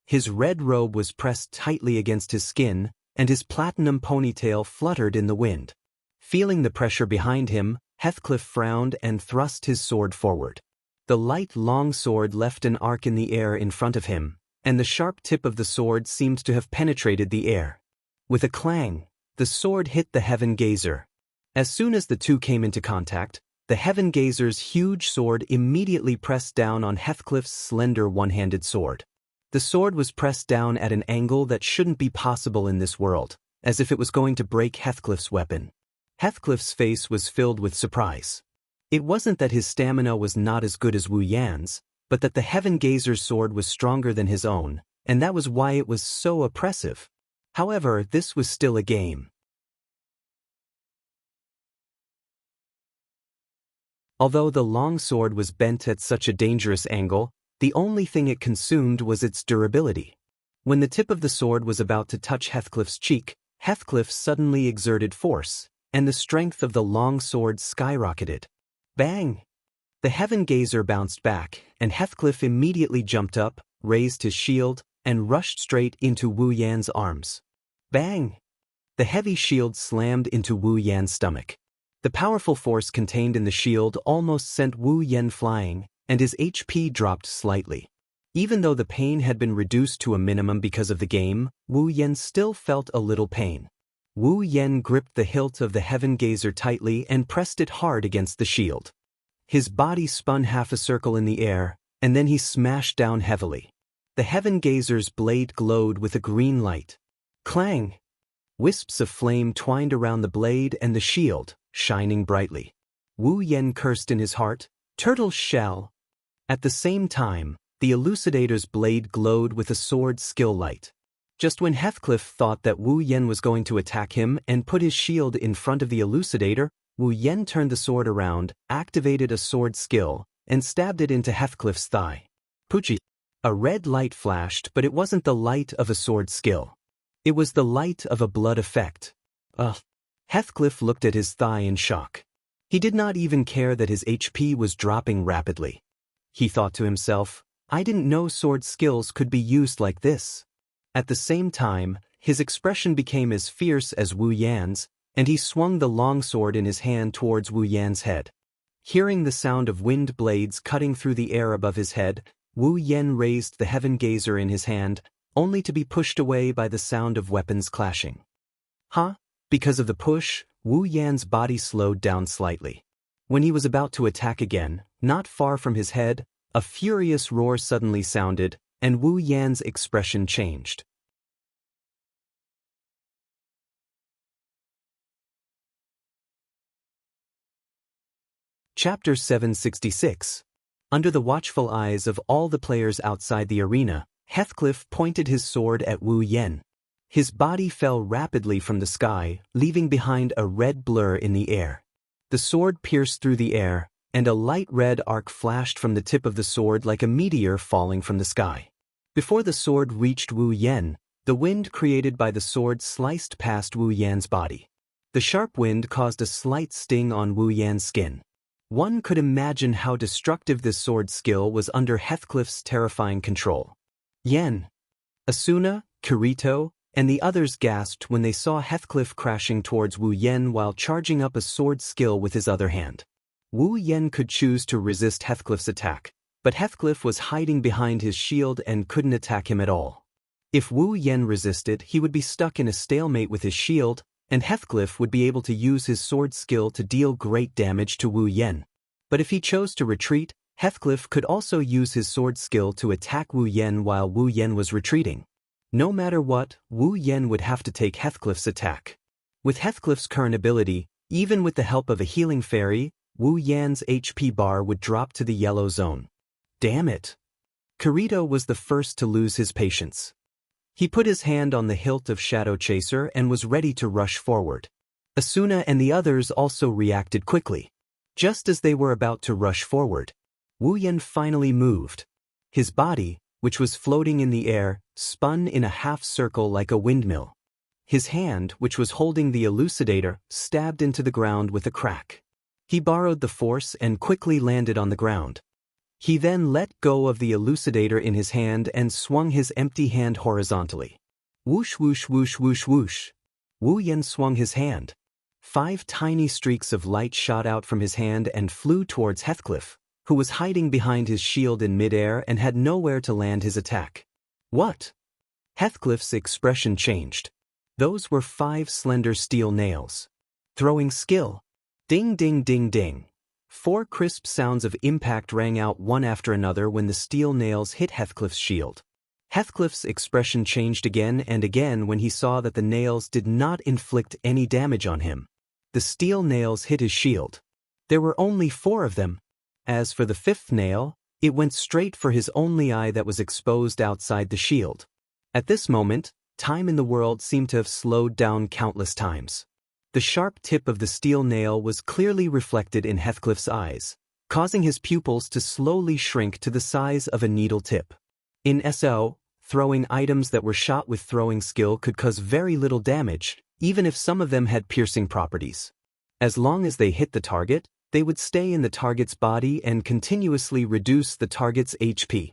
His red robe was pressed tightly against his skin, and his platinum ponytail fluttered in the wind. Feeling the pressure behind him, Heathcliff frowned and thrust his sword forward. The light long sword left an arc in the air in front of him, and the sharp tip of the sword seemed to have penetrated the air. With a clang, the sword hit the heaven gazer. As soon as the two came into contact, the heaven gazer's huge sword immediately pressed down on Heathcliff's slender one-handed sword. The sword was pressed down at an angle that shouldn't be possible in this world, as if it was going to break Heathcliff's weapon. Heathcliff's face was filled with surprise. It wasn't that his stamina was not as good as Wu Yan's, but that the heaven gazer's sword was stronger than his own, and that was why it was so oppressive. However, this was still a game. Although the long sword was bent at such a dangerous angle, the only thing it consumed was its durability. When the tip of the sword was about to touch Heathcliff's cheek, Heathcliff suddenly exerted force, and the strength of the long sword skyrocketed. Bang! The heaven gazer bounced back, and Heathcliff immediately jumped up, raised his shield, and rushed straight into Wu Yan's arms. Bang! The heavy shield slammed into Wu Yan's stomach. The powerful force contained in the shield almost sent Wu Yan flying, and his HP dropped slightly. Even though the pain had been reduced to a minimum because of the game, Wu Yan still felt a little pain. Wu Yan gripped the hilt of the Heaven Gazer tightly and pressed it hard against the shield. His body spun half a circle in the air, and then he smashed down heavily. The Heaven Gazer's blade glowed with a green light. Clang! Wisps of flame twined around the blade and the shield, shining brightly. Wu Yan cursed in his heart, "Turtle shell!" At the same time, the Elucidator's blade glowed with a sword skill light. Just when Heathcliff thought that Wu Yan was going to attack him and put his shield in front of the Elucidator, Wu Yan turned the sword around, activated a sword skill, and stabbed it into Heathcliff's thigh. Poochie! A red light flashed, but it wasn't the light of a sword skill. It was the light of a blood effect. Ugh! Heathcliff looked at his thigh in shock. He did not even care that his HP was dropping rapidly. He thought to himself, "I didn't know sword skills could be used like this." At the same time, his expression became as fierce as Wu Yan's, and he swung the long sword in his hand towards Wu Yan's head. Hearing the sound of wind blades cutting through the air above his head, Wu Yan raised the Heaven Gazer in his hand, only to be pushed away by the sound of weapons clashing. Huh? Because of the push, Wu Yan's body slowed down slightly. When he was about to attack again, not far from his head, a furious roar suddenly sounded, and Wu Yan's expression changed. Chapter 766. Under the watchful eyes of all the players outside the arena, Heathcliff pointed his sword at Wu Yan. His body fell rapidly from the sky, leaving behind a red blur in the air. The sword pierced through the air, and a light red arc flashed from the tip of the sword like a meteor falling from the sky. Before the sword reached Wu Yan, the wind created by the sword sliced past Wu Yan's body. The sharp wind caused a slight sting on Wu Yan's skin. One could imagine how destructive this sword skill was under Heathcliff's terrifying control. Yan, Asuna, Kirito, and the others gasped when they saw Heathcliff crashing towards Wu Yan while charging up a sword skill with his other hand. Wu Yan could choose to resist Heathcliff's attack, but Heathcliff was hiding behind his shield and couldn't attack him at all. If Wu Yan resisted, he would be stuck in a stalemate with his shield, and Heathcliff would be able to use his sword skill to deal great damage to Wu Yan. But if he chose to retreat, Heathcliff could also use his sword skill to attack Wu Yan while Wu Yan was retreating. No matter what, Wu Yan would have to take Heathcliff's attack. With Heathcliff's current ability, even with the help of a healing fairy, Wu Yan's HP bar would drop to the yellow zone. Damn it! Kirito was the first to lose his patience. He put his hand on the hilt of Shadow Chaser and was ready to rush forward. Asuna and the others also reacted quickly. Just as they were about to rush forward, Wu Yan finally moved. His body, which was floating in the air, spun in a half circle like a windmill. His hand, which was holding the Elucidator, stabbed into the ground with a crack. He borrowed the force and quickly landed on the ground. He then let go of the Elucidator in his hand and swung his empty hand horizontally. Whoosh whoosh whoosh whoosh whoosh. Wu Yan swung his hand. 5 tiny streaks of light shot out from his hand and flew towards Heathcliff, who was hiding behind his shield in midair and had nowhere to land his attack. What? Heathcliff's expression changed. Those were 5 slender steel nails. Throwing skill. Ding ding ding ding. 4 crisp sounds of impact rang out one after another when the steel nails hit Heathcliff's shield. Heathcliff's expression changed again and again when he saw that the nails did not inflict any damage on him. The steel nails hit his shield. There were only 4 of them. As for the 5th nail, it went straight for his only eye that was exposed outside the shield. At this moment, time in the world seemed to have slowed down countless times. The sharp tip of the steel nail was clearly reflected in Heathcliff's eyes, causing his pupils to slowly shrink to the size of a needle tip. In SO, throwing items that were shot with throwing skill could cause very little damage, even if some of them had piercing properties. As long as they hit the target, they would stay in the target's body and continuously reduce the target's HP.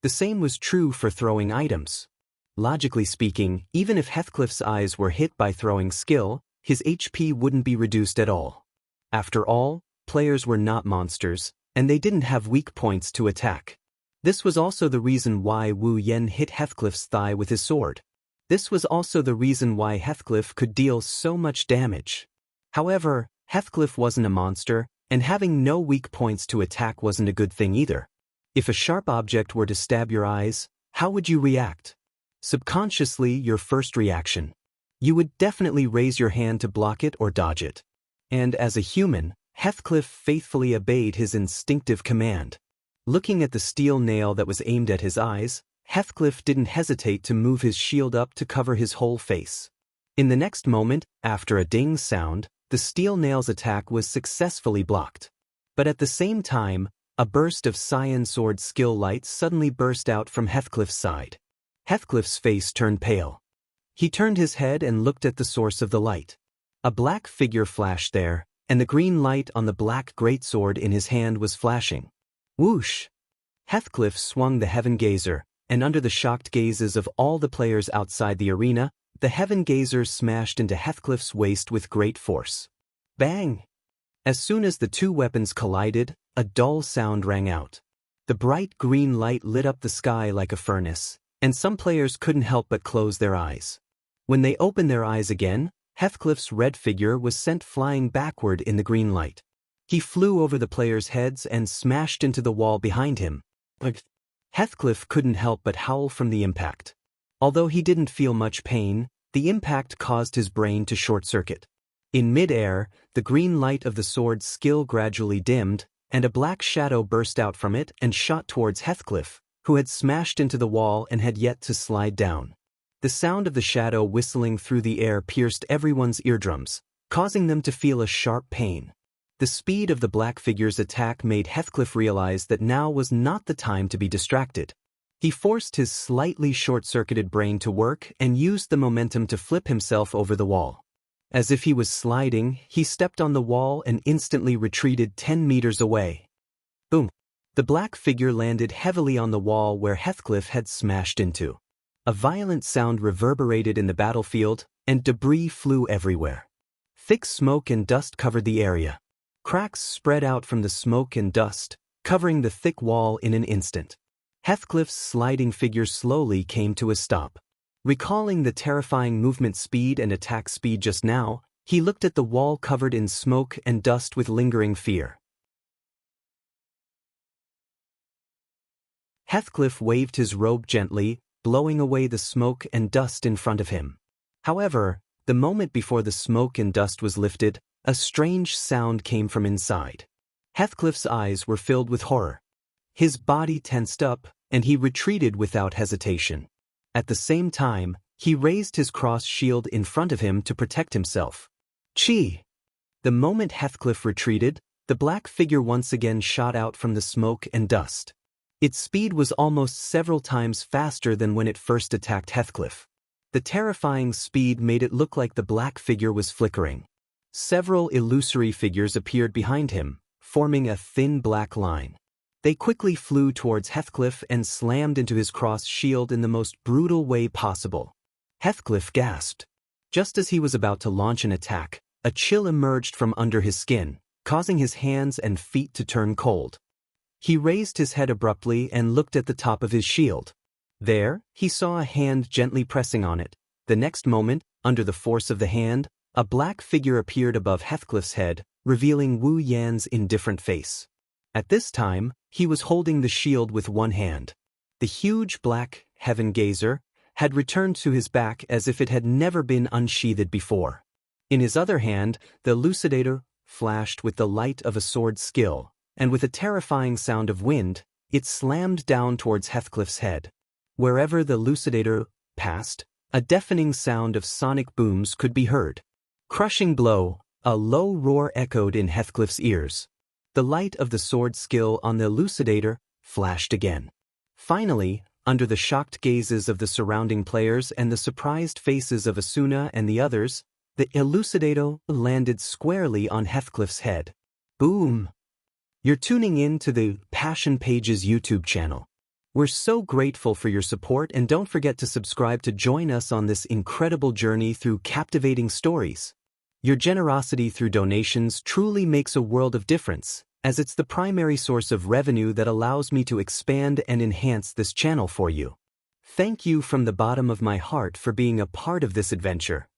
The same was true for throwing items. Logically speaking, even if Heathcliff's eyes were hit by throwing skill, his HP wouldn't be reduced at all. After all, players were not monsters, and they didn't have weak points to attack. This was also the reason why Wu Yen hit Heathcliff's thigh with his sword. This was also the reason why Heathcliff could deal so much damage. However, Heathcliff wasn't a monster, and having no weak points to attack wasn't a good thing either. If a sharp object were to stab your eyes, how would you react? Subconsciously, your first reaction. You would definitely raise your hand to block it or dodge it. And as a human, Heathcliff faithfully obeyed his instinctive command. Looking at the steel nail that was aimed at his eyes, Heathcliff didn't hesitate to move his shield up to cover his whole face. In the next moment, after a ding sound, the steel nail's attack was successfully blocked. But at the same time, a burst of cyan sword skill light suddenly burst out from Heathcliff's side. Heathcliff's face turned pale. He turned his head and looked at the source of the light. A black figure flashed there, and the green light on the black greatsword in his hand was flashing. Whoosh! Heathcliff swung the Heaven Gazer, and under the shocked gazes of all the players outside the arena, the Heaven Gazer smashed into Heathcliff's waist with great force. Bang! As soon as the two weapons collided, a dull sound rang out. The bright green light lit up the sky like a furnace, and some players couldn't help but close their eyes. When they opened their eyes again, Heathcliff's red figure was sent flying backward in the green light. He flew over the players' heads and smashed into the wall behind him. Heathcliff couldn't help but howl from the impact. Although he didn't feel much pain, the impact caused his brain to short-circuit. In mid-air, the green light of the sword's skill gradually dimmed, and a black shadow burst out from it and shot towards Heathcliff, who had smashed into the wall and had yet to slide down. The sound of the shadow whistling through the air pierced everyone's eardrums, causing them to feel a sharp pain. The speed of the black figure's attack made Heathcliff realize that now was not the time to be distracted. He forced his slightly short-circuited brain to work and used the momentum to flip himself over the wall. As if he was sliding, he stepped on the wall and instantly retreated 10 meters away. Boom! The black figure landed heavily on the wall where Heathcliff had smashed into. A violent sound reverberated in the battlefield, and debris flew everywhere. Thick smoke and dust covered the area. Cracks spread out from the smoke and dust, covering the thick wall in an instant. Heathcliff's sliding figure slowly came to a stop. Recalling the terrifying movement speed and attack speed just now, he looked at the wall covered in smoke and dust with lingering fear. Heathcliff waved his robe gently, blowing away the smoke and dust in front of him. However, the moment before the smoke and dust was lifted, a strange sound came from inside. Heathcliff's eyes were filled with horror. His body tensed up, and he retreated without hesitation. At the same time, he raised his cross shield in front of him to protect himself. Chi! The moment Heathcliff retreated, the black figure once again shot out from the smoke and dust. Its speed was almost several times faster than when it first attacked Heathcliff. The terrifying speed made it look like the black figure was flickering. Several illusory figures appeared behind him, forming a thin black line. They quickly flew towards Heathcliff and slammed into his cross shield in the most brutal way possible. Heathcliff gasped. Just as he was about to launch an attack, a chill emerged from under his skin, causing his hands and feet to turn cold. He raised his head abruptly and looked at the top of his shield. There, he saw a hand gently pressing on it. The next moment, under the force of the hand, a black figure appeared above Heathcliff's head, revealing Wu Yan's indifferent face. At this time, he was holding the shield with one hand. The huge black Heaven Gazer had returned to his back as if it had never been unsheathed before. In his other hand, the Elucidator flashed with the light of a sword skill, and with a terrifying sound of wind, it slammed down towards Heathcliff's head. Wherever the Elucidator passed, a deafening sound of sonic booms could be heard. Crushing blow, a low roar echoed in Heathcliff's ears. The light of the sword skill on the Elucidator flashed again. Finally, under the shocked gazes of the surrounding players and the surprised faces of Asuna and the others, the Elucidator landed squarely on Heathcliff's head. Boom! You're tuning in to the Passion Pages YouTube channel. We're so grateful for your support, and don't forget to subscribe to join us on this incredible journey through captivating stories. Your generosity through donations truly makes a world of difference, as it's the primary source of revenue that allows me to expand and enhance this channel for you. Thank you from the bottom of my heart for being a part of this adventure.